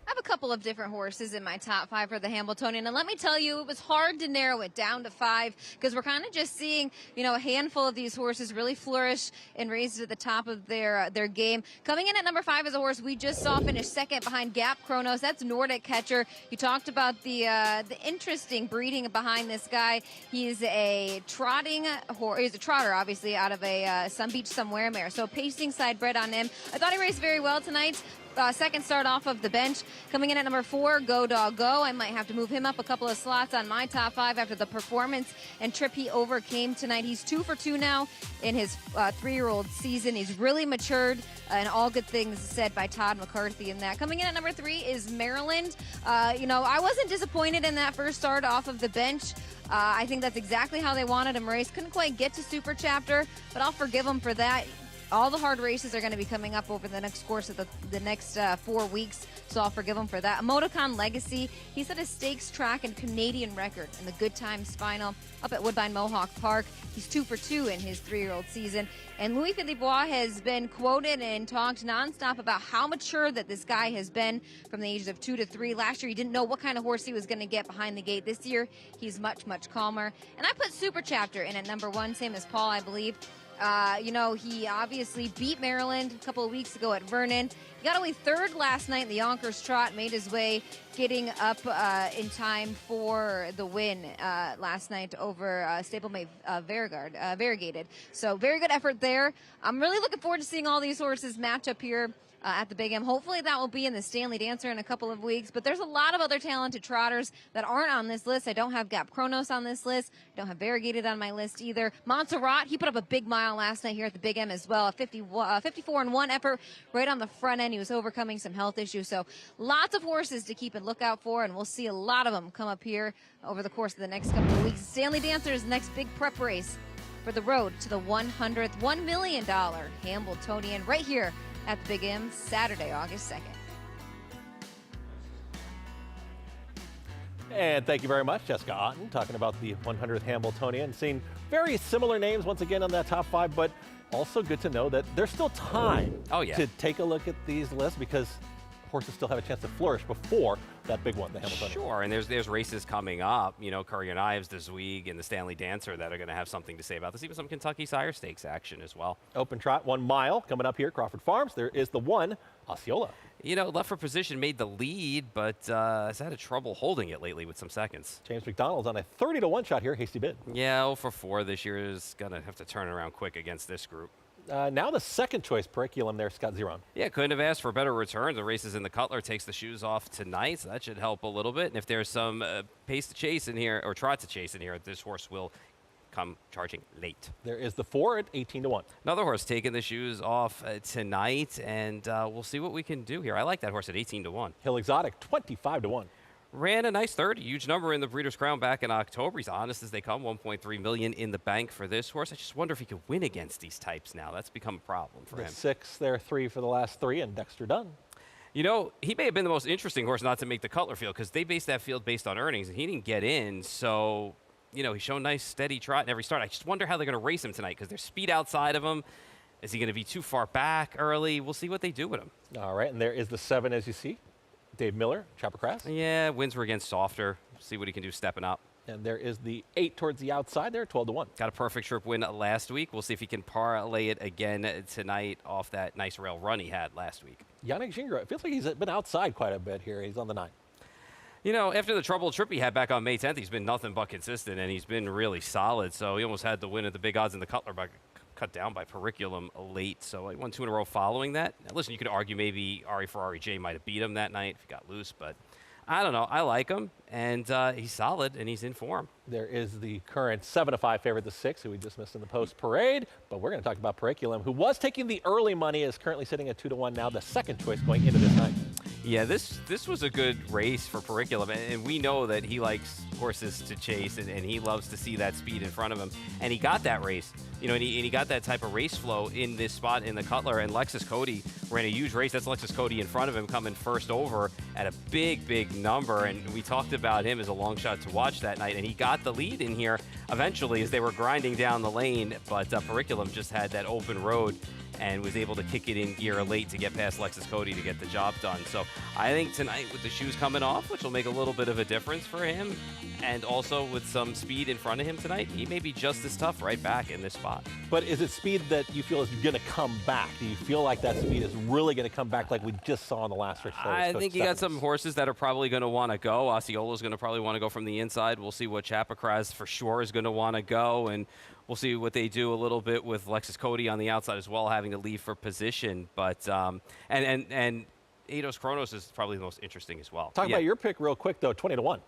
I have a couple of different horses in my top 5 for the Hambletonian, and let me tell you, it was hard to narrow it down to 5 because we're kind of just seeing, you know, a handful of these horses really flourish and raise at the top of their game. Coming in at number 5 is a horse we just saw finish second behind Gap Chronos. That's Nordic Catcher. You talked about the interesting breeding behind this guy. He's a trotting horse. He's a trotter, obviously, out of a Sun Beach Somewhere mare. So pacing side bred on him. I thought he raced very well tonight. Second start off of the bench. Coming in at number 4, Go Dog Go. I might have to move him up a couple of slots on my top 5 after the performance and trip he overcame tonight. He's 2 for 2 now in his 3-year-old season. He's really matured, and all good things said by Todd McCarthy in that. Coming in at number 3 is Maryland. You know, I wasn't disappointed in that first start off of the bench. I think that's exactly how they wanted him raced. Couldn't quite get to Super Chapter, but I'll forgive him for that. All the hard races are going to be coming up over the next course of the next 4 weeks, so I'll forgive him for that. Moticon Legacy, he set a stakes track and Canadian record in the Good Times Final up at Woodbine Mohawk Park. He's 2 for 2 in his 3-year-old season. And Louis Philippe has been quoted and talked nonstop about how mature that this guy has been from the ages of 2 to 3. Last year, he didn't know what kind of horse he was going to get behind the gate. This year, he's much, much calmer. And I put Super Chapter in at number 1, same as Paul, I believe. You know, he obviously beat Maryland a couple of weeks ago at Vernon. He got away 3rd last night in the Yonkers Trot, made his way getting up in time for the win last night over stablemate Variegated. So very good effort there. I'm really looking forward to seeing all these horses match up here at the Big M. Hopefully that will be in the Stanley Dancer in a couple of weeks, but there's a lot of other talented trotters that aren't on this list. I don't have Gap Chronos on this list. I don't have Variegated on my list either. Montserrat, he put up a big mile last night here at the Big M as well. A 54-1 effort right on the front end. He was overcoming some health issues. So lots of horses to keep a lookout for, and we'll see a lot of them come up here over the course of the next couple of weeks. Stanley Dancer's next big prep race for the road to the $100 $1 million Hambletonian right here at the Big M Saturday, August 2nd. And thank you very much, Jessica Otten, talking about the 100th Hambletonian. Seeing very similar names once again on that top 5, but also good to know that there's still time to take a look at these lists because horses still have a chance to flourish before that big one, the Hambletonian. Sure, and there's races coming up, you know, Courier Knives, the Zweig, and the Stanley Dancer that are going to have something to say about this, even some Kentucky Sire Stakes action as well. Open trot, 1 mile coming up here, Crawford Farms. There is the 1, Osceola. You know, left for position, made the lead, but has had trouble holding it lately with some seconds. James McDonald's on a 30-1 shot here, Hasty Bid. Yeah, 0 for 4 this year is going to have to turn around quick against this group. Now the second choice Periculum there, Scott Zeron. Yeah, couldn't have asked for better returns. The races in the Cutler takes the shoes off tonight, so that should help a little bit. And if there's some pace to chase in here, or trot to chase in here, this horse will come charging late. There is the 4 at 18-1. Another horse taking the shoes off tonight, and we'll see what we can do here. I like that horse at 18-1. Hill Exotic, 25-1. Ran a nice 30, huge number in the Breeders' Crown back in October. He's honest as they come, $1.3 million in the bank for this horse. I just wonder if he could win against these types now. That's become a problem for him. 6 there, 3 for the last 3, and Dexter Dunn. You know, he may have been the most interesting horse not to make the Cutler field because they based that field based on earnings, and he didn't get in. So, you know, he's shown nice, steady trot in every start. I just wonder how they're going to race him tonight because there's speed outside of him. Is he going to be too far back early? We'll see what they do with him. All right, and there is the 7, as you see. Dave Miller, Chopper Crass. Yeah, wins were against softer. See what he can do stepping up. And there is the 8 towards the outside there, 12-1. Got a perfect trip win last week. We'll see if he can parlay it again tonight off that nice rail run he had last week. Yannick Gingras, it feels like he's been outside quite a bit here. He's on the 9. You know, after the troubled trip he had back on May 10th, he's been nothing but consistent, and he's been really solid. So he almost had the win at the big odds in the Cutler by cut down by Periculum late, so he won 2 in a row following that. Now, listen, you could argue maybe Ari Ferrari J might have beat him that night if he got loose, but I don't know. I like him, and he's solid, and he's in form. There is the current 7-5 favorite, the 6, who we dismissed in the post parade, but we're going to talk about Periculum, who was taking the early money, is currently sitting at 2-1 now, the second choice going into this night. Yeah, this was a good race for Periculum, and we know that he likes horses to chase, and he loves to see that speed in front of him, and he got that race. You know, and he got that type of race flow in this spot in the Cutler, and Lexus Cody ran a huge race. That's Lexus Cody in front of him coming first over at a big number, and we talked about him as a long shot to watch that night, and he got the lead in here eventually as they were grinding down the lane, but Periculum just had that open road and was able to kick it in gear late to get past Lexus Cody to get the job done. So I think tonight with the shoes coming off, which will make a little bit of a difference for him, and also with some speed in front of him tonight, he may be just as tough right back in this spot. But is it speed that you feel is going to come back? Do you feel like that speed is really going to come back like we just saw in the last race? I think you got some horses that are probably going to want to go. Osceola's going to probably want to go from the inside. We'll see what Chapacraz for sure is going to want to go, and we'll see what they do a little bit with Lexus Cody on the outside as well, having to leave for position. But and Eidos Kronos is probably the most interesting as well. Talk about your pick real quick though, 20-1.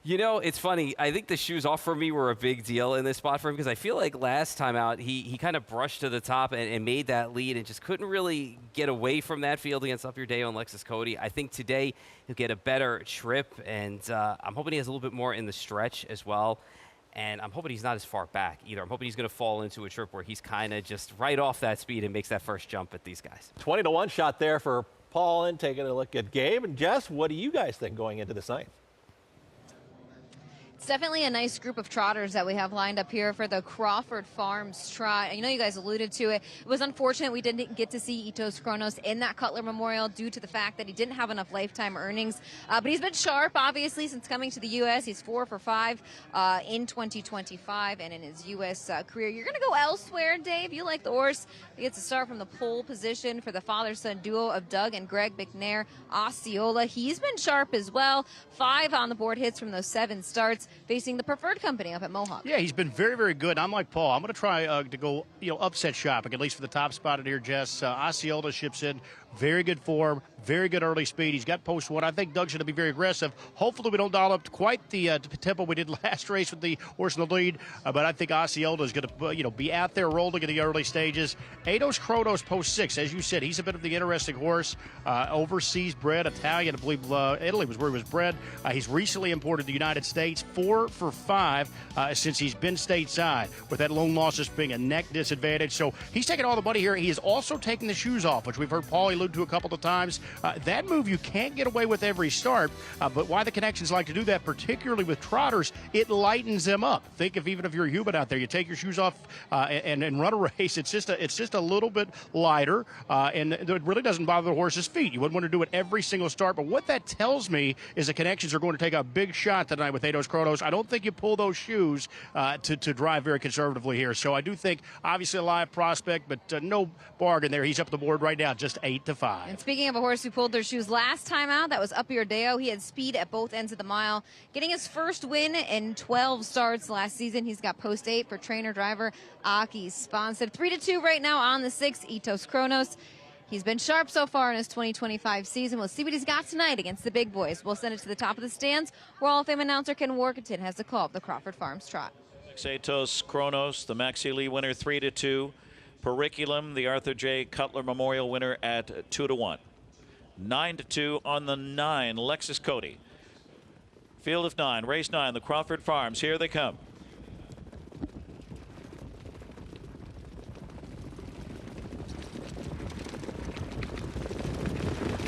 You know, it's funny. I think the shoes off for me were a big deal in this spot for him because I feel like last time out he kind of brushed to the top and made that lead and just couldn't really get away from that field against Up Your Day on Lexus Cody. I think today he'll get a better trip, and I'm hoping he has a little bit more in the stretch as well. And I'm hoping he's not as far back either. I'm hoping he's going to fall into a trip where he's kind of just right off that speed and makes that first jump at these guys. 20-1 shot there for Paul, and taking a look at Gabe. And Jess, what do you guys think going into this night? It's definitely a nice group of trotters that we have lined up here for the Crawford Farms trot. I know you guys alluded to it. It was unfortunate we didn't get to see Eidos Kronos in that Cutler Memorial due to the fact that he didn't have enough lifetime earnings. But he's been sharp, obviously, since coming to the U.S. He's 4 for 5 in 2025 and in his U.S. Career. You're going to go elsewhere, Dave. You like the horse. He gets to start from the pole position for the father-son duo of Doug and Greg McNair. Osceola, he's been sharp as well. 5 on the board hits from those 7 starts, facing the Preferred Company up at Mohawk. Yeah, he's been very, very good. I'm like Paul. I'm going to try to go, upset shopping, at least for the top spotted here, Jess. Osceola ships in very good form, very good early speed. He's got post one. I think Doug's going to be very aggressive. Hopefully we don't dial up to quite the tempo we did last race with the horse in the lead, but I think Osceola is going to be out there rolling in the early stages. Eidos Kronos post 6. As you said, he's a bit of the interesting horse. Overseas bred, Italian. I believe Italy was where he was bred. He's recently imported to the United States. 4 for 5 since he's been stateside, with that lone loss just being a neck disadvantage. So he's taking all the money here. He is also taking the shoes off, which we've heard Paul allude to a couple of times. That move you can't get away with every start, but why the connections like to do that, particularly with trotters, it lightens them up. Think of even if you're a human out there, you take your shoes off and run a race. It's just a little bit lighter, and it really doesn't bother the horse's feet. You wouldn't want to do it every single start, but what that tells me is the connections are going to take a big shot tonight with Eidos Kronos. I don't think you pull those shoes to drive very conservatively here. So I do think, obviously, a live prospect, but no bargain there. He's up the board right now, just 8-5. And speaking of a horse who pulled their shoes last time out, that was Up Your Deo. He had speed at both ends of the mile, getting his first win in 12 starts last season. He's got post 8 for trainer driver Aki sponsored. 3-2 right now on the 6th, Eidos Kronos. He's been sharp so far in his 2025 season. We'll see what he's got tonight against the big boys. We'll send it to the top of the stands, where Hall of Fame announcer Ken Workington has the call of the Crawford Farms Trot. Eidos Kronos, the Maxi Lee winner, 3-2. Periculum, the Arthur J. Cutler Memorial winner at 2-1. 9-2 on the 9, Lexus Cody. Field of 9, race 9, the Crawford Farms. Here they come.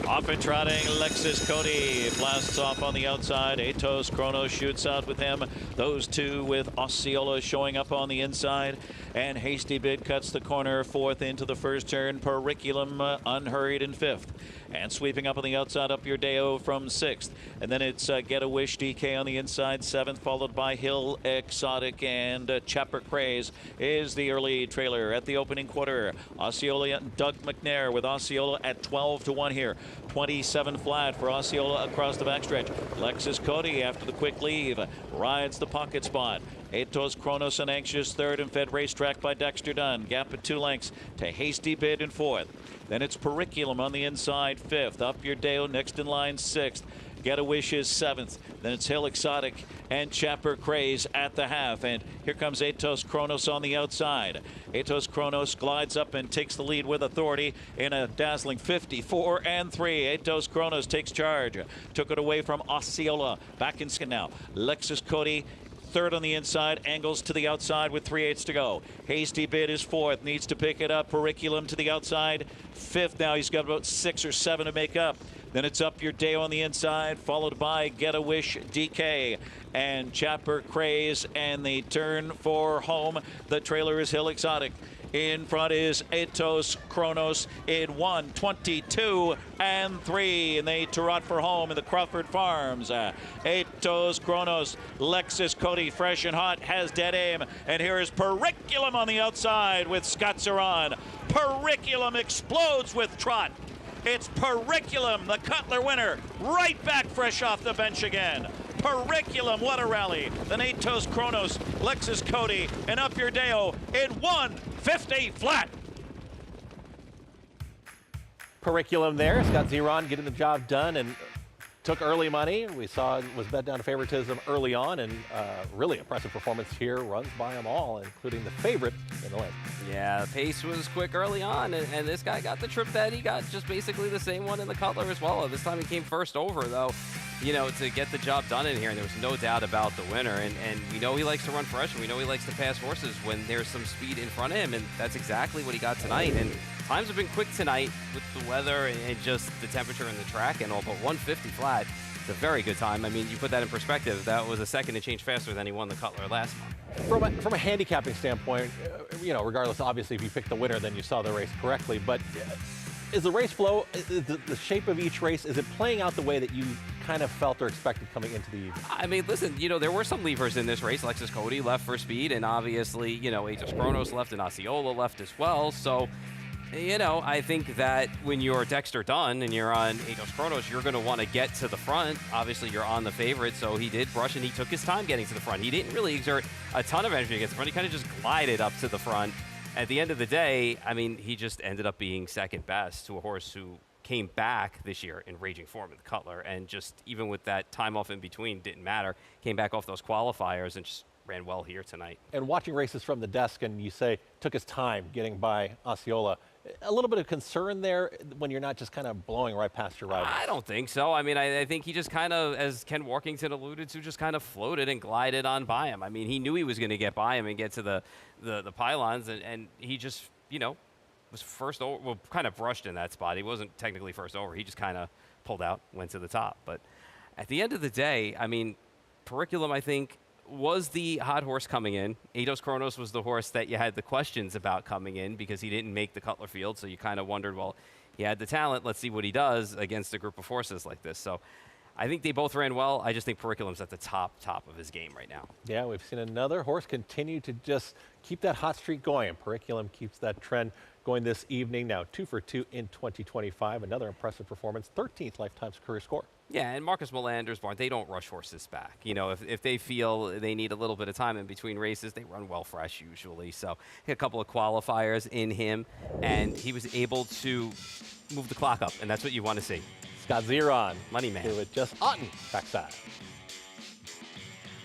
Off and trotting, Lexus Cody blasts off on the outside. Eidos Kronos shoots out with him. Those two with Osceola showing up on the inside. And Hasty Bid cuts the corner, 4th into the first turn. Periculum unhurried in 5th. And sweeping up on the outside, Up Your Deo from 6th. And then it's Get a Wish DK on the inside, 7th, followed by Hill Exotic, and Chapper Craze is the early trailer at the opening quarter. Osceola and Doug McNair with Osceola at 12-1 here. 27 flat for Osceola across the backstretch. Lexus Cody, after the quick leave, rides the pocket spot. Eidos Kronos an anxious 3rd and fed racetrack by Dexter Dunn. Gap at 2 lengths to Hasty Bid in 4th. Then it's Periculum on the inside, 5th. Up Your Deo next in line, 6th. Get a Wish is 7th. Then it's Hill Exotic and Chapper Craze at the half. And here comes Eidos Kronos on the outside. Eidos Kronos glides up and takes the lead with authority in a dazzling 54-3. Eidos Kronos takes charge. Took it away from Osceola. Back in skin now. Lexus Cody, 3rd on the inside, angles to the outside with 3/8 to go. Hasty Bid is 4th, needs to pick it up. Periculum to the outside, 5th now. He's got about 6 or 7 to make up. Then it's Up Your Deo on the inside, followed by Get a Wish DK and Chapper Craze, and the turn for home. The trailer is Hill Exotic. In front is Eidos Kronos in 1, 22 and 3, and they trot for home in the Crawford Farms. Eidos Kronos, Lexus Cody, fresh and hot, has dead aim, and here is Periculum on the outside with Scott Zeron. Periculum explodes with trot. It's Periculum, the Cutler winner, right back fresh off the bench again. Periculum, what a rally. Then Eidos Kronos, Lexus Cody, and Up Your Deo in 150 flat. Periculum there. Scott Zeron getting the job done and took early money. We saw it was bet down to favoritism early on, and really impressive performance here. Runs by them all, including the favorite in the win. Yeah, the pace was quick early on, and this guy got the trip that he got, just basically the same one in the Cutler as well. This time he came first over, though, you know, to get the job done in here, and there was no doubt about the winner. And we know he likes to run fresh, and we know he likes to pass horses when there's some speed in front of him, and that's exactly what he got tonight. And times have been quick tonight with the weather and just the temperature and the track and all, but 150 flat, it's a very good time. I mean, you put that in perspective, that was a second and change faster than he won the Cutler last month. From a handicapping standpoint, you know, regardless, obviously, if you pick the winner, then you saw the race correctly, but is the race flow, the shape of each race, is it playing out the way that you kind of felt or expected coming into the evening? I mean, listen, you know, there were some levers in this race. Lexus Cody left for speed, and obviously, you know, Eidos Kronos left and Osceola left as well. So, you know, I think that when you're Dexter Dunn and you're on Eidos Kronos, you're going to want to get to the front. Obviously, you're on the favorite, so he did brush, and he took his time getting to the front. He didn't really exert a ton of energy against the front. He kind of just glided up to the front. At the end of the day, I mean, he just ended up being second best to a horse who came back this year in raging form with Cutler, and just even with that time off in between, didn't matter. Came back off those qualifiers and just ran well here tonight. And watching races from the desk, and you say took his time getting by Osceola, a little bit of concern there when you're not just kind of blowing right past your rival. I don't think so. I mean, I think he just kind of, as Ken Workington alluded to, just kind of floated and glided on by him. I mean, he knew he was going to get by him and get to the pylons, and he just, you know, was first over, well, kind of brushed in that spot. He wasn't technically first over. He just kind of pulled out, went to the top. But at the end of the day, I mean, Periculum, I think, was the hot horse coming in. Eidos Kronos was the horse that you had the questions about coming in because he didn't make the Cutler field, so you kind of wondered, well, he had the talent. Let's see what he does against a group of horses like this. So I think they both ran well. I just think Periculum's at the top of his game right now. Yeah, we've seen another horse continue to just keep that hot streak going. Periculum keeps that trend going this evening. Now 2 for 2 in 2025. Another impressive performance, 13th lifetime career score. Yeah, and Marcus Melander's barn, they don't rush horses back. You know, if they feel they need a little bit of time in between races, they run well fresh usually. So he had a couple of qualifiers in him, and he was able to move the clock up, and that's what you want to see. Scott Zeron, money man. Do it just Otten backside.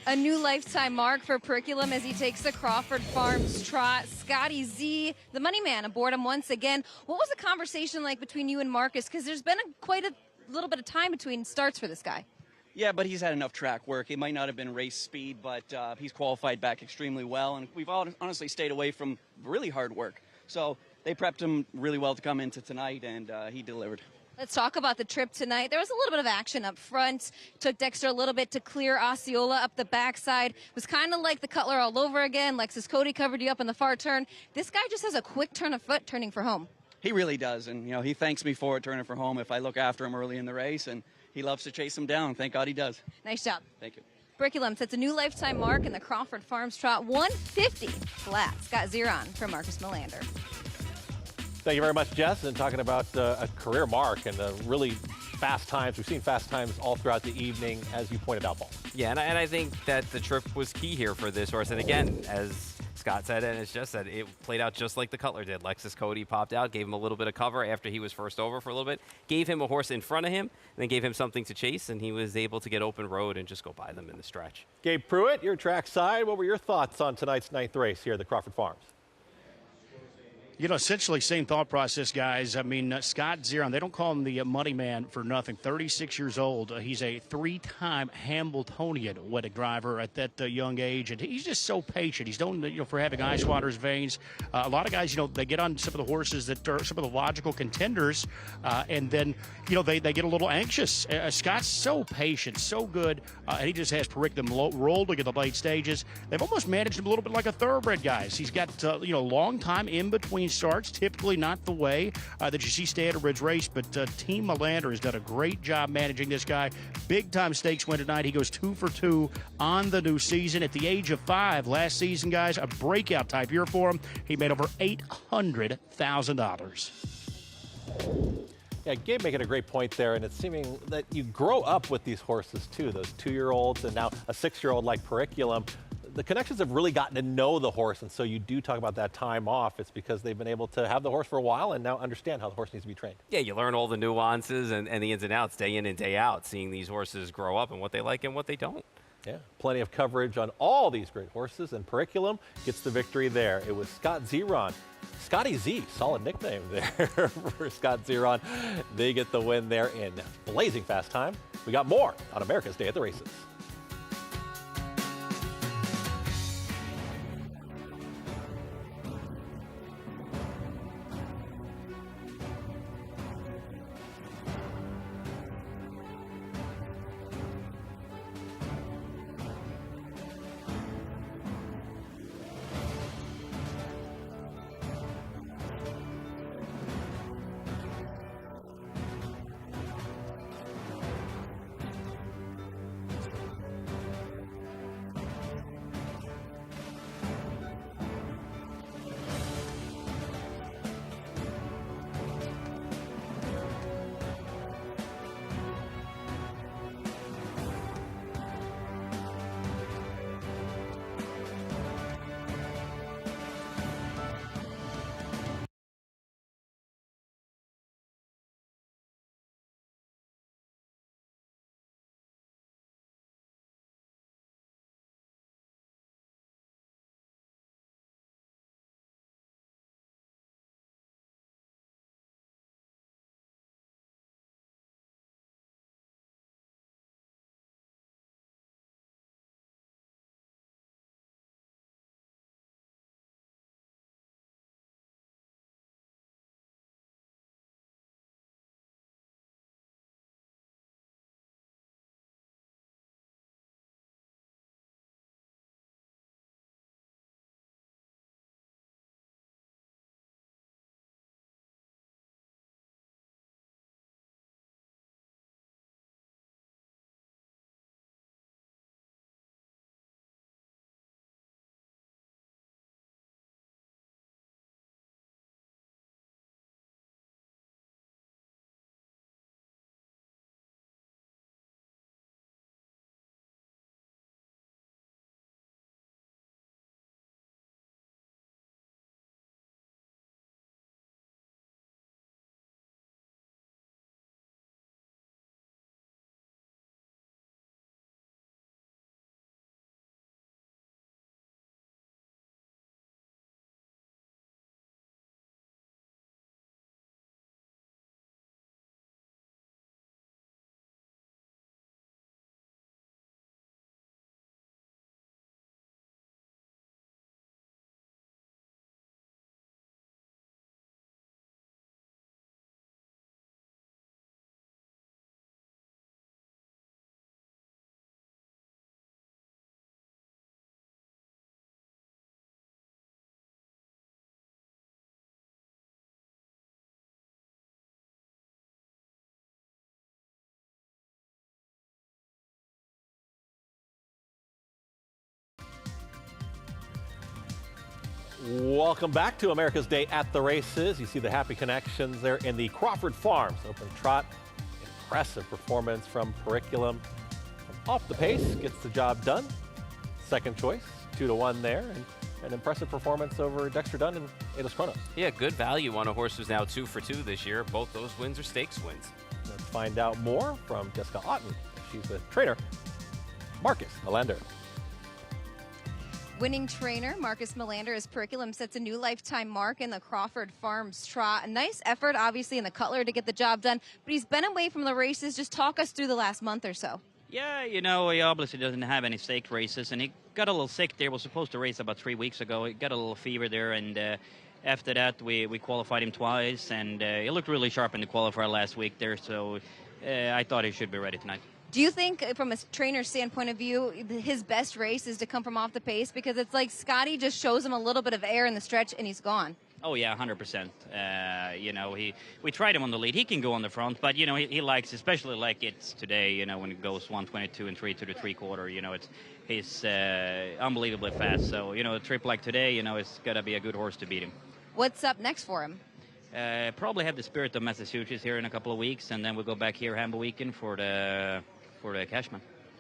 A new lifetime mark for Periculum as he takes the Crawford Farms trot. Scotty Z, the money man, aboard him once again. What was the conversation like between you and Marcus? Because there's been quite a little bit of time between starts for this guy. Yeah, but he's had enough track work. It might not have been race speed, but he's qualified back extremely well, and we've all honestly stayed away from really hard work. So they prepped him really well to come into tonight, and he delivered. Let's talk about the trip tonight. There was a little bit of action up front. Took Dexter a little bit to clear Osceola up the backside. It was kind of like the Cutler all over again. Lexus Cody covered you up in the far turn. This guy just has a quick turn of foot turning for home. He really does, and you know he thanks me for it, turning for home if I look after him early in the race, and he loves to chase him down. Thank God he does. Nice job. Thank you. Periculum sets a new lifetime mark in the Crawford Farms trot, 150 flat. Scott Zeron for Marcus Melander. Thank you very much, Jess. And talking about a career mark and really fast times. We've seen fast times all throughout the evening, as you pointed out, Paul. Yeah, and I think that the trip was key here for this horse. And again, as Scott said, and as Jess said, it played out just like the Cutler did. Lexus Cody popped out, gave him a little bit of cover after he was first over for a little bit, gave him a horse in front of him, and then gave him something to chase, and he was able to get open road and just go by them in the stretch. Gabe Pruitt, your track side. What were your thoughts on tonight's 9th race here at the Crawford Farms? You know, essentially same thought process, guys. I mean, Scott Zeron, they don't call him the money man for nothing. 36 years old. He's a 3-time Hambletonian wedding driver at that young age, and he's just so patient. He's known, you know, for having ice water's veins. A lot of guys, you know, they get on some of the horses that are some of the logical contenders, and then, you know, they get a little anxious. Scott's so patient, so good, and he just has Periculum rolling at the late stages. They've almost managed him a little bit like a thoroughbred, guys. He's got, you know, long time in between starts, typically not the way that you see standardbreds race, but Team Melander has done a great job managing this guy. Big time stakes win tonight. He goes 2 for 2 on the new season at the age of 5. Last season, guys, a breakout type year for him. He made over $800,000. Yeah, Gabe making a great point there, and it's seeming that you grow up with these horses too, those 2-year-olds and now a 6-year-old like Periculum. The connections have really gotten to know the horse, and so you do talk about that time off. It's because they've been able to have the horse for a while and now understand how the horse needs to be trained. Yeah, you learn all the nuances and the ins and outs day in and day out, seeing these horses grow up and what they like and what they don't. Yeah, plenty of coverage on all these great horses, and Periculum gets the victory there. It was Scott Zeron. Scotty Z, solid nickname there for Scott Zeron. They get the win there in blazing fast time. We got more on America's Day at the Races. Welcome back to America's Day at the Races. You see the happy connections there in the Crawford Farms Open Trot. Impressive performance from Periculum. Off the pace, gets the job done. Second choice, 2-1 there. And an impressive performance over Dexter Dunn and Ados Kronos. Yeah, good value on a horse who's now 2 for 2 this year. Both those wins are stakes wins. Let's find out more from Jessica Otten. She's the trainer, Marcus Melander. Winning trainer Marcus Melander as Periculum sets a new lifetime mark in the Crawford Farms Trot. A nice effort, obviously, in the Cutler to get the job done, but he's been away from the races. Just talk us through the last month or so. Yeah, you know, he obviously doesn't have any staked races, and he got a little sick there. Was supposed to race about 3 weeks ago. He got a little fever there, and after that, we qualified him twice, and he looked really sharp in the qualifier last week there, so I thought he should be ready tonight. Do you think, from a trainer's standpoint of view, his best race is to come from off the pace? Because it's like Scotty just shows him a little bit of air in the stretch, and he's gone. Oh, yeah, 100%. You know, we tried him on the lead. He can go on the front, but, you know, he likes, especially like it's today, you know, when it goes 122 and 3 to the 3/4, you know, he's unbelievably fast. So, you know, a trip like today, you know, it's got to be a good horse to beat him. What's up next for him? Probably have the Spirit of Massachusetts here in a couple of weeks, and then we'll go back here Hamble weekend for the Cashman.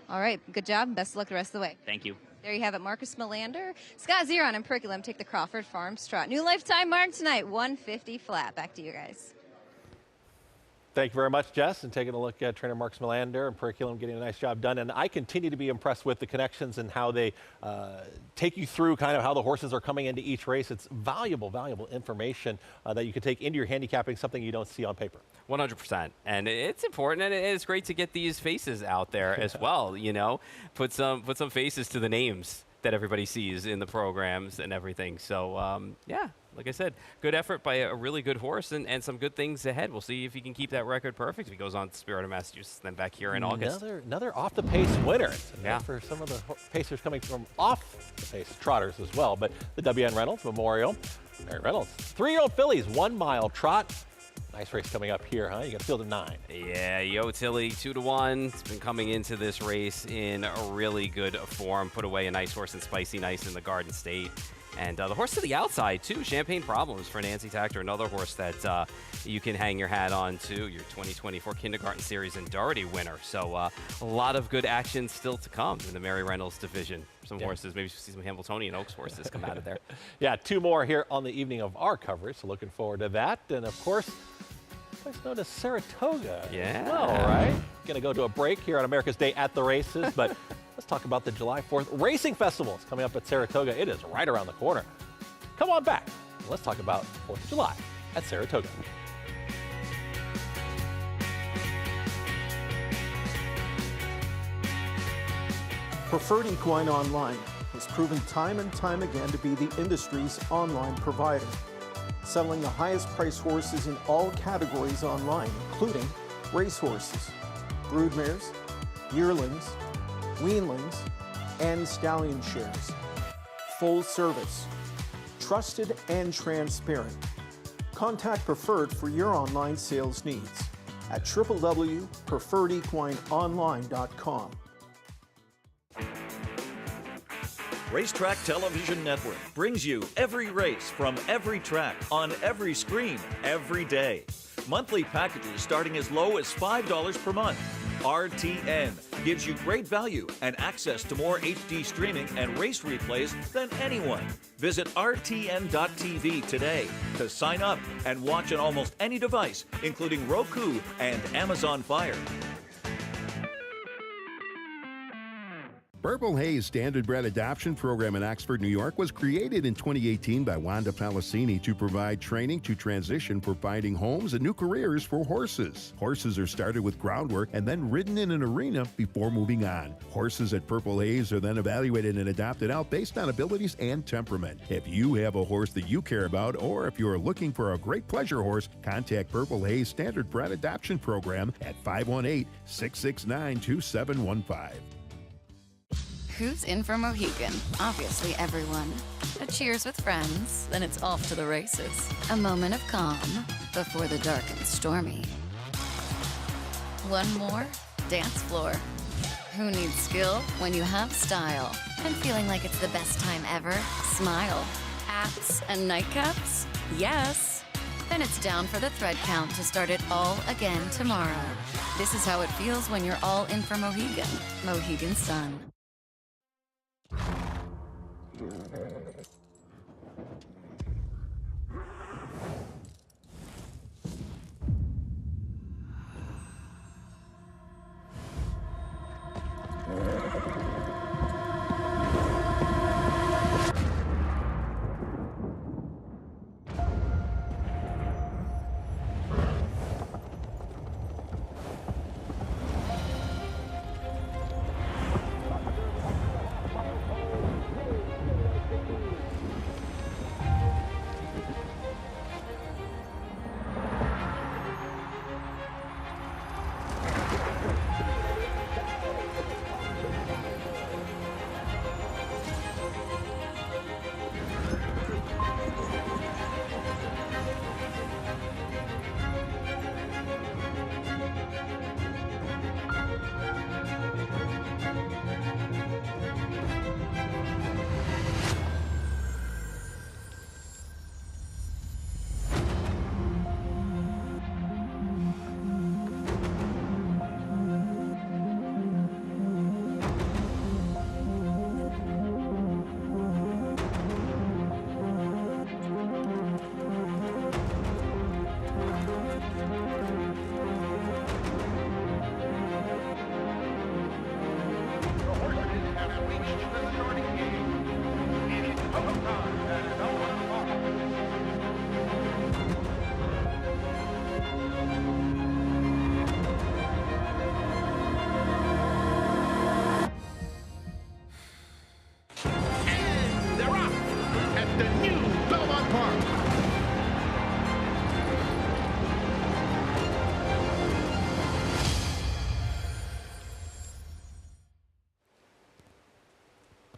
All right, good job. Best of luck the rest of the way. Thank you. There you have it, Marcus Melander. Scott Zeron and Periculum take the Crawford Farms Trot. New lifetime mark tonight, 150 flat. Back to you guys. Thank you very much, Jess, and taking a look at trainer Marcus Melander and Periculum getting a nice job done. And I continue to be impressed with the connections and how they take you through kind of how the horses are coming into each race. It's valuable, valuable information that you can take into your handicapping, something you don't see on paper. 100%. And it's important, and it's great to get these faces out there as well, you know, put some faces to the names that everybody sees in the programs and everything. So, yeah, like I said, good effort by a really good horse and some good things ahead. We'll see if he can keep that record perfect if he goes on to Spirit of Massachusetts, then back here in August. Another off-the-pace winner. Yeah. For some of the pacers coming from off-the-pace trotters as well. But the W.N. Reynolds Memorial, Mary Reynolds, 3-year-old fillies, 1 mile trot. Nice race coming up here, huh? You got a field of 9. Yeah, Yo Tilly, 2-1. It's been coming into this race in a really good form. Put away a nice horse in Spicy Nice in the Garden State. And the horse to the outside, too, Champagne Problems for Nancy Tactor, another horse that you can hang your hat on, too, your 2024 Kindergarten Series and Doherty winner. So a lot of good action still to come in the Mary Reynolds division. Some horses, maybe see some Hambletonian Oaks horses come out of there. Yeah, 2 more here on the evening of our coverage, so looking forward to that. And, of course, place known as Saratoga. Yeah. Well, right. Going to go to a break here on America's Day at the Races, but let's talk about the July 4th Racing Festival. It's coming up at Saratoga. It is right around the corner. Come on back. Let's talk about 4th of July at Saratoga. Preferred Equine Online has proven time and time again to be the industry's online provider, selling the highest priced horses in all categories online, including racehorses, broodmares, yearlings, weanlings, and stallion shares. Full service, trusted and transparent. Contact Preferred for your online sales needs at www.preferredequineonline.com. Racetrack Television Network brings you every race from every track on every screen every day. Monthly packages starting as low as $5 per month. RTN gives you great value and access to more HD streaming and race replays than anyone. Visit rtn.tv today to sign up and watch on almost any device, including Roku and Amazon Fire. Purple Haze Standardbred Adoption Program in Oxford, New York was created in 2018 by Wanda Palacini to provide training to transition for finding homes and new careers for horses. Horses are started with groundwork and then ridden in an arena before moving on. Horses at Purple Haze are then evaluated and adopted out based on abilities and temperament. If you have a horse that you care about, or if you're looking for a great pleasure horse, contact Purple Haze Standardbred Adoption Program at 518-669-2715. Who's in for Mohegan? Obviously everyone. A cheers with friends, then it's off to the races. A moment of calm before the dark and stormy. One more dance floor. Who needs skill when you have style? And feeling like it's the best time ever? Smile. hats, and nightcaps? Yes. Then it's down for the thread count to start it all again tomorrow. This is how it feels when you're all in for Mohegan. Mohegan Sun.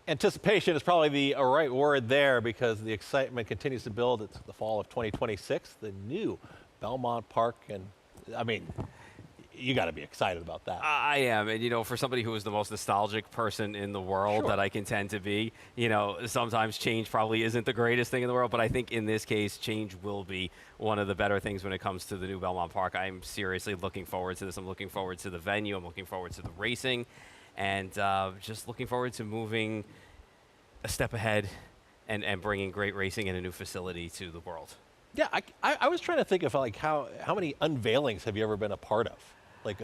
Anticipation is probably the right word there because the excitement continues to build. It's the fall of 2026, the new Belmont Park, and I mean, you got to be excited about that. I am, and you know, for somebody who is the most nostalgic person in the world that I can tend to be, you know, sometimes change probably isn't the greatest thing in the world, but I think in this case, change will be one of the better things when it comes to the new Belmont Park. I'm seriously looking forward to this. I'm looking forward to the venue. I'm looking forward to the racing, and just looking forward to moving a step ahead and bringing great racing in a new facility to the world. Yeah, I was trying to think of like how many unveilings have you ever been a part of? Like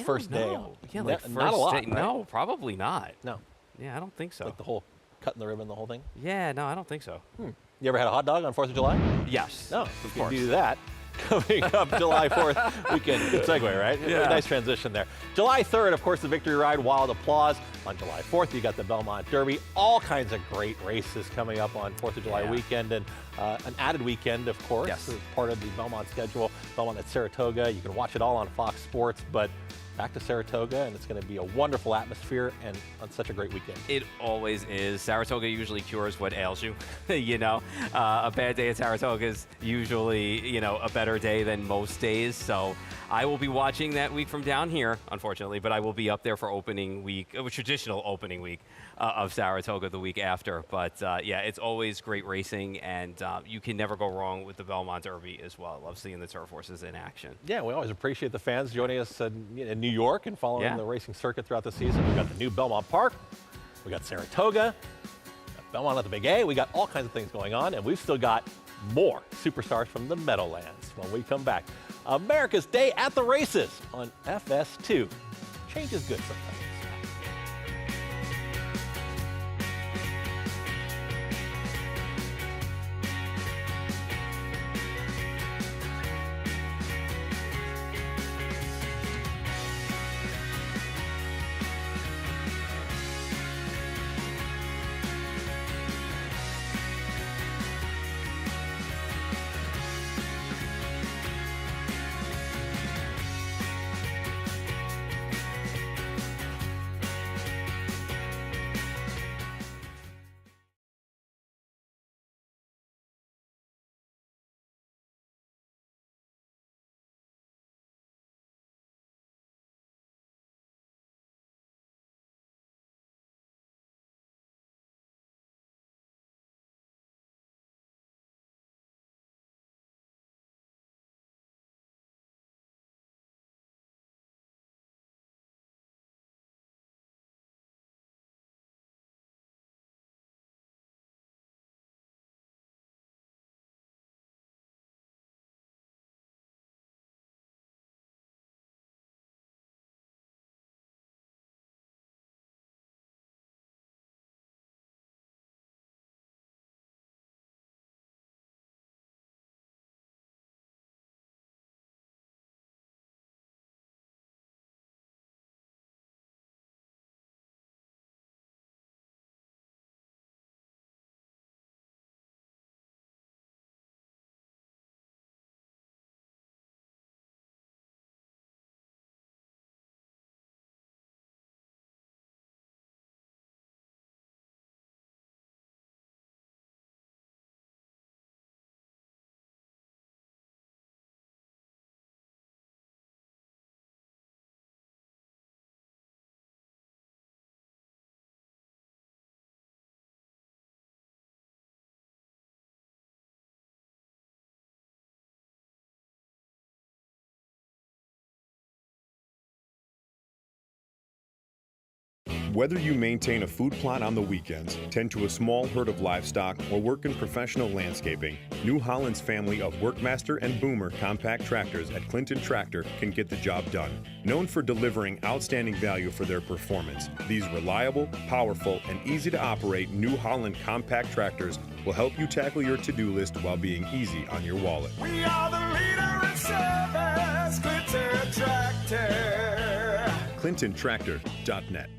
first day. Yeah, like first not a lot. day. Right? No, probably not. No. Yeah, I don't think so. Like the whole cutting the ribbon, the whole thing. Yeah, no, I don't think so. You ever had a hot dog on 4th of July? Yes. No, of you course. can do that. Coming up July 4th weekend. Good segue, right? Yeah. Nice transition there. July 3rd, of course, the Victory Ride, Wild Applause. On July 4th, you got the Belmont Derby. All kinds of great races coming up on 4th of July weekend. And an added weekend, of course, as part of the Belmont schedule. Belmont at Saratoga. You can watch it all on Fox Sports, but back to Saratoga, and it's going to be a wonderful atmosphere and on such a great weekend. It always is. Saratoga usually cures what ails you. You know, a bad day at Saratoga is usually, you know, a better day than most days. So I will be watching that week from down here, unfortunately, but I will be up there for opening week, traditional opening week of Saratoga the week after. But yeah, it's always great racing, and you can never go wrong with the Belmont Derby as well. I love seeing the turf horses in action. Yeah, we always appreciate the fans joining us in New York and following the racing circuit throughout the season. We've got the new Belmont Park, we got Saratoga, we got Belmont at the Big A, we got all kinds of things going on, and we've still got more superstars from the Meadowlands when we come back. America's Day at the Races on FS2. Change is good sometimes. Whether you maintain a food plot on the weekends, tend to a small herd of livestock, or work in professional landscaping, New Holland's family of Workmaster and Boomer compact tractors at Clinton Tractor can get the job done. Known for delivering outstanding value for their performance, these reliable, powerful, and easy to operate New Holland compact tractors will help you tackle your to-do list while being easy on your wallet. We are the leader in service, Clinton Tractor. ClintonTractor.net.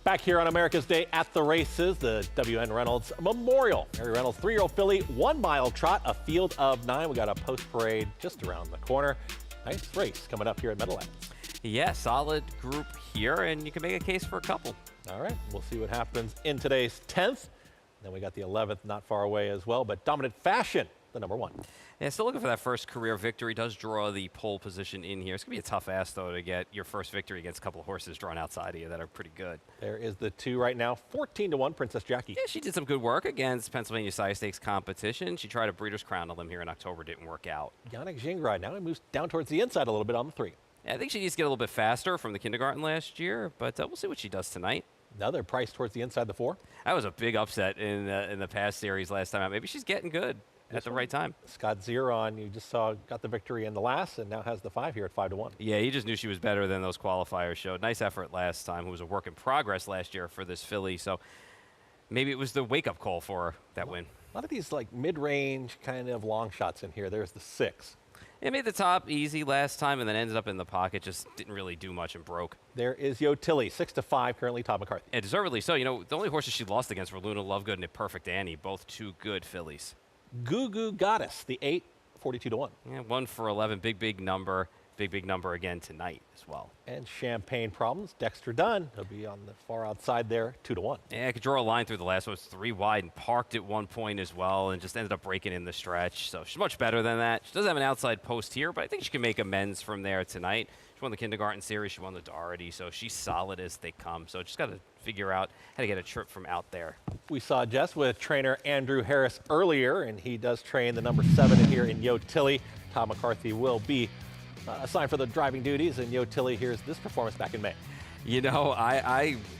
Back here on America's Day at the races, the W.N. Reynolds Memorial. Mary Reynolds, 3-year-old filly, 1 mile trot, a field of 9. We got a post parade just around the corner. Nice race coming up here at Meadowlands. Yeah, solid group here, and you can make a case for a couple. All right, we'll see what happens in today's 10th. Then we got the 11th not far away as well, but Dominant Fashion, the number 1. Yeah, still looking for that first career victory. Does draw the pole position in here. It's going to be a tough ask, though, to get your first victory against a couple of horses drawn outside of you that are pretty good. There is the 2 right now, 14-1, Princess Jackie. Yeah, she did some good work against Pennsylvania Sire Stakes competition. She tried a Breeders' Crown on them here in October. Didn't work out. Yannick Gingras, now he moves down towards the inside a little bit on the 3. Yeah, I think she needs to get a little bit faster from the kindergarten last year, but we'll see what she does tonight. Another price towards the inside the 4. That was a big upset in the past series last time out. Maybe she's getting good at the right time. Scott Zeron, you just saw, got the victory in the last and now has the 5 here at 5-1. Yeah, he just knew she was better than those qualifiers showed. Nice effort last time. Who was a work in progress last year for this filly. So maybe it was the wake-up call for her, that win. A lot of these like mid-range kind of long shots in here. There's the 6. It made the top easy last time and then ended up in the pocket. Just didn't really do much and broke. There is Yo Tilly, 6-5, currently Todd McCarthy. And deservedly so. You know, the only horses she lost against were Luna Lovegood and Perfect Annie, both 2 good fillies. Goo Goo Goddess, the 8, 42-1. Yeah, 1 for 11, big number. Big number again tonight as well. And Champagne Problems, Dexter Dunn. He'll be on the far outside there, 2-1. Yeah, I could draw a line through the last one. It's 3 wide and parked at one point as well and just ended up breaking in the stretch. So she's much better than that. She does have an outside post here, but I think she can make amends from there tonight. She won the kindergarten series. She won the Doherty, so she's solid as they come. So just got to figure out how to get a trip from out there. We saw Jess with trainer Andrew Harris earlier, and he does train the number 7 in here in Yo Tilly. Todd McCarthy will be assigned for the driving duties, and Yo Tilly here's this performance back in May. You know,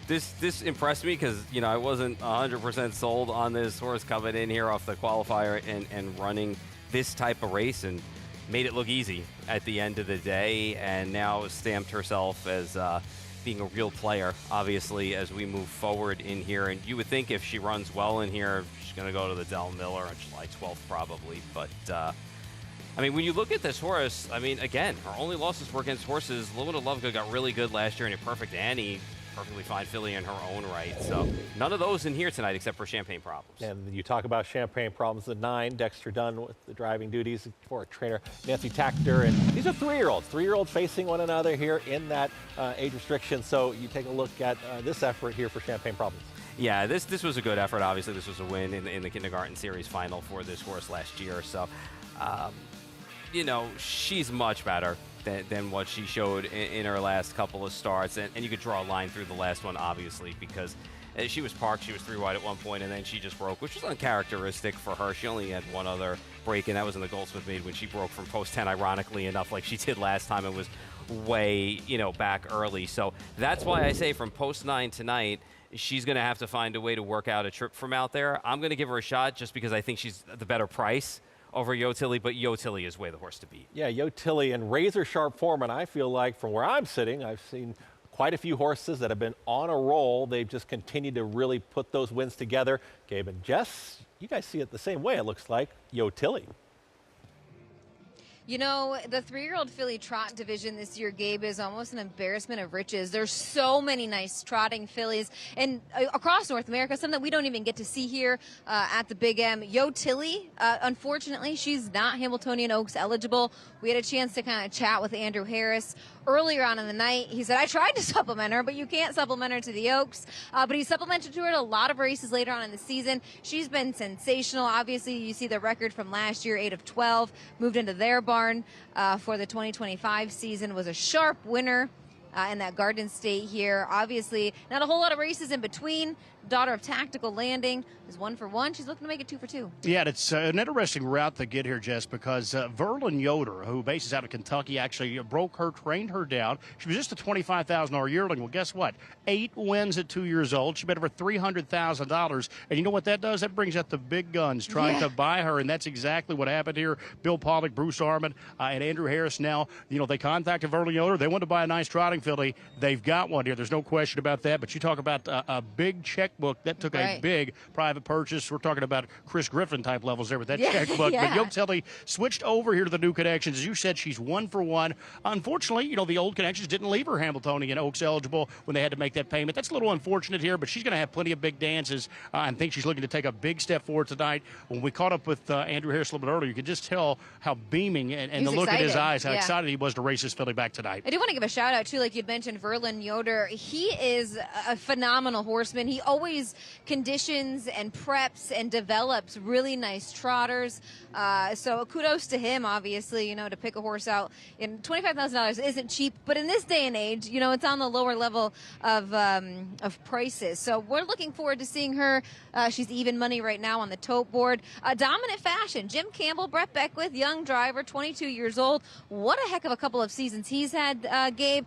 this impressed me because, you know, I wasn't 100% sold on this horse coming in here off the qualifier and running this type of race, and made it look easy at the end of the day, and now stamped herself as being a real player, obviously, as we move forward in here. And you would think if she runs well in here, she's going to go to the Del Miller on July 12th probably, but I mean, when you look at this horse, I mean, again, her only losses were against horses. Luna Lovegood got really good last year, and a Perfect Annie, perfectly fine filly in her own right. So none of those in here tonight except for Champagne Problems. And you talk about Champagne Problems, the 9, Dexter Dunn with the driving duties for trainer Nancy Tactor. And these are 3-year-olds. 3-year-olds facing one another here in that age restriction. So you take a look at this effort here for Champagne Problems. Yeah, this was a good effort. Obviously, this was a win in the kindergarten series final for this horse last year. So, you know, she's much better than what she showed in her last couple of starts. And you could draw a line through the last one, obviously, because she was parked. She was 3 wide at one point, and then she just broke, which was uncharacteristic for her. She only had one other break, and that was in the Goldsmith Mead when she broke from post 10, ironically enough, like she did last time. It was way, you know, back early. So that's why I say from post 9 tonight, she's going to have to find a way to work out a trip from out there. I'm going to give her a shot just because I think she's the better price over Yo Tilly, but Yo Tilly is way the horse to beat. Yeah, Yo Tilly in razor sharp form, and I feel like from where I'm sitting, I've seen quite a few horses that have been on a roll. They've just continued to really put those wins together. Gabe and Jess, you guys see it the same way, it looks like. Yo Tilly. You know, the 3-year-old filly trot division this year, Gabe, is almost an embarrassment of riches. There's so many nice trotting fillies and across North America, some that we don't even get to see here at the Big M. Yo Tilly, unfortunately, she's not Hambletonian Oaks eligible. We had a chance to kind of chat with Andrew Harris earlier on in the night. He said, I tried to supplement her, but you can't supplement her to the Oaks. But he supplemented to her at a lot of races later on in the season. She's been sensational. Obviously, you see the record from last year, 8 of 12, moved into their barn for the 2025 season, was a sharp winner in that Garden State here. Obviously, not a whole lot of races in between. daughter of Tactical Landing, is 1 for 1. She's looking to make it 2 for 2. Yeah, it's an interesting route to get here, Jess, because Verlin Yoder, who bases out of Kentucky, actually trained her down. She was just a $25,000 yearling. Well, guess what? 8 wins at 2 years old. She made over $300,000. And you know what that does? That brings out the big guns trying to buy her, and that's exactly what happened here. Bill Pollock, Bruce Armand, and Andrew Harris now, they contacted Verlin Yoder. They wanted to buy a nice trotting filly. They've got one here. There's no question about that. But you talk about a big checkbook. That took a big private purchase. We're talking about Chris Griffin type levels there with that checkbook. But Yo Tilly switched over here to the new connections. As you said, she's 1 for 1. Unfortunately, the old connections didn't leave her Hambletonian Oaks eligible when they had to make that payment. That's a little unfortunate here, but she's going to have plenty of big dances. I think she's looking to take a big step forward tonight. When we caught up with Andrew Harris a little bit earlier, you could just tell how beaming and the look in his eyes, how excited he was to race this filly back tonight. I do want to give a shout out too, like you'd mentioned, Verlin Yoder. He is a phenomenal horseman. He always conditions and preps and develops really nice trotters. So kudos to him, obviously, to pick a horse out. And $25,000 isn't cheap, but in this day and age, it's on the lower level of prices. So we're looking forward to seeing her. She's even money right now on the tote board. Dominant Fashion, Jim Campbell, Brett Beckwith, young driver, 22 years old. What a heck of a couple of seasons he's had, Gabe.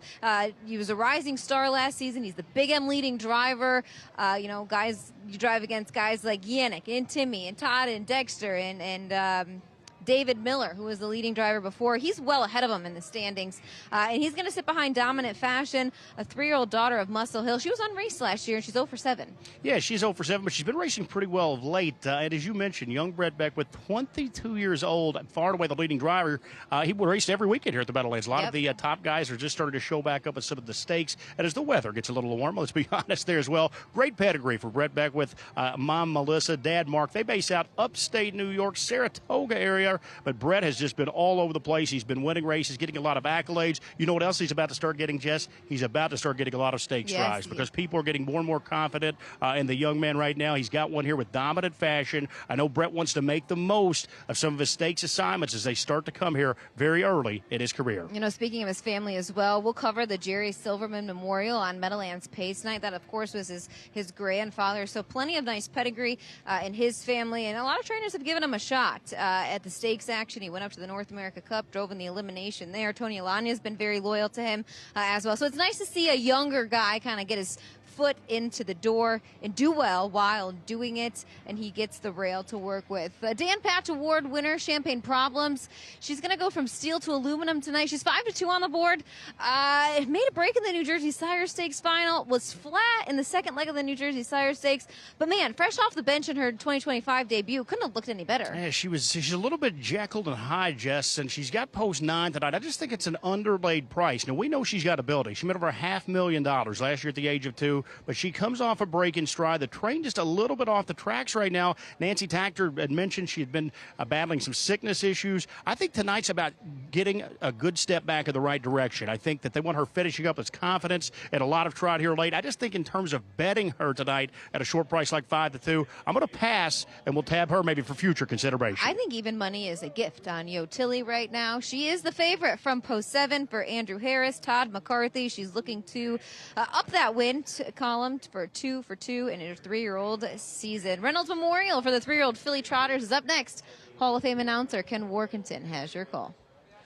He was a rising star last season. He's the Big M leading driver. Guys, you drive against guys like Yannick and Timmy and Todd and Dexter and David Miller, who was the leading driver before. He's well ahead of him in the standings. And he's going to sit behind Dominant Fashion, a 3-year-old daughter of Muscle Hill. She was unraced last year, and she's 0 for 7. Yeah, she's 0 for 7, but she's been racing pretty well of late. And as you mentioned, young Brett Beckwith, 22 years old, far and away the leading driver. He raced every weekend here at the Meadowlands. A lot of the top guys are just starting to show back up at some of the stakes. And as the weather gets a little warm, let's be honest there as well. Great pedigree for Brett Beckwith. Mom Melissa, Dad Mark. They base out upstate New York, Saratoga area. But Brett has just been all over the place. He's been winning races, getting a lot of accolades. You know what else he's about to start getting, Jess? He's about to start getting a lot of stakes drives because people are getting more and more confident in the young man right now. He's got one here with Dominant Fashion. I know Brett wants to make the most of some of his stakes assignments as they start to come here very early in his career. Speaking of his family as well, we'll cover the Jerry Silverman Memorial on Meadowlands Pace Night. That, of course, was his grandfather. So plenty of nice pedigree in his family. And a lot of trainers have given him a shot at the stakes action. He went up to the North America Cup, drove in the elimination there. Tony Alagna has been very loyal to him as well. So it's nice to see a younger guy kind of get his foot into the door and do well while doing it, and he gets the rail to work with. Dan Patch Award winner, Champagne Problems. She's going to go from steel to aluminum tonight. She's 5 to 2 on the board. Made a break in the New Jersey Sire Stakes final. Was flat in the second leg of the New Jersey Sire Stakes. But man, fresh off the bench in her 2025 debut, couldn't have looked any better. Yeah, she's a little bit Jekyll and Hyde, Jess, and she's got post 9 tonight. I just think it's an underlaid price. Now, we know she's got ability. She made over $500,000 last year at the age of 2. But she comes off a break in stride. The train just a little bit off the tracks right now. Nancy Tactor had mentioned she had been battling some sickness issues. I think tonight's about getting a good step back in the right direction. I think that they want her finishing up with confidence and a lot of trot here late. I just think in terms of betting her tonight at a short price like 5 to 2, I'm going to pass, and we'll tab her maybe for future consideration. I think even money is a gift on Yo Tilly right now. She is the favorite from post 7 for Andrew Harris, Todd McCarthy. She's looking to up that win column for 2 for 2 in her 3-year-old season. Reynolds Memorial for the 3-year-old filly trotters is up next. Hall of Fame announcer Ken Workington has your call.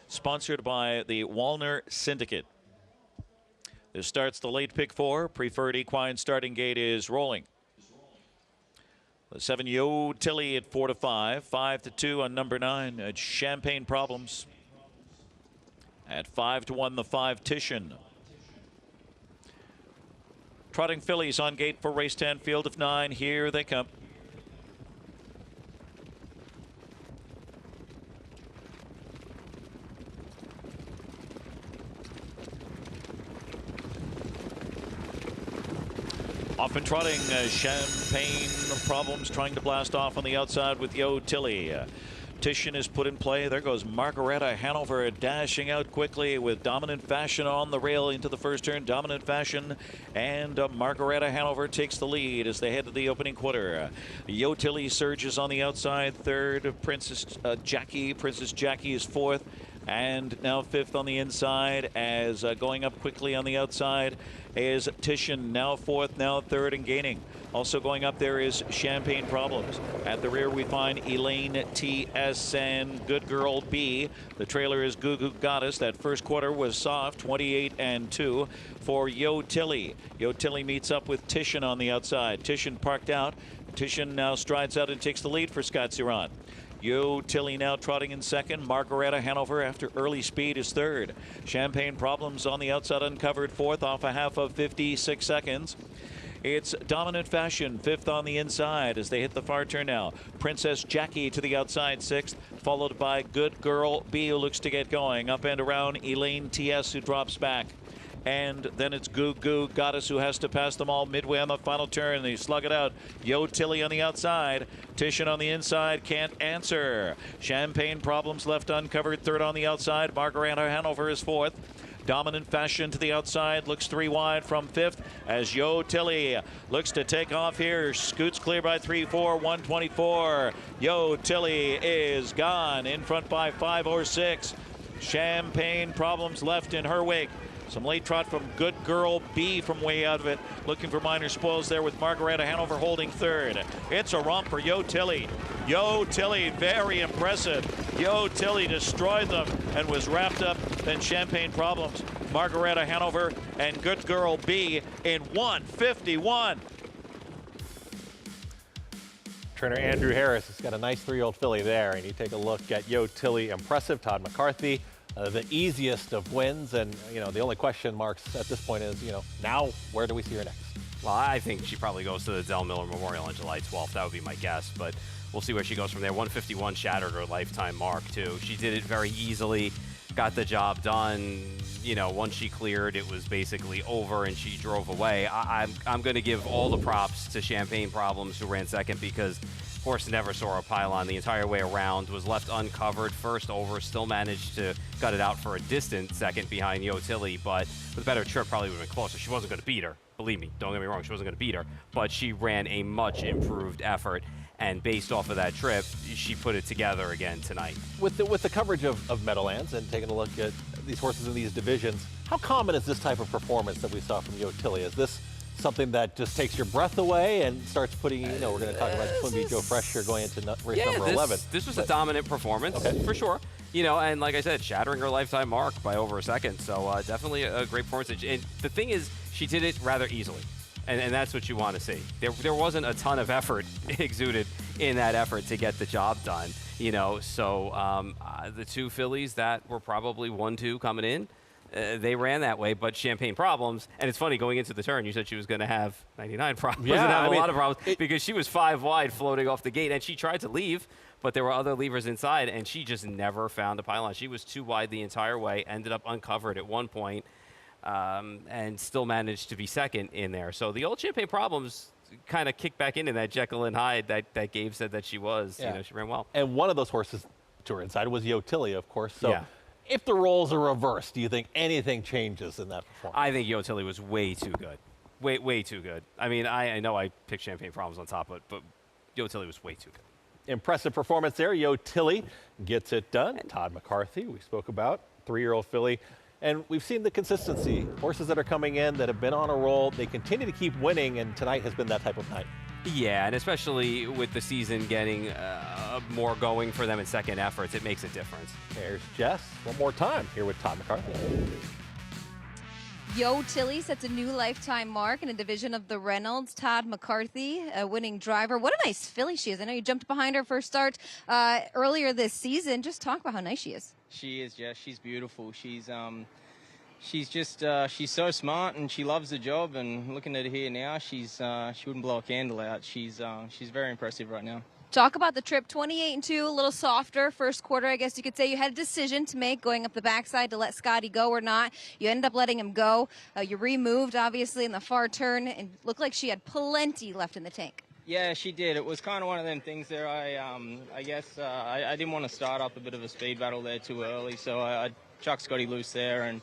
Sponsored by the Walner Syndicate. This starts the late pick 4. Preferred equine starting gate is rolling. The 7 Yo Tilly at 4 to 5. 5 to 2 on number 9 at Champagne Problems. At 5 to 1, the 5 Titian. Trotting fillies on gate for race 10, field of 9. Here they come. Off and trotting, Champagne Problems trying to blast off on the outside with Yo Tilly. Titian is put in play. There goes Margaretta Hanover dashing out quickly with Dominant Fashion on the rail into the first turn. Dominant Fashion and Margaretta Hanover takes the lead as they head to the opening quarter. Yo Tilly surges on the outside third. Princess Jackie is fourth. And now 5th on the inside, as going up quickly on the outside is Titian, now 4th, now 3rd and gaining. Also going up there is Champagne Problems. At the rear we find Elaine T.S. and Good Girl B. The trailer is Goo Goo Goddess. That first quarter was soft, 28-2 for Yo Tilly. Yo Tilly meets up with Titian on the outside. Titian parked out. Titian now strides out and takes the lead for Scott Ziron. Yo Tilly now trotting in 2nd. Margareta Hanover after early speed is 3rd. Champagne Problems on the outside uncovered 4th off a half of 56 seconds. It's Dominant Fashion 5th on the inside as they hit the far turn now. Princess Jackie to the outside 6th, followed by Good Girl B, who looks to get going. Up and around Elaine T.S. who drops back. And then it's Goo Goo Goddess who has to pass them all midway on the final turn. They slug it out. Yo Tilly on the outside. Titian on the inside can't answer. Champagne Problems left uncovered 3rd on the outside. Margareta Hanover is 4th. Dominant Fashion to the outside, looks 3 wide from 5th as Yo Tilly looks to take off here. Scoots clear by 3-4, 124. Yo Tilly is gone in front by 5 or 6. Champagne Problems left in her wake. Some late trot from Good Girl B from way out of it. Looking for minor spoils there with Margareta Hanover holding 3rd. It's a romp for Yo Tilly. Yo Tilly, very impressive. Yo Tilly destroyed them and was wrapped up in Champagne Problems. Margareta Hanover and Good Girl B in 1:51. Trainer Andrew Harris has got a nice 3-year-old filly there, and you take a look at Yo Tilly, impressive. Todd McCarthy, the easiest of wins, and the only question marks at this point is, now where do we see her next? Well, I think she probably goes to the Del Miller Memorial on July 12th. That would be my guess, but we'll see where she goes from there. 151 shattered her lifetime mark, too. She did it very easily, got the job done. Once she cleared, it was basically over, and she drove away. I'm going to give all the props to Champagne Problems, who ran 2nd, because horse never saw a pylon the entire way around, was left uncovered, first over, still managed to gut it out for a distant 2nd behind Yo Tilly, but with a better trip probably would have been closer. She wasn't going to beat her. Believe me, don't get me wrong, she wasn't going to beat her, but she ran a much improved effort, and based off of that trip, she put it together again tonight. With the coverage of Meadowlands and taking a look at these horses in these divisions, how common is this type of performance that we saw from Yo Tilly? Is this something that just takes your breath away and starts putting, we're going to talk about Swim Beat Joe Fresh here going into race number 11. This was a dominant performance, for sure. And like I said, shattering her lifetime mark by over a 2nd. So definitely a great performance. And the thing is, she did it rather easily. And that's what you want to see. There wasn't a ton of effort exuded in that effort to get the job done. So the 2 fillies that were probably 1-2 coming in, they ran that way, but Champagne Problems, and it's funny, going into the turn, you said she was going to have 99 problems. Yeah, have a lot of problems because she was 5 wide floating off the gate, and she tried to leave, but there were other levers inside, and she just never found a pylon. She was 2 wide the entire way, ended up uncovered at one point, and still managed to be 2nd in there. So the old Champagne Problems kind of kicked back into that Jekyll and Hyde that Gabe said that she was. Yeah. She ran well. And one of those horses to her inside was Yo Tilly, of course. So yeah. If the roles are reversed, do you think anything changes in that performance? I think Yo Tilly was way too good. Way too good. I mean, I know I picked Champagne Problems on top of it, but Yo Tilly was way too good. Impressive performance there. Yo Tilly gets it done. Todd McCarthy, we spoke about, 3-year-old filly. And we've seen the consistency. Horses that are coming in that have been on a roll, they continue to keep winning, and tonight has been that type of night. Yeah, and especially with the season getting more going for them in 2nd efforts, it makes a difference. There's Jess one more time here with Todd McCarthy. Yo Tilly sets a new lifetime mark in a division of the Reynolds. Todd McCarthy, a winning driver. What a nice filly she is. I know you jumped behind her first start earlier this season. Just talk about how nice she is. She is, Jess. She's beautiful. She's just she's so smart, and she loves the job. And looking at her here now, she wouldn't blow a candle out. She's very impressive right now. Talk about the trip, 28-2, a little softer first quarter, I guess you could say. You had a decision to make going up the backside to let Scotty go or not. You ended up letting him go. You removed, obviously, in the far turn, and looked like she had plenty left in the tank. Yeah, she did. It was kind of one of them things there. I guess I didn't want to start up a bit of a speed battle there too early, so I chucked Scotty loose there, and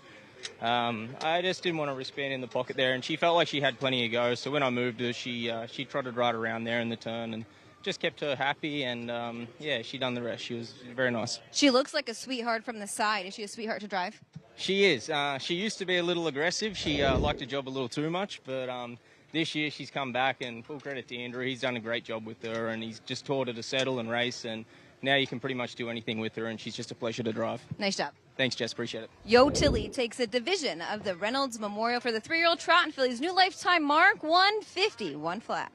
I just didn't want to risk being in the pocket there. And she felt like she had plenty of go, so when I moved her, she trotted right around there in the turn and just kept her happy, and yeah, she done the rest. She was very nice. She looks like a sweetheart from the side. Is she a sweetheart to drive? She is. She used to be a little aggressive. She liked to job a little too much, but this year she's come back, and full credit to Andrew. He's done a great job with her, and he's just taught her to settle and race, and now you can pretty much do anything with her, and she's just a pleasure to drive. Nice job. Thanks, Jess. Appreciate it. Yo Tilly takes a division of the Reynolds Memorial for the 3-year-old trot and filly's new lifetime mark, 150, one flat.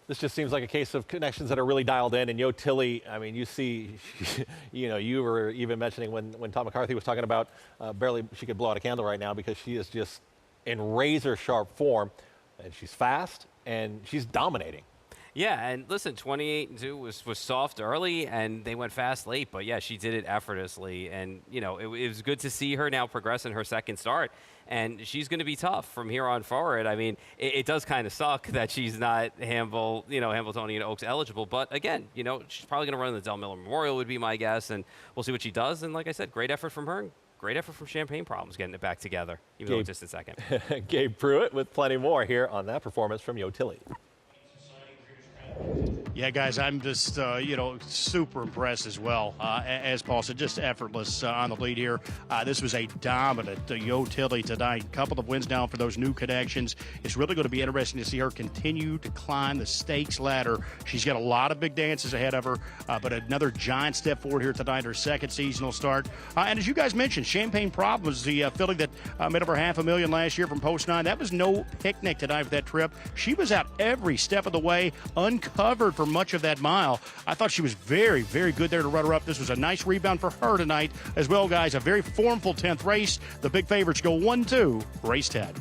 This just seems like a case of connections that are really dialed in. And Yo Tilly, I mean, you see, you were even mentioning when Tom McCarthy was talking about barely she could blow out a candle right now because she is just in razor sharp form, and she's fast and she's dominating. Yeah, and listen, 28-2 was soft early, and they went fast late. But yeah, she did it effortlessly, and it was good to see her now progress in her second start. And she's going to be tough from here on forward. I mean, it does kind of suck that she's not Hambletonian Oaks eligible. But again, she's probably going to run the Del Miller Memorial would be my guess, and we'll see what she does. And like I said, great effort from her. And great effort from Champagne Problems getting it back together, even though it's just a second. Gabe Pruitt with plenty more here on that performance from Yo Tilly. Yeah, guys, I'm just, super impressed as well. As Paul said, just effortless on the lead here. This was a dominant Yo Tilly tonight. A couple of wins down for those new connections. It's really going to be interesting to see her continue to climb the stakes ladder. She's got a lot of big dances ahead of her, but another giant step forward here tonight, her second seasonal start. And as you guys mentioned, Champagne Problems, the filly that made over $500,000 last year from Post 9, that was no picnic tonight for that trip. She was out every step of the way, uncovered for much of that mile. I thought she was very, very good there to run her up. This was a nice rebound for her tonight as well, guys. A very formful 10th race. The big favorites go 1-2, race 10.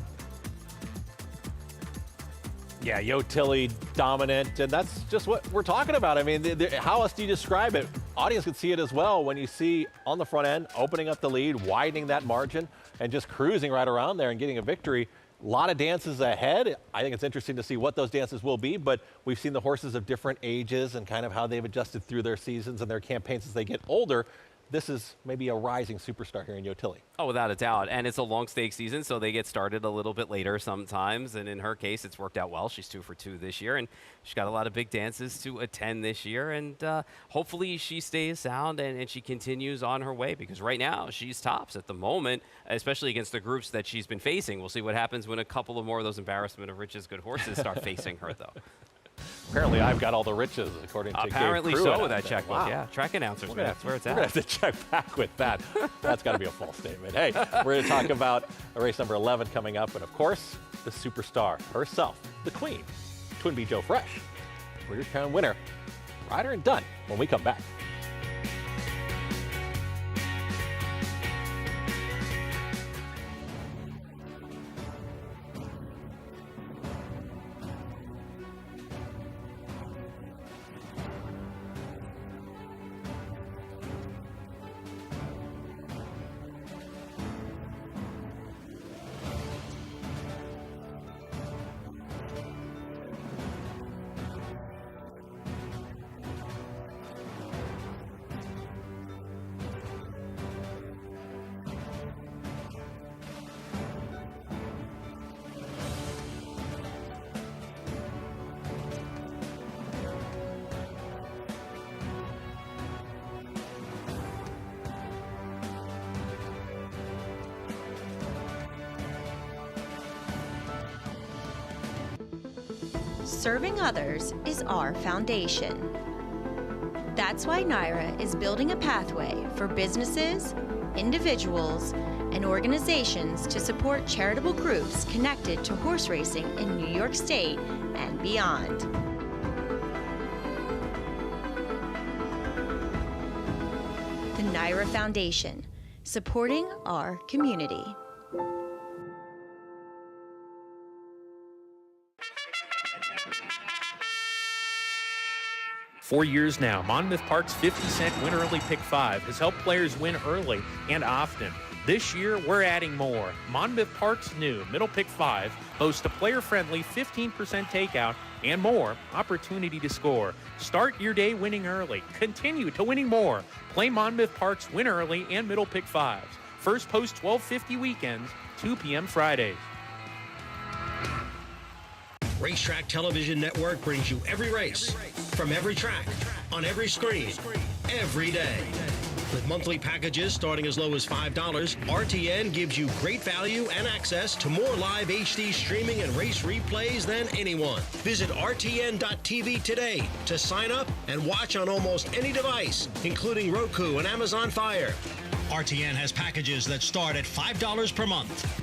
Yeah, Yo Tilly dominant, and that's just what we're talking about. I mean, how else do you describe it? Audience can see it as well when you see on the front end, opening up the lead, widening that margin, and just cruising right around there and getting a victory. A lot of dances ahead. I think it's interesting to see what those dances will be, but we've seen the horses of different ages and kind of how they've adjusted through their seasons and their campaigns as they get older. This is maybe a rising superstar here in Yo Tilly. Oh, without a doubt. And it's a long stakes season, so they get started a little bit later sometimes. And in her case, it's worked out well. She's 2 for 2 this year, and she's got a lot of big dances to attend this year. And hopefully she stays sound and she continues on her way, because right now she's tops at the moment, especially against the groups that she's been facing. We'll see what happens when a couple of more of those embarrassment of riches good horses start facing her, though. Apparently, I've got all the riches, according to Apparently Gabe Pruitt so with that there. checkbook, Wow. yeah. Track announcers, man, that's where it's at. We're going to have to check back with that. That's got to be a false statement. Hey, we're going to talk about race number 11 coming up, and of course, the superstar herself, the queen, Twin Bee Joe Fresh, Breeders' Crown winner, rider and done when we come back. Serving others is our foundation. That's why NYRA is building a pathway for businesses, individuals, and organizations to support charitable groups connected to horse racing in New York State and beyond. The NYRA Foundation, supporting our community. For years now, Monmouth Park's 50-cent Win Early Pick 5 has helped players win early and often. This year, we're adding more. Monmouth Park's new Middle Pick 5 boasts a player-friendly 15% takeout and more opportunity to score. Start your day winning early. Continue to winning more. Play Monmouth Park's Win Early and Middle Pick 5s. First post 12:50 weekends, 2 p.m. Fridays. Racetrack Television Network brings you every race, from every track, on every screen, every day. With monthly packages starting as low as $5, RTN gives you great value and access to more live HD streaming and race replays than anyone. Visit RTN.tv today to sign up and watch on almost any device, including Roku and Amazon Fire. RTN has packages that start at $5 per month.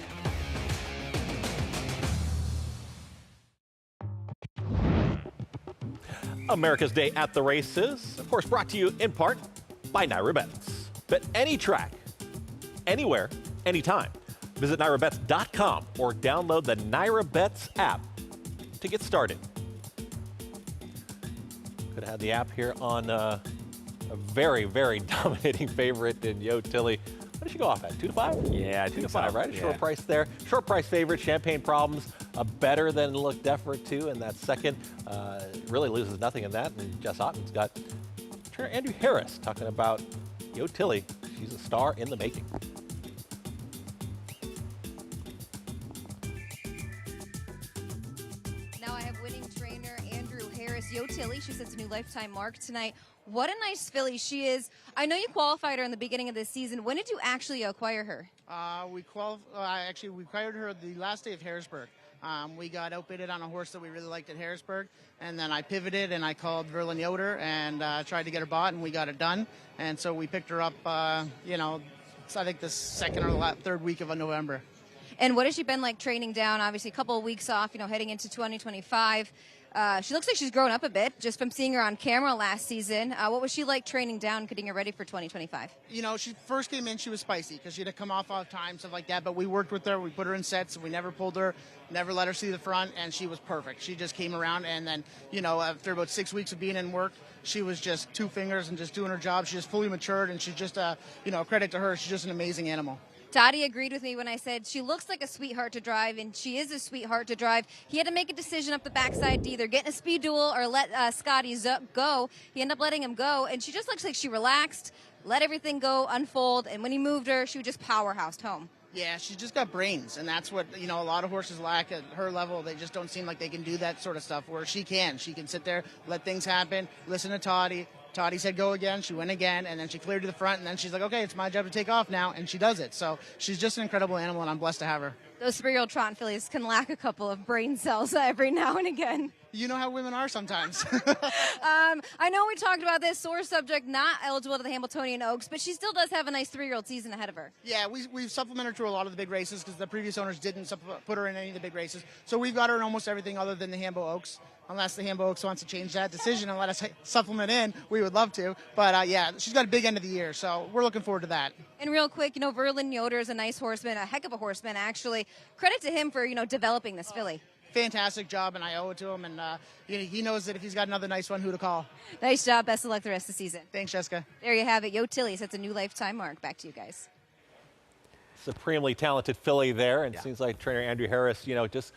America's Day at the Races, of course, brought to you in part by NyraBets. Bet any track, anywhere, anytime. Visit NyraBets.com or download the NyraBets app to get started. Could have had the app here on a very, very dominating favorite in Yo Tilly. What did she go off at? 2-5? Yeah, 2-5, right? A yeah. short price there. Short price favorite, Champagne Problems, a better than looked effort too in that second. Really loses nothing in that. And Jess Otten's got trainer Andrew Harris talking about Yo Tilly. She's a star in the making. Now I have winning trainer Andrew Harris. Yo Tilly, she sets a new lifetime mark tonight. What a nice filly she is. I know you qualified her in the beginning of this season. When did you actually acquire her? We acquired her the last day of Harrisburg. We got outbidden on a horse that we really liked at Harrisburg, and then I pivoted and I called Verlin Yoder and tried to get her bought, and we got it done. And so we picked her up, I think the second or third week of November. And what has she been like training down? Obviously, a couple of weeks off, heading into 2025. She looks like she's grown up a bit just from seeing her on camera last season. What was she like training down, getting her ready for 2025? She first came in, she was spicy because she had to come off time, stuff like that. But we worked with her. We put her in sets. We never pulled her, never let her see the front, and she was perfect. She just came around, and then, after about 6 weeks of being in work, she was just two fingers and just doing her job. She just fully matured, and she's just, credit to her. She's just an amazing animal. Dottie agreed with me when I said she looks like a sweetheart to drive, and she is a sweetheart to drive. He had to make a decision up the backside to either get in a speed duel or let Scotty go. He ended up letting him go, and she just looks like she relaxed, let everything go, unfold, and when he moved her, she just powerhoused home. Yeah, she's just got brains, and that's what, a lot of horses lack at her level. They just don't seem like they can do that sort of stuff, where she can. She can sit there, let things happen, listen to Toddy. Toddy said go again, she went again, and then she cleared to the front, and then she's like, okay, it's my job to take off now, and she does it. So she's just an incredible animal, and I'm blessed to have her. Those 3-year-old Trot fillies can lack a couple of brain cells every now and again. You know how women are sometimes. I know we talked about this, sore subject, not eligible to the Hambletonian Oaks, but she still does have a nice 3-year-old season ahead of her. Yeah, we've supplemented her to a lot of the big races because the previous owners didn't put her in any of the big races. So we've got her in almost everything other than the Hambo Oaks. Unless the Hambo Oaks wants to change that decision and let us supplement in, we would love to. But, yeah, she's got a big end of the year, so we're looking forward to that. And real quick, Verlin Yoder is a nice horseman, a heck of a horseman, actually. Credit to him for, developing this filly. Fantastic job, and I owe it to him. And he knows that if he's got another nice one, who to call. Nice job. Best of luck the rest of the season. Thanks, Jessica. There you have it. Yo Tilly sets a new lifetime mark. Back to you guys. Supremely talented filly there, and seems like trainer Andrew Harris, just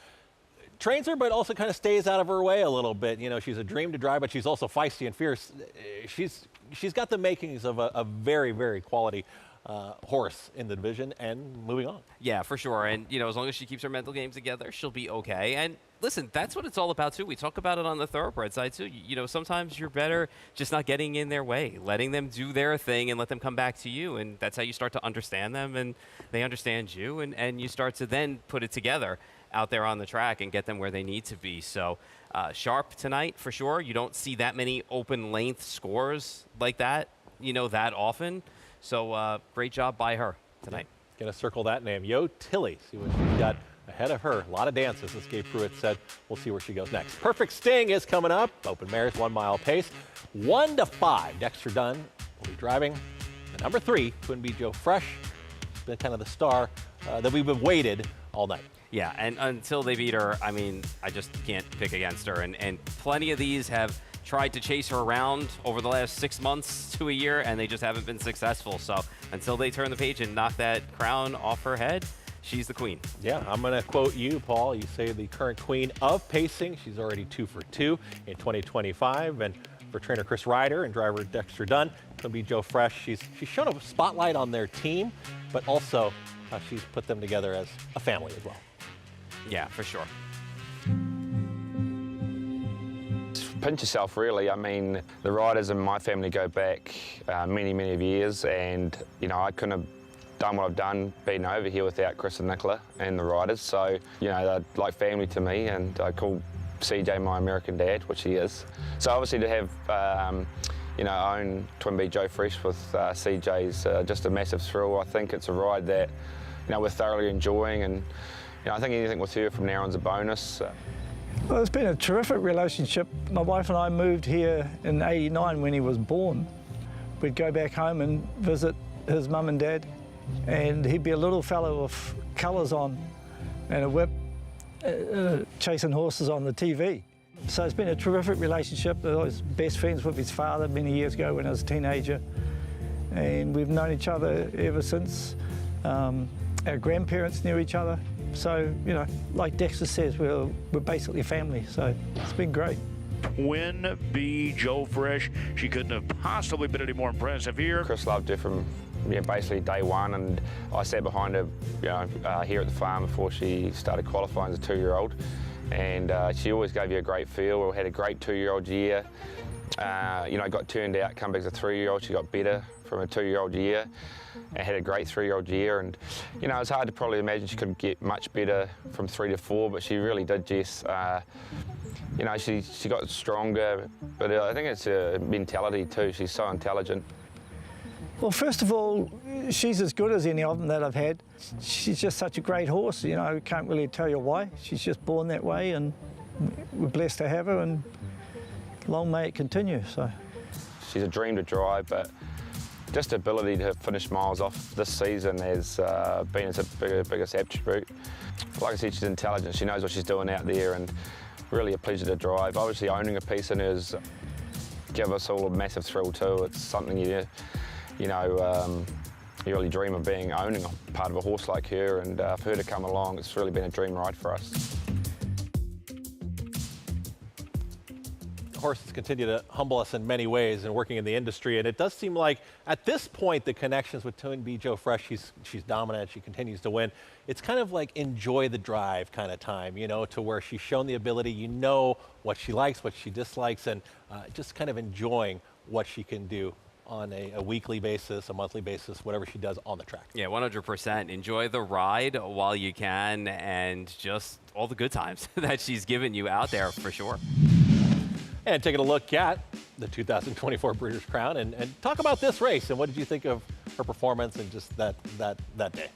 trains her, but also kind of stays out of her way a little bit. She's a dream to drive, but she's also feisty and fierce. She's got the makings of a very, very quality horse in the division and moving on. Yeah, for sure. And, as long as she keeps her mental game together, she'll be okay. And listen, that's what it's all about, too. We talk about it on the thoroughbred side, too. Sometimes you're better just not getting in their way, letting them do their thing and let them come back to you. And that's how you start to understand them and they understand you. And you start to then put it together out there on the track and get them where they need to be. So sharp tonight, for sure. You don't see that many open length scores like that, that often. So great job by her tonight. Gonna circle that name, Yo Tilly. See what she's got ahead of her. A lot of dances, as Gabe Pruitt said. We'll see where she goes next. Perfect Sting is coming up. Open mares, 1 mile pace. 1-5. Dexter Dunn will be driving. The number 3, Twin B Joe Fresh. She's been kind of the star that we've been waited all night. Yeah, and until they beat her, I just can't pick against her. And plenty of these have tried to chase her around over the last 6 months to a year, and they just haven't been successful. So until they turn the page and knock that crown off her head, she's the queen. Yeah, I'm going to quote you, Paul. You say the current queen of pacing. She's already 2 for 2 in 2025. And for trainer Chris Ryder and driver Dexter Dunn, it's going to be Joe Fresh. She's shown a spotlight on their team, but also she's put them together as a family as well. Yeah, for sure. pinch yourself, really. I mean, the riders in my family go back many, many years, and you know, I couldn't have done what I've done being over here without Chris and Nicola and the riders. So, you know, they're like family to me, and I call CJ my American dad, which he is. So obviously to have, you know, own Twin Bee Joe Fresh with CJ's just a massive thrill. I think it's a ride that, you know, we're thoroughly enjoying, and you know, I think anything with her from now on is a bonus. Well, it's been a terrific relationship. My wife and I moved here in '89 when he was born. We'd go back home and visit his mum and dad, and he'd be a little fellow with colours on and a whip, chasing horses on the TV. So it's been a terrific relationship. I was best friends with his father many years ago when I was a teenager, and we've known each other ever since. Our grandparents knew each other. So, you know, like Dexter says, we're basically family, so it's been great. Twin Bee Joe Fresh, she couldn't have possibly been any more impressive here. Chris loved her from basically day one, and I sat behind her, you know, here at the farm before she started qualifying as a 2-year-old, and she always gave you a great feel. We had a great 2-year-old year. You know, got turned out, come back as a 3-year-old. She got better from a 2-year-old year. And had a great 3-year-old year, and you know, it's hard to probably imagine she could get much better from 3 to 4, but she really did, Jess. You know, she got stronger, but I think it's a mentality too. She's so intelligent. Well, first of all, she's as good as any of them that I've had. She's just such a great horse, you know, can't really tell you why. She's just born that way, and we're blessed to have her, and long may it continue. So she's a dream to drive, but just the ability to finish miles off this season has been its biggest attribute. Like I said, she's intelligent. She knows what she's doing out there, and really a pleasure to drive. Obviously, owning a piece in her is give us all a massive thrill too. It's something you really dream of owning a part of a horse like her, and for her to come along, it's really been a dream ride for us. Horses continue to humble us in many ways and working in the industry, and it does seem like at this point the connections with Twin Bee Joe Fresh, she's dominant, she continues to win. It's kind of like enjoy the drive kind of time, you know, to where she's shown the ability, you know what she likes, what she dislikes, and just kind of enjoying what she can do on a weekly basis, a monthly basis, whatever she does on the track. Yeah, 100%. Enjoy the ride while you can, and just all the good times that she's given you out there for sure. And taking a look at the 2024 Breeders' Crown and talk about this race, and what did you think of her performance and just that day?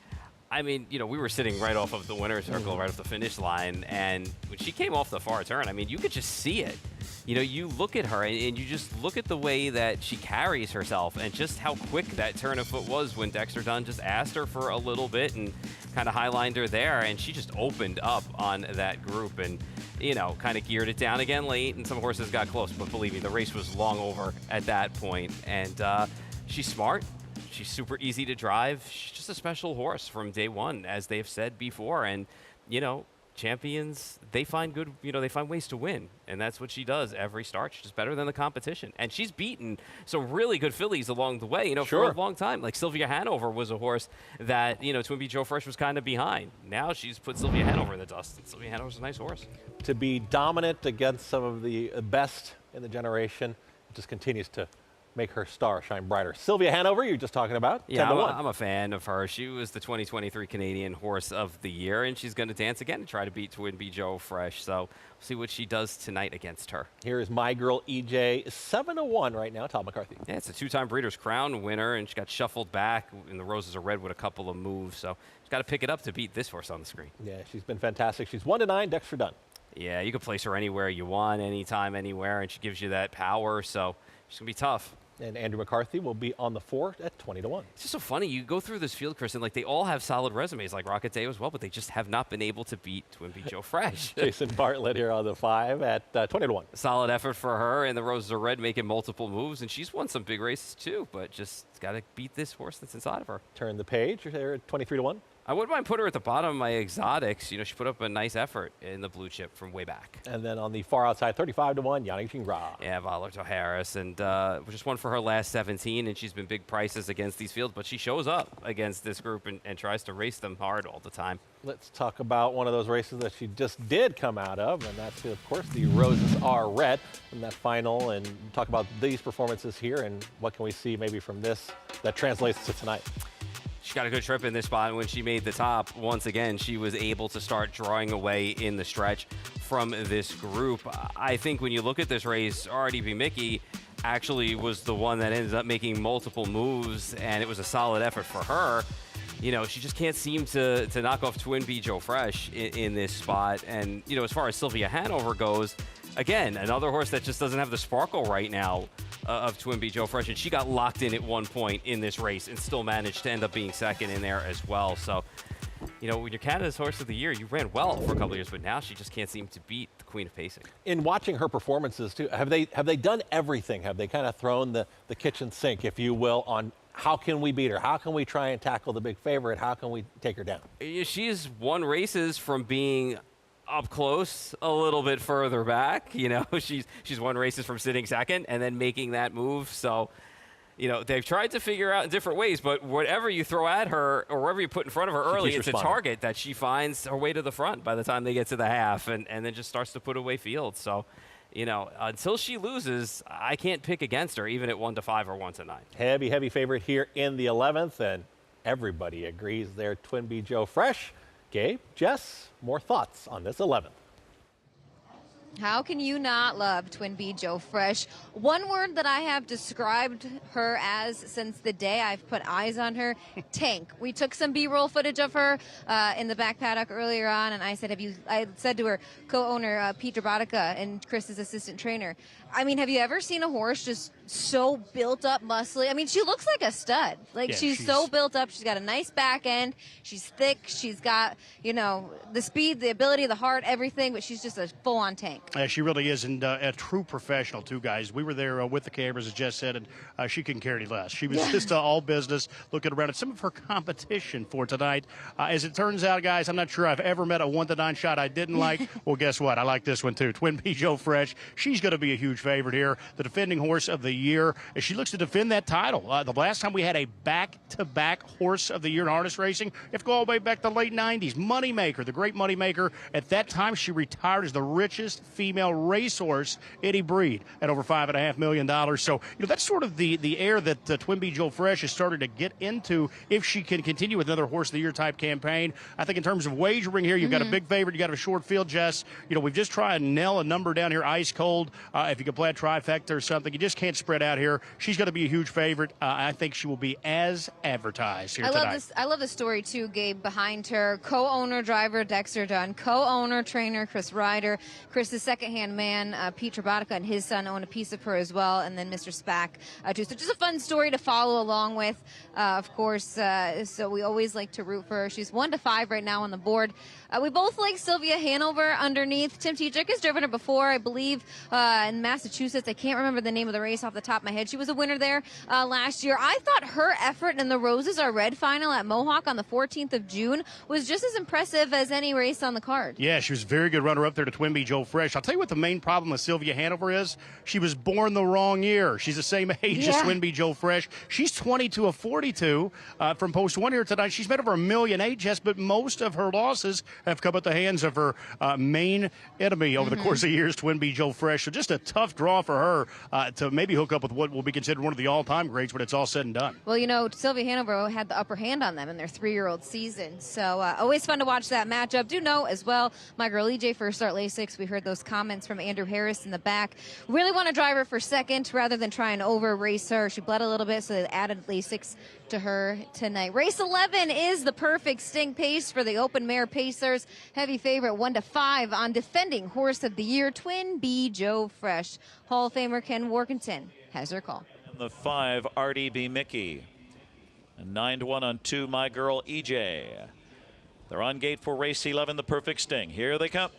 I mean, you know, we were sitting right off of the winner's circle, right off the finish line, and when she came off the far turn, I mean, you could just see it. You know, you look at her and you just look at the way that she carries herself and just how quick that turn of foot was when Dexter Dunn just asked her for a little bit and kind of highlined her there, and she just opened up on that group and, you know, kind of geared it down again late, and some horses got close, but believe me, the race was long over at that point. And she's smart. She's super easy to drive. She's just a special horse from day one, as they've said before. And, you know, champions, they find ways to win. And that's what she does every start. She's just better than the competition. And she's beaten some really good fillies along the way, you know, for a long time. Like Sylvia Hanover was a horse that, you know, Twin Bee Joe Fresh was kind of behind. Now she's put Sylvia Hanover in the dust. And Sylvia Hanover's a nice horse. To be dominant against some of the best in the generation, it just continues to make her star shine brighter. Sylvia Hanover, you're just talking about. Yeah, I'm a fan of her. She was the 2023 Canadian Horse of the Year, and she's going to dance again to try to beat Twin Bee Joe Fresh. So we'll see what she does tonight against her. Here is my girl EJ, 7-1 right now. Todd McCarthy. Yeah, it's a 2-time Breeders' Crown winner, and she got shuffled back in the Roses are Red with a couple of moves. So she's got to pick it up to beat this horse on the screen. Yeah, she's been fantastic. She's 1-9, Dexter Dunn. Yeah, you can place her anywhere you want, anytime, anywhere, and she gives you that power. So she's going to be tough. And Andrew McCarthy will be on the 4 at 20-1. It's just so funny. You go through this field, Chris, and like they all have solid resumes, like Rocket Day as well, but they just have not been able to beat Twin Bee Joe Fresh. Jason Bartlett here on the 5 at 20-1. Solid effort for her, and the Roses are Red making multiple moves, and she's won some big races too, but just got to beat this horse that's inside of her. Turn the page. You're there at 23-1. I wouldn't mind putting her at the bottom of my exotics. You know, she put up a nice effort in the blue chip from way back. And then on the far outside, 35-1, Yannick Gingras. Yeah, Valerto Harris, and just won for her last 17, and she's been big prices against these fields, but she shows up against this group and tries to race them hard all the time. Let's talk about one of those races that she just did come out of, and that's, of course, the Roses Are Red in that final, and talk about these performances here and what can we see maybe from this that translates to tonight. She got a good trip in this spot, and when she made the top, once again, she was able to start drawing away in the stretch from this group. I think when you look at this race, RDB Mickey actually was the one that ended up making multiple moves, and it was a solid effort for her. You know, she just can't seem to knock off Twin B Joe Fresh in this spot. And, you know, as far as Sylvia Hanover goes, again, another horse that just doesn't have the sparkle right now of Twin B Joe Fresh, and she got locked in at one point in this race and still managed to end up being second in there as well. So, you know, when you're Canada's Horse of the Year, you ran well for a couple of years, but now she just can't seem to beat the Queen of Pacing. In watching her performances too, have they done everything? Have they kind of thrown the kitchen sink, if you will, on how can we beat her? How can we try and tackle the big favorite? How can we take her down? She's won races from being up close a little bit further back. You know, she's won races from sitting second and then making that move. So, you know, they've tried to figure out in different ways, but whatever you throw at her or whatever you put in front of her early, it's a target that she finds her way to the front by the time they get to the half and then just starts to put away field. So, you know, until she loses, I can't pick against her, even at 1-5 or 1-9. Heavy favorite here in the 11th, and everybody agrees there. Twin B Joe Fresh. Gabe, Jess, more thoughts on this 11th? How can you not love Twin B Joe Fresh? One word that I have described her as since the day I've put eyes on her, tank. We took some B-roll footage of her in the back paddock earlier on, and I said, I said to her co-owner, Pete Drabodica, and Chris's assistant trainer, I mean, have you ever seen a horse just so built up, muscly? I mean, she looks like a stud. Like, yeah, she's so built up. She's got a nice back end. She's thick. She's got, you know, the speed, the ability, the heart, everything, but she's just a full-on tank. She really is, and a true professional, too, guys. We were there with the cameras, as Jess said, and she couldn't care any less. She was just all business, looking around at some of her competition for tonight. As it turns out, guys, I'm not sure I've ever met a 1-9 shot I didn't like. Well, guess what? I like this one, too. Twin B Joe Fresh. She's going to be a huge favorite here, the defending Horse of the Year, as she looks to defend that title. The last time we had a back-to-back Horse of the Year in harness racing, you have to go all the way back to the late 90s. Moneymaker, the great Moneymaker. At that time, she retired as the richest female racehorse any breed at over $5.5 million. So, you know, that's sort of the air that Twin B Joe Fresh has started to get into if she can continue with another Horse of the Year type campaign. I think in terms of wagering here, you've got a big favorite, you got a short field, Jess. You know, we've just tried to nail a number down here ice cold. If you can play a trifecta or something, you just can't spread out here. She's going to be a huge favorite. I think she will be as advertised here tonight. I love the story, too, Gabe, behind her. Co-owner, driver, Dexter Dunn. Co-owner, trainer, Chris Ryder. Chris's second-hand man, Pete Drabodica, and his son own a piece of her as well, and then Mr. Spack, too. So just a fun story to follow along with, of course. So we always like to root for her. She's 1-5 right now on the board. We both like Sylvia Hanover underneath. Tim Tetrick has driven her before, I believe, in Massachusetts. I can't remember the name of the race off the top of my head. She was a winner there last year. I thought her effort in the Roses Are Red final at Mohawk on the 14th of June was just as impressive as any race on the card. Yeah, she was a very good runner-up there to Twin B Joe Fresh. I'll tell you what the main problem with Sylvia Hanover is. She was born the wrong year. She's the same age as Twin B Joe Fresh. She's 22 of 42 from Post 1 here tonight. She's made over $1.8 million, Jess, but most of her losses have come at the hands of her main enemy over the course of years, Twin B Joe Fresh. So just a tough draw for her to maybe hook up with what will be considered one of the all-time greats when it's all said and done. Well, you know, Sylvia Hanover had the upper hand on them in their 3-year-old season. So always fun to watch that matchup. Do know as well, my girl EJ first start Lasix. We heard those comments from Andrew Harris in the back. Really want to drive her for second rather than try and over-race her. She bled a little bit, so they added Lasix to her tonight. Race 11 is the perfect sting pace for the open mare Pacers. Heavy favorite 1-5 on defending Horse of the Year, Twin B Joe Fresh. Hall of Famer Ken Workington has her call. And the 5, RDB Mickey. And 9-1 on 2, My Girl EJ. They're on gate for race 11, the perfect sting. Here they come.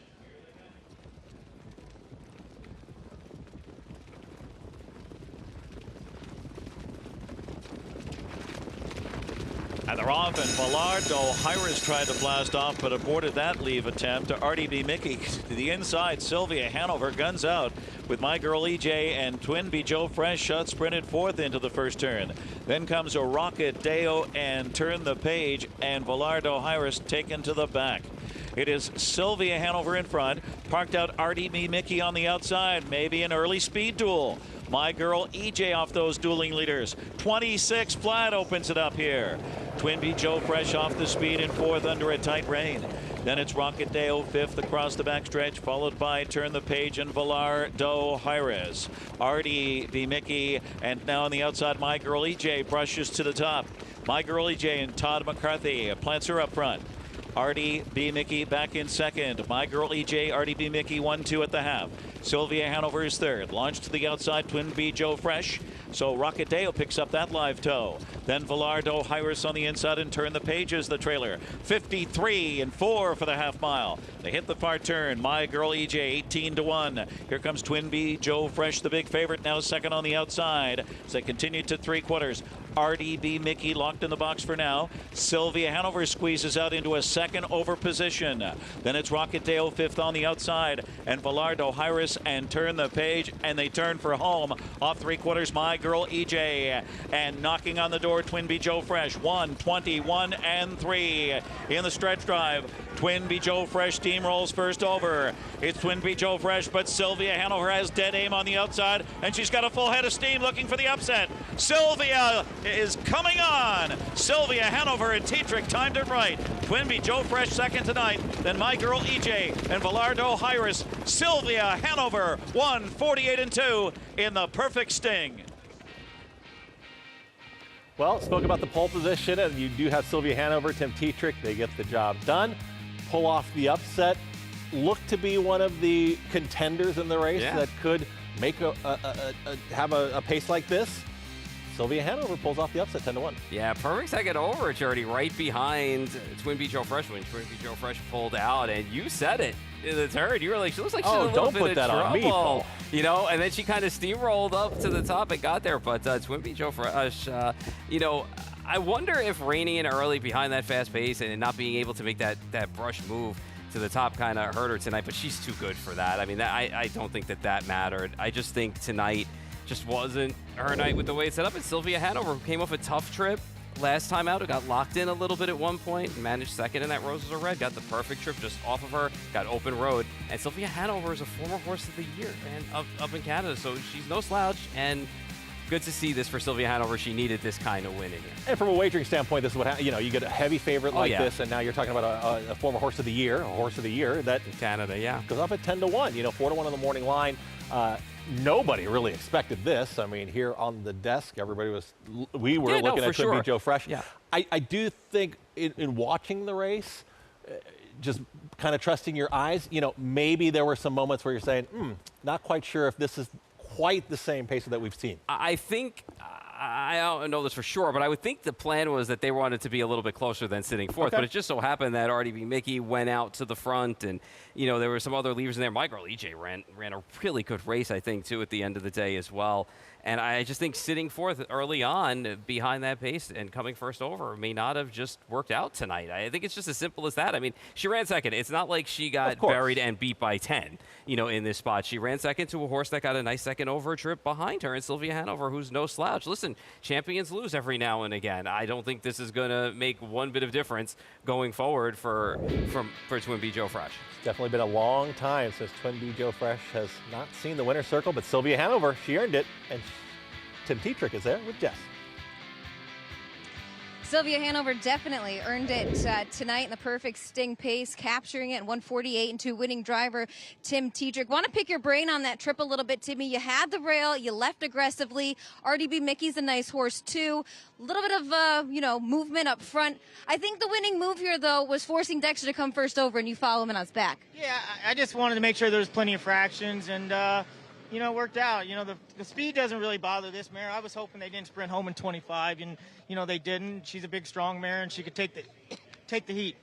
And they're off, and Villard O'Hiris tried to blast off, but aborted that leave attempt. RDB Mickey to the inside. Sylvia Hanover guns out with My Girl EJ and Twinbee Joe Fresh shot sprinted fourth into the first turn. Then comes a Rocket Deo and Turn the Page, and Villard O'Hiris taken to the back. It is Sylvia Hanover in front. Parked out RDB Mickey on the outside. Maybe an early speed duel. My Girl EJ off those dueling leaders. 26 flat opens it up here. Twinbee Joe Fresh off the speed in fourth under a tight rein. Then it's Rocket Deo fifth across the backstretch, followed by Turn the Page and Villard O'Hiris. RDB Mickey, and now on the outside, My Girl EJ brushes to the top. My Girl EJ and Todd McCarthy plants her up front. RDB Mickey back in second. My Girl EJ, RDB Mickey 1-2 at the half. Sylvia Hanover is third. Launched to the outside, Twinbee Joe Fresh. So Rocket Deo picks up that live tow. Then Villard O'Hiris on the inside and Turn the Pages, the trailer. 53 and 4 for the half mile. They hit the far turn. My Girl EJ 18-1. Here comes Twinbee Joe Fresh, the big favorite, now second on the outside as they continue to three quarters. RDB Mickey locked in the box for now. Sylvia Hanover squeezes out into a second over position. Then it's Rocket Deo fifth on the outside and Villard O'Hiris and Turn the Page, and they turn for home off three quarters. My Girl EJ, and knocking on the door Twinbee Joe Fresh. 1:21 and 3 in the stretch drive. Twinbee Joe Fresh steamrolls first over. It's Twinbee Joe Fresh, but Sylvia Hanover has dead aim on the outside, and she's got a full head of steam looking for the upset. Sylvia is coming on. Sylvia Hanover and Tetrick timed it right. Twinbee Joe Fresh second tonight. Then My Girl EJ and Villard O'Hiris. Sylvia Hanover 1:48-2 in the perfect sting. Well, spoke about the pole position, and you do have Sylvia Hanover, Tim Tetrick. They get the job done. Pull off the upset. Look to be one of the contenders in the race that could make have a pace like this. Sylvia Hanover pulls off the upset 10-1. Yeah, perfect second over, Charity, right behind Twinbee Joe Fresh when Twinbee Joe Fresh pulled out, and you said it in the turn. You were like, she looks like she's a little bit of trouble. Me, Paul. You know, and then she kind of steamrolled up to the top and got there, but Twinbee Joe Fresh, you know, I wonder if reining in early behind that fast pace and not being able to make that brush move to the top kind of hurt her tonight, but she's too good for that. I mean, I don't think that mattered. I just think tonight just wasn't her night with the way it's set up. And Sylvia Hanover, who came off a tough trip last time out, who got locked in a little bit at one point, and managed second in that Roses Are Red, got the perfect trip just off of her, got open road. And Sylvia Hanover is a former Horse of the Year, man, up in Canada, so she's no slouch, and good to see this for Sylvia Hanover. She needed this kind of win in here. And from a wagering standpoint, this is what you know. You get a heavy favorite like this, and now you're talking about a former Horse of the Year, that in Canada, goes up at 10-1. You know, 4-1 on the morning line. Nobody really expected this. I mean, here on the desk, we were looking at Twinbee Joe Fresh. Yeah. I do think in watching the race, just kind of trusting your eyes, you know, maybe there were some moments where you're saying, not quite sure if this is quite the same pace that we've seen. I think, I don't know this for sure, but I would think the plan was that they wanted to be a little bit closer than sitting fourth. But it just so happened that RDB Mickey went out to the front, and you know there were some other levers in there. My Girl EJ ran a really good race, I think, too, at the end of the day as well. And I just think sitting fourth early on behind that pace and coming first over may not have just worked out tonight. I think it's just as simple as that. I mean, she ran second. It's not like she got buried and beat by 10, you know, in this spot. She ran second to a horse that got a nice second over trip behind her, and Sylvia Hanover, who's no slouch. Listen, champions lose every now and again. I don't think this is going to make one bit of difference going forward for Twinbee Joe Fresh. It's definitely been a long time since Twinbee Joe Fresh has not seen the winner's circle, but Sylvia Hanover, she earned it, and Tim Tetrick is there with Jess. Sylvia Hanover definitely earned it tonight in the perfect sting pace, capturing it in 1:48-2, winning driver Tim Tetrick. Want to pick your brain on that trip a little bit, Timmy. You had the rail, you left aggressively. RDB Mickey's a nice horse too. A little bit of movement up front. I think the winning move here though was forcing Dexter to come first over, and you follow him on his back. Yeah, I just wanted to make sure there was plenty of fractions, and it worked out. You know, the speed doesn't really bother this mare. I was hoping they didn't sprint home in 25, and, they didn't. She's a big, strong mare, and she could take the heat.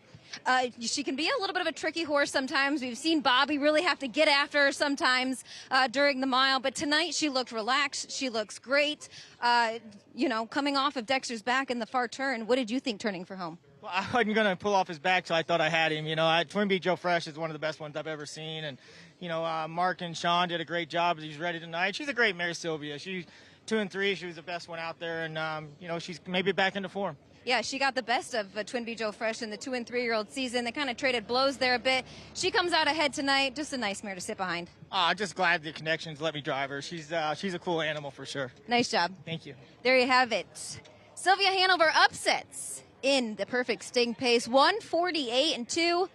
She can be a little bit of a tricky horse sometimes. We've seen Bobby really have to get after her sometimes during the mile. But tonight she looked relaxed. She looks great. Coming off of Dexter's back in the far turn. What did you think turning for home? Well, I wasn't going to pull off his back till I thought I had him. You know, Twin Beat Joe Fresh is one of the best ones I've ever seen. And, you know, Mark and Sean did a great job. He's ready tonight. She's a great mare, Sylvia. She's 2 and 3. She was the best one out there. And, you know, she's maybe back into form. Yeah, she got the best of Twin Beat Joe Fresh in the 2 and 3-year-old season. They kind of traded blows there a bit. She comes out ahead tonight. Just a nice mare to sit behind. I'm just glad the connections let me drive her. She's a cool animal for sure. Nice job. Thank you. There you have it. Sylvia Hanover upsets in the perfect sting pace, 148-2.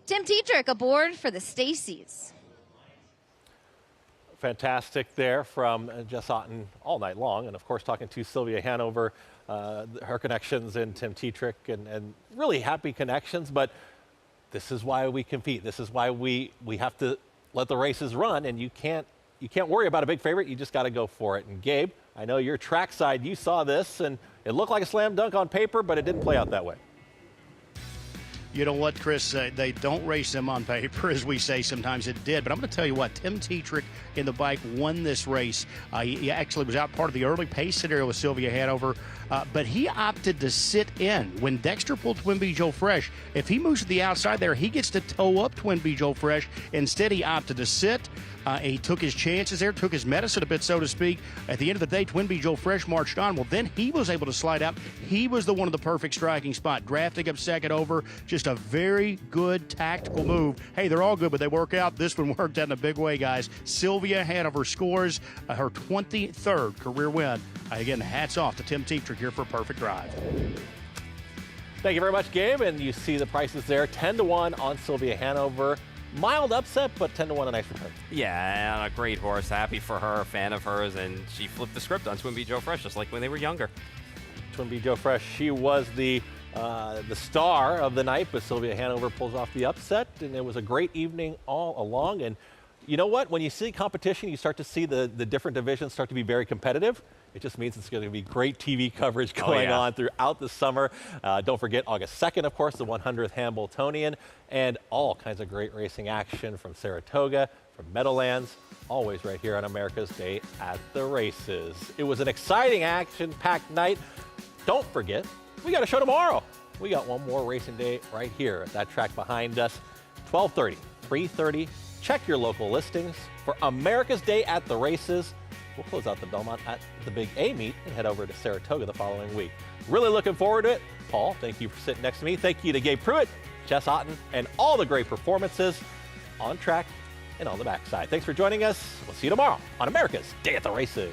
Tim Tetrick aboard for the Staceys. Fantastic there from Jess Otten all night long. And, of course, talking to Sylvia Hanover, her connections and Tim Tetrick, and really happy connections. But this is why we compete. This is why we have to let the races run. And you can't worry about a big favorite. You just got to go for it. And, Gabe, I know you're trackside. You saw this, and it looked like a slam dunk on paper, but it didn't play out that way. You know what, Chris? They don't race them on paper, as we say sometimes. It did. But I'm going to tell you what, Tim Tetrick in the bike won this race. He actually was out part of the early pace scenario with Sylvia Hanover, but he opted to sit in. When Dexter pulled Twin Beat Joe Fresh, if he moves to the outside there, he gets to tow up Twin Beat Joe Fresh. Instead, he opted to sit. He took his chances there, took his medicine a bit, so to speak. At the end of the day, Twin Beat Joe Fresh marched on. Well, then he was able to slide out. He was the one of the perfect striking spot, drafting up second over. Just a very good tactical move. Hey, they're all good, but they work out. This one worked out in a big way, guys. Sylvia Hanover scores her 23rd career win. Again, hats off to Tim Tetrick here for a perfect drive. Thank you very much, Gabe. And you see the prices there, 10-1 on Sylvia Hanover. Mild upset, but 10-1 a nice return. Yeah, and a great horse. Happy for her, a fan of hers, and she flipped the script on Twin Beat Joe Fresh, just like when they were younger. Twin Beat Joe Fresh, she was the star of the night, but Sylvia Hanover pulls off the upset, and it was a great evening all along. And you know what? When you see competition, you start to see the different divisions start to be very competitive. It just means it's going to be great TV coverage going on throughout the summer. Don't forget August 2nd, of course, the 100th Hambletonian, and all kinds of great racing action from Saratoga, from Meadowlands, always right here on America's Day at the Races. It was an exciting action-packed night. Don't forget, we got a show tomorrow. We got one more racing day right here at that track behind us, 12:30, 3:30. Check your local listings for America's Day at the Races. We'll close out the Belmont at the Big A meet and head over to Saratoga the following week. Really looking forward to it. Paul, thank you for sitting next to me. Thank you to Gabe Pruitt, Jess Otten, and all the great performances on track and on the backside. Thanks for joining us. We'll see you tomorrow on America's Day at the Races.